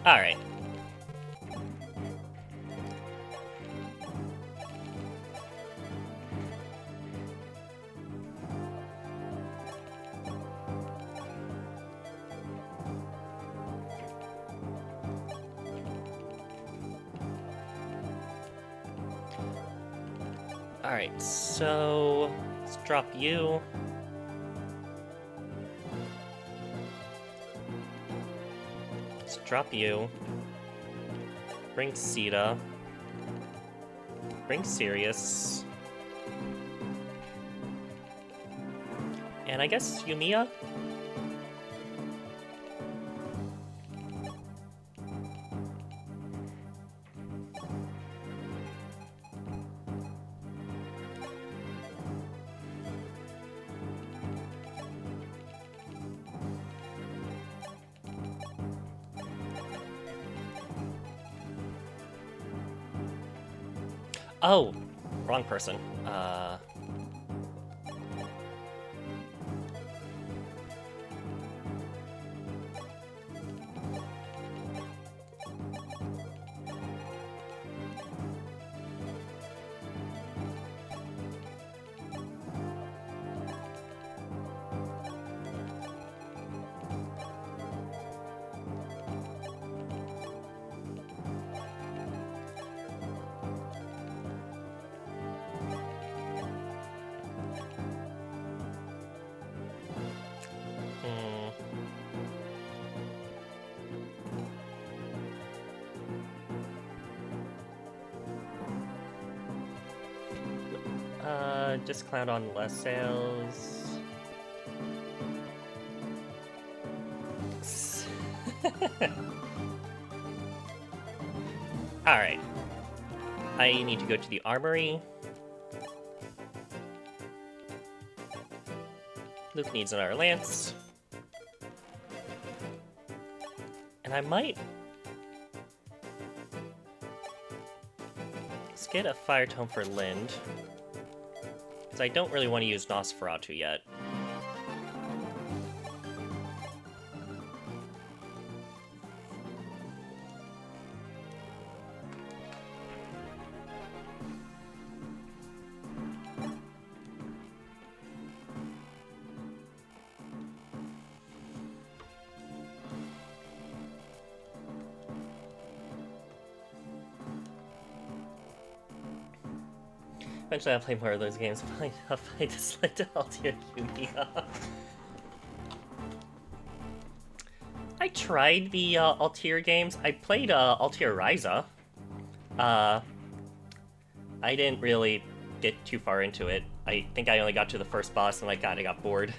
Alright. Alright, so let's drop you. Let's drop you. Bring Sita. Bring Sirius. And I guess Yumiya? Oh, wrong person. Discount on less sales. Alright. I need to go to the armory. Luke needs another lance. And I might... Let's get a fire tome for Lind. Because I don't really want to use Nosferatu yet. Eventually I'll play more of those games, but I'll play this like Altia Yumiya. I tried the Altair games. I played Altair Ryza. I didn't really get too far into it. I think I only got to the first boss and I kinda got bored.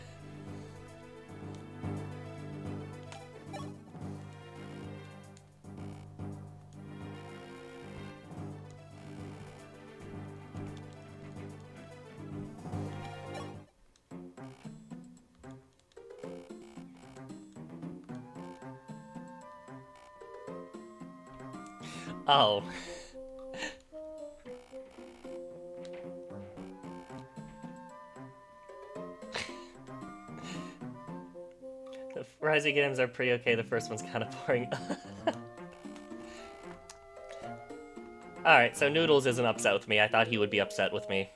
Oh. The Rising games are pretty okay, the first one's kind of boring. Alright, so Noodles isn't upset with me. I thought he would be upset with me.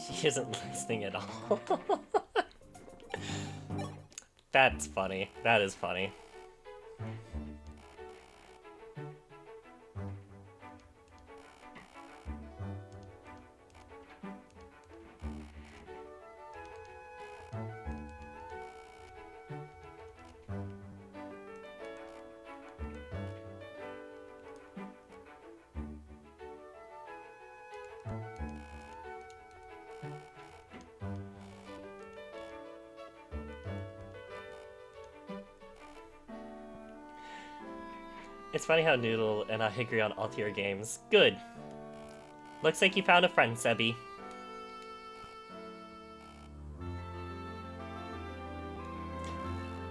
He isn't listening at all. That's funny. That is funny. It's funny how Noodle and I agree on all tier games. Good. Looks like you found a friend, Sebi.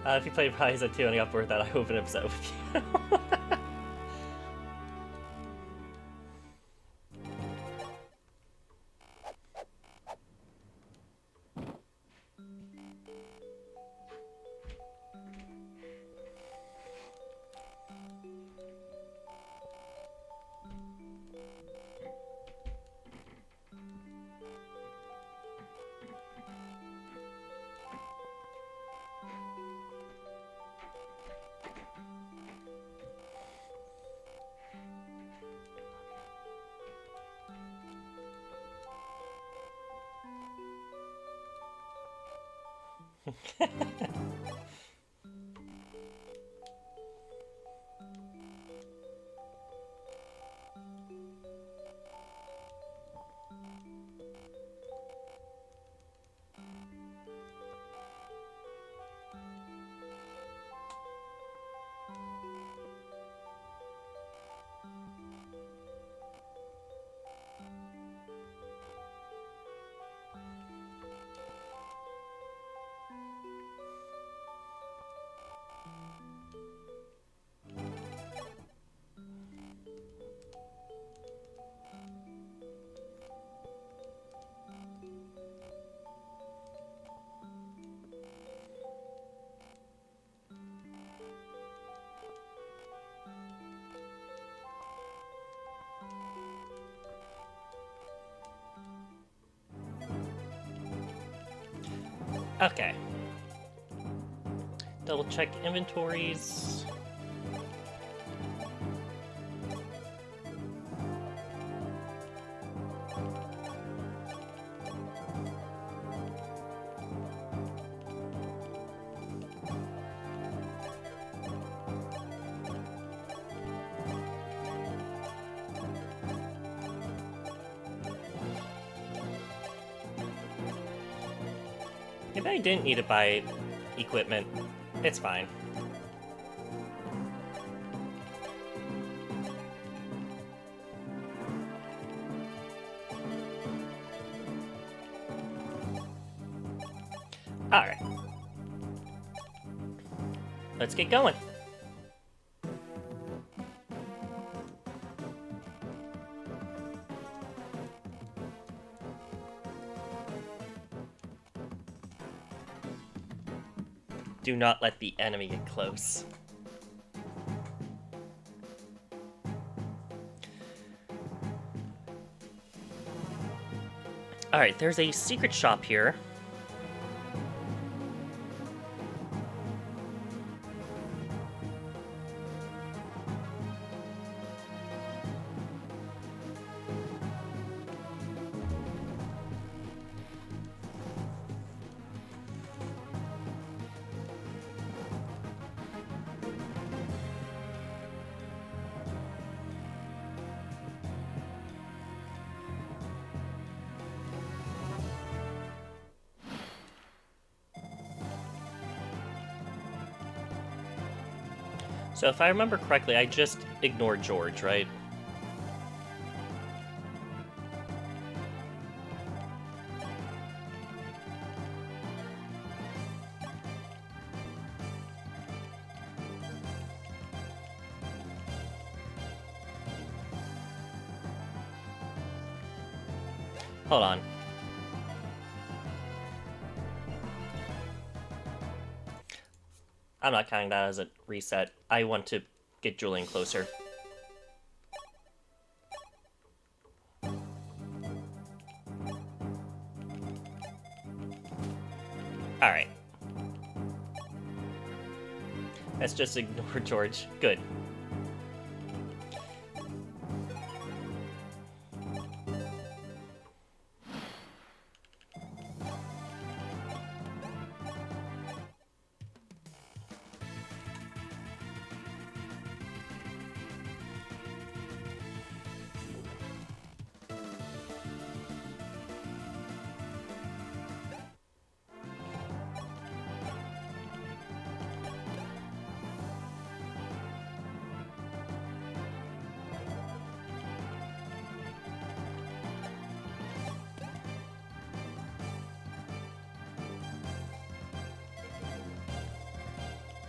If you played Rise at 2 and got bored that, I would have been upset with you. Okay. Double check inventories. Maybe I didn't need to buy equipment. It's fine. Alright. let's get going. Do not let the enemy get close. Alright, there's a secret shop here. So if I remember correctly, I just ignored George, right? Hold on. I'm not counting that as a reset. I want to get Julian closer. Alright. Let's just ignore George. Good.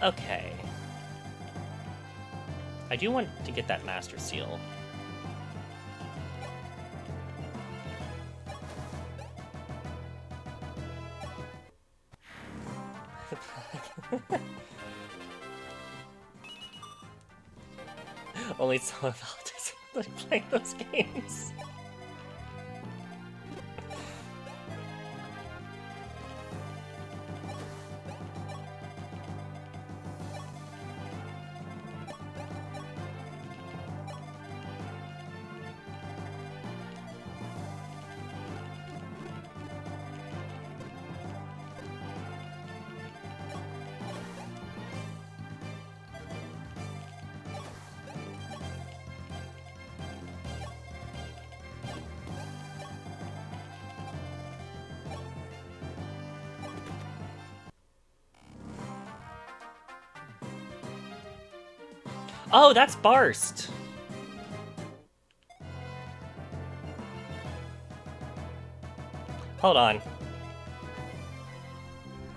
Okay. I do want to get that Master Seal. Only some of us like playing those games. Oh, that's Barst! Hold on.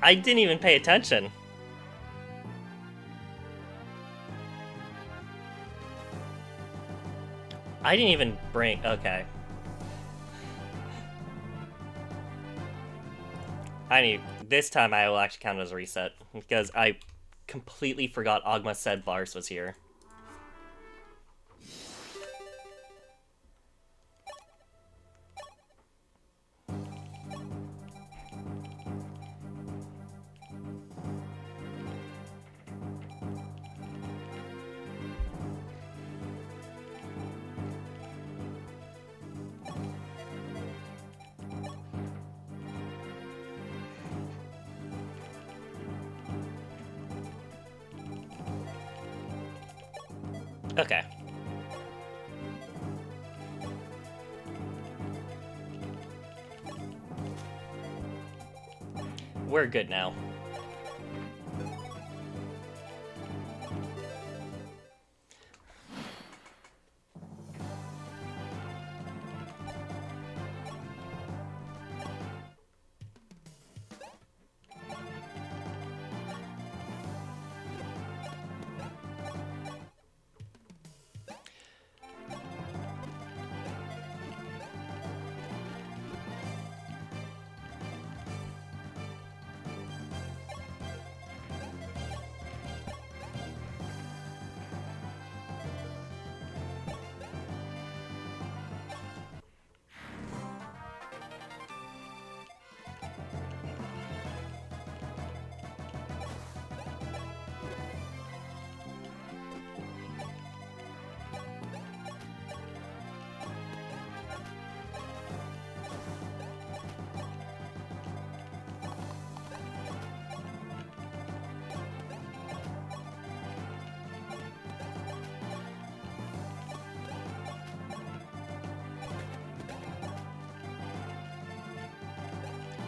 I didn't even pay attention. I didn't even bring... Okay. This time I will actually count it as a reset, because I completely forgot Ogma said Lars was here. Okay. We're good now.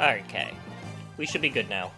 Okay. We should be good now.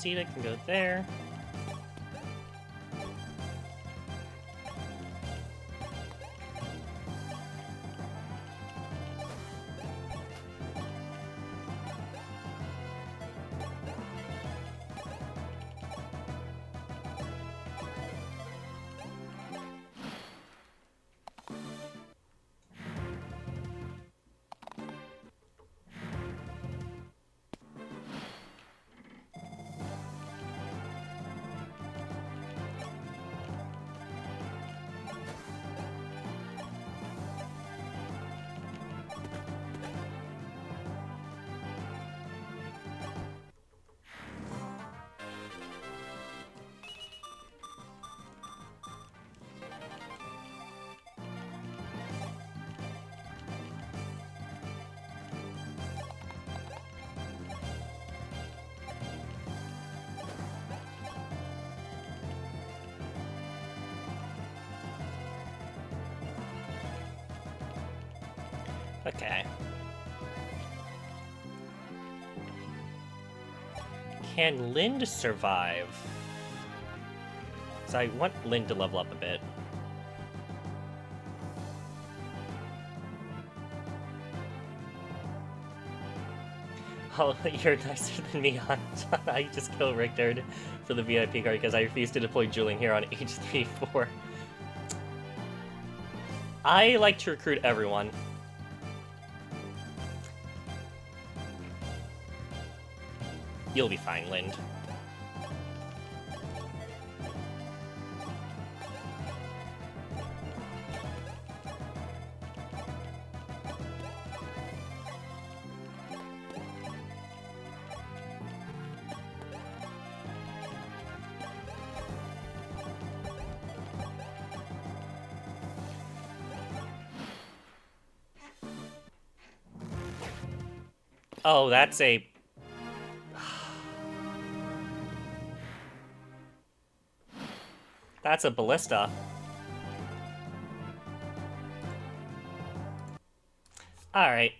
Sita can go there. Okay. Can Lind survive? So I want Lind to level up a bit. Oh, you're nicer than me, Hunt. I just kill Richter for the VIP card because I refuse to deploy dueling here on H3-4. I like to recruit everyone. You'll be fine, Lind. Oh, that's a... That's a ballista. Alright.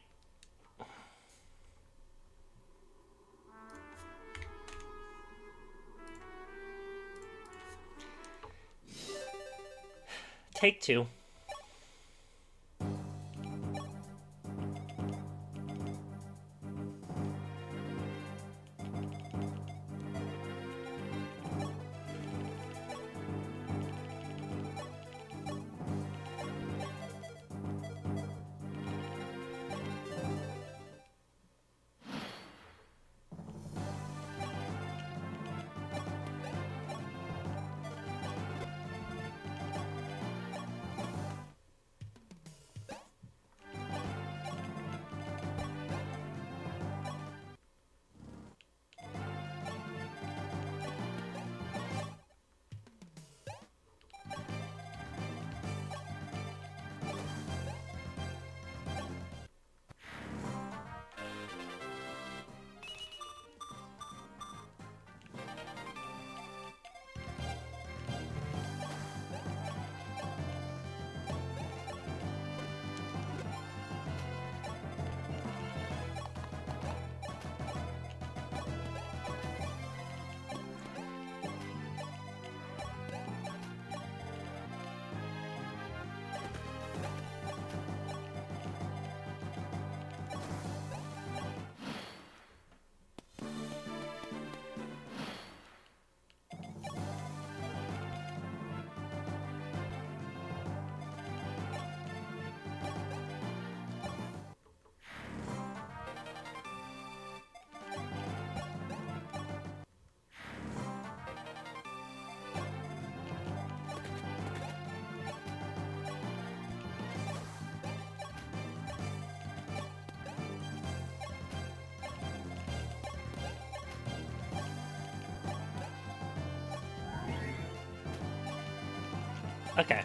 Take two. Okay.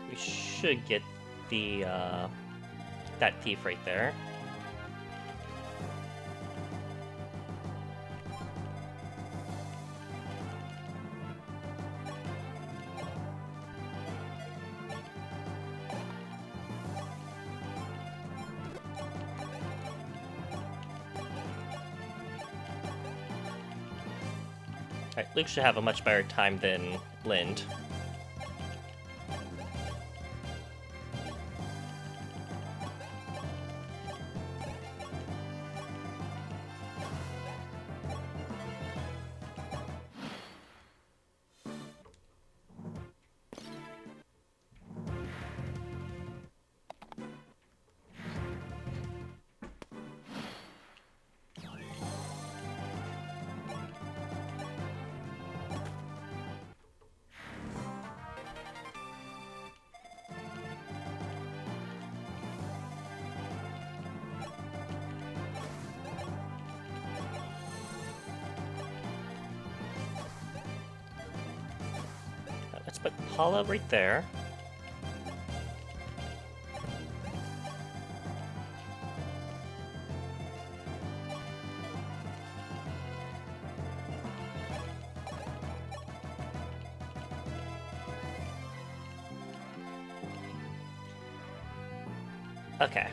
We should get the, that thief right there. Alright, Luke should have a much better time than Lind. Let's put Paula right there. Okay.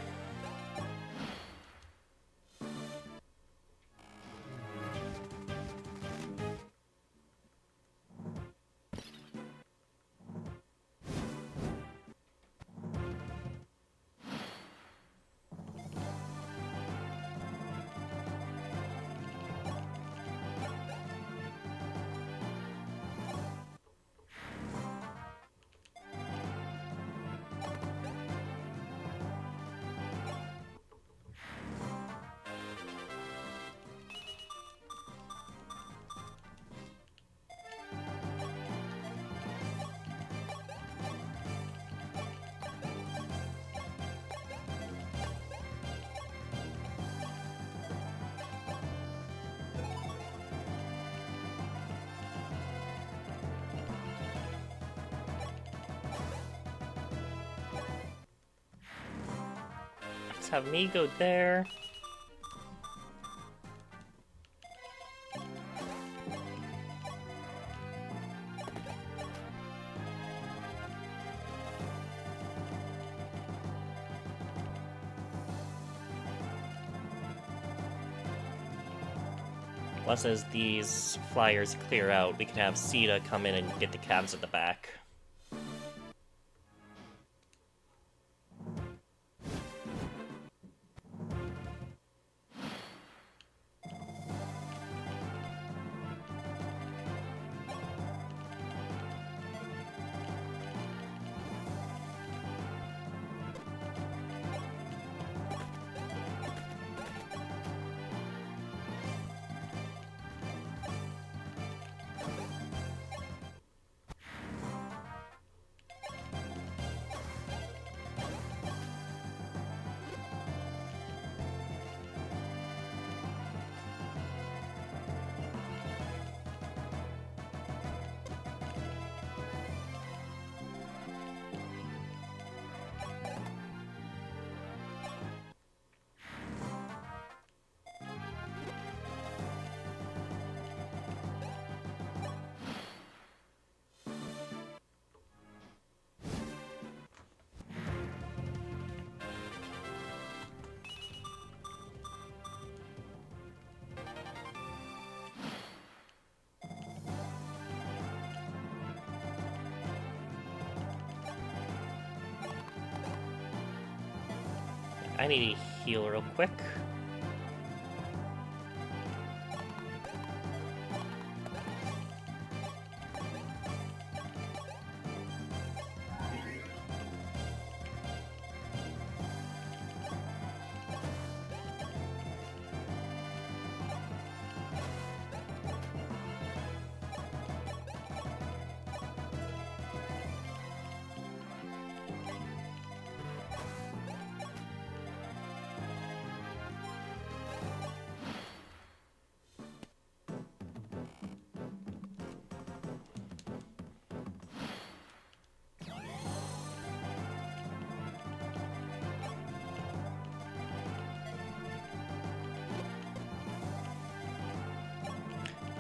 Let's have me go there. Once as these flyers clear out, we can have Sita come in and get the cabs at the back. I need to heal real quick.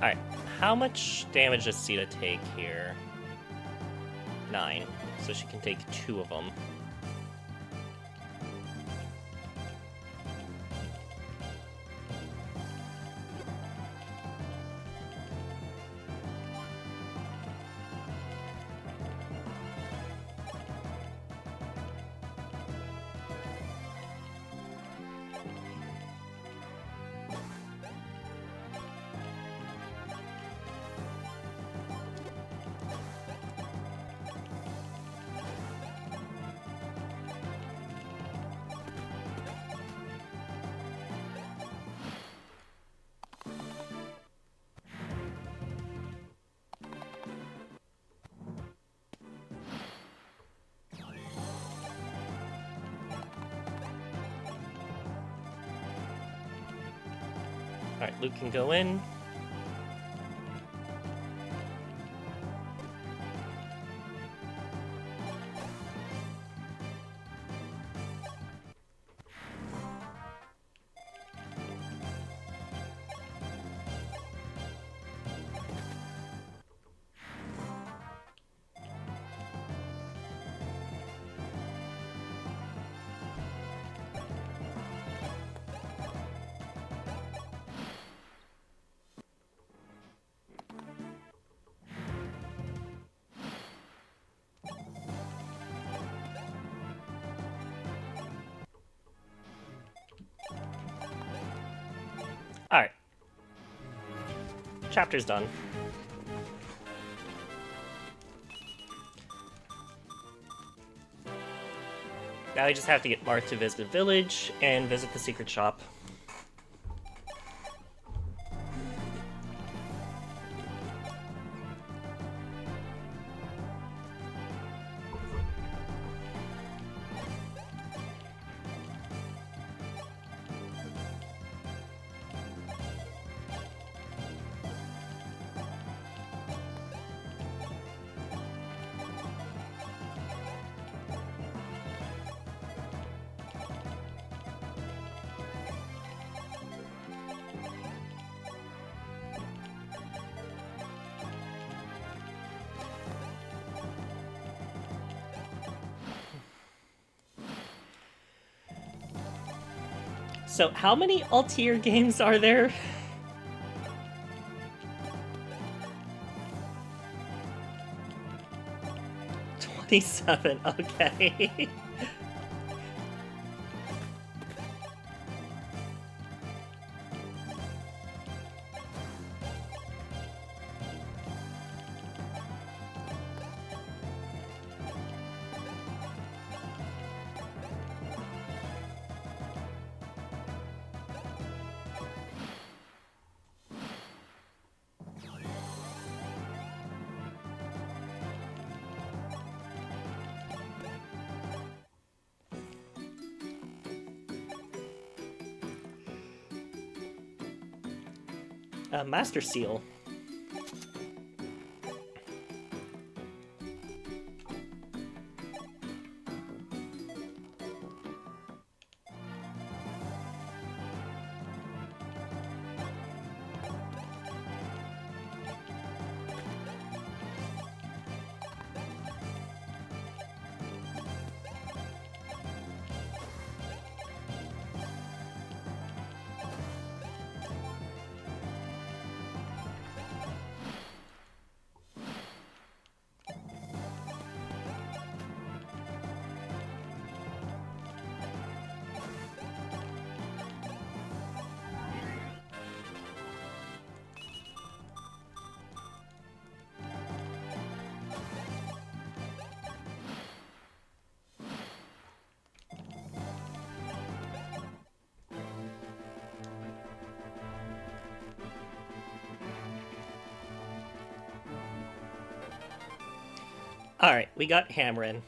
Alright, how much damage does Sita take here? 9. So she can take 2 of them. Alright, Luke can go in. Alright. Chapter's done. Now we just have to get Marth to visit the village and visit the secret shop. So, how many Altair games are there? 27, okay. Master Seal. Alright, we got Hamrin.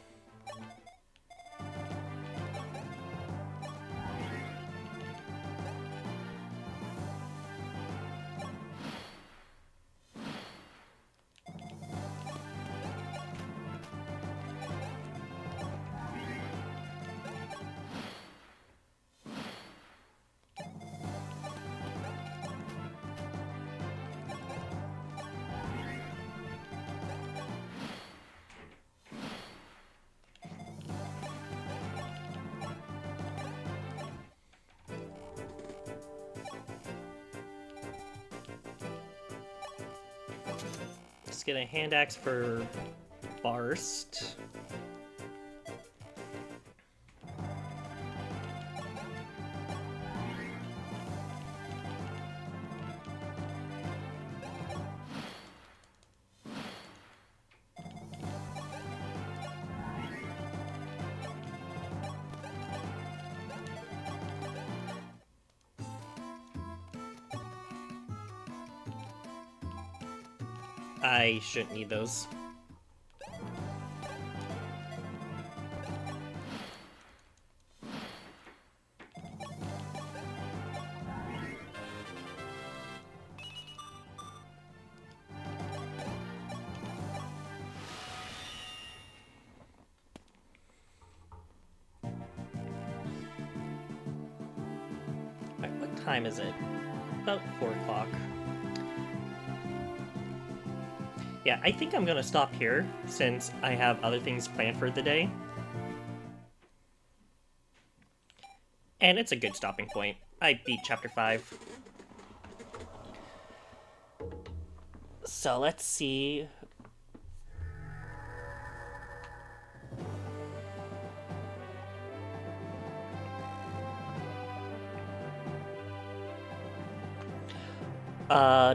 Just get a hand axe for Barst. I shouldn't need those. Alright, what time is it? About 4 o'clock. Yeah, I think I'm gonna stop here, since I have other things planned for the day. And it's a good stopping point. I beat Chapter 5. So let's see.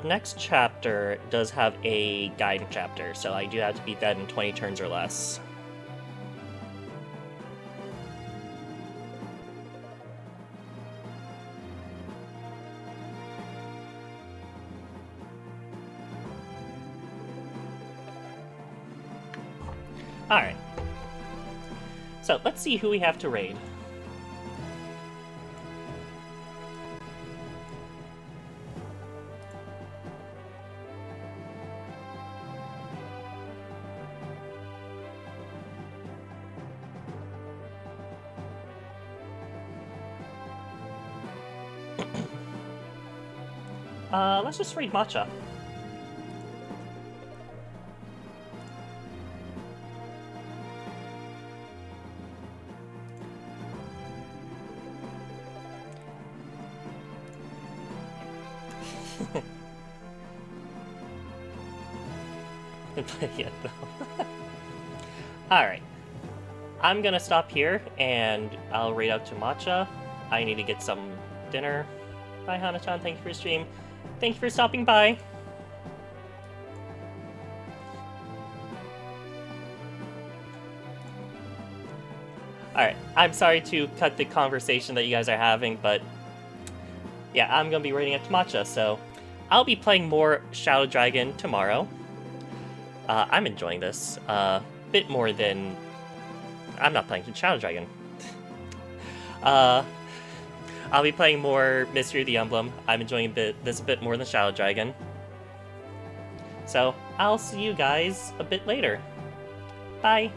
Next chapter does have a guide chapter, so I do have to beat that in 20 turns or less. Alright. So, let's see who we have to raid. Let's just raid Matcha. Yet, though. Alright. I'm gonna stop here, and I'll raid out to Matcha. I need to get some dinner. Bye, Hana-chan. Thank you for your stream. Thank you for stopping by. Alright, I'm sorry to cut the conversation that you guys are having, but yeah, I'm gonna be raiding at Matcha, so I'll be playing more Shadow Dragon tomorrow. I'm enjoying this a bit more than... I'm not playing Shadow Dragon. I'll be playing more Mystery of the Emblem. I'm enjoying this a bit more than Shadow Dragon. So, I'll see you guys a bit later. Bye!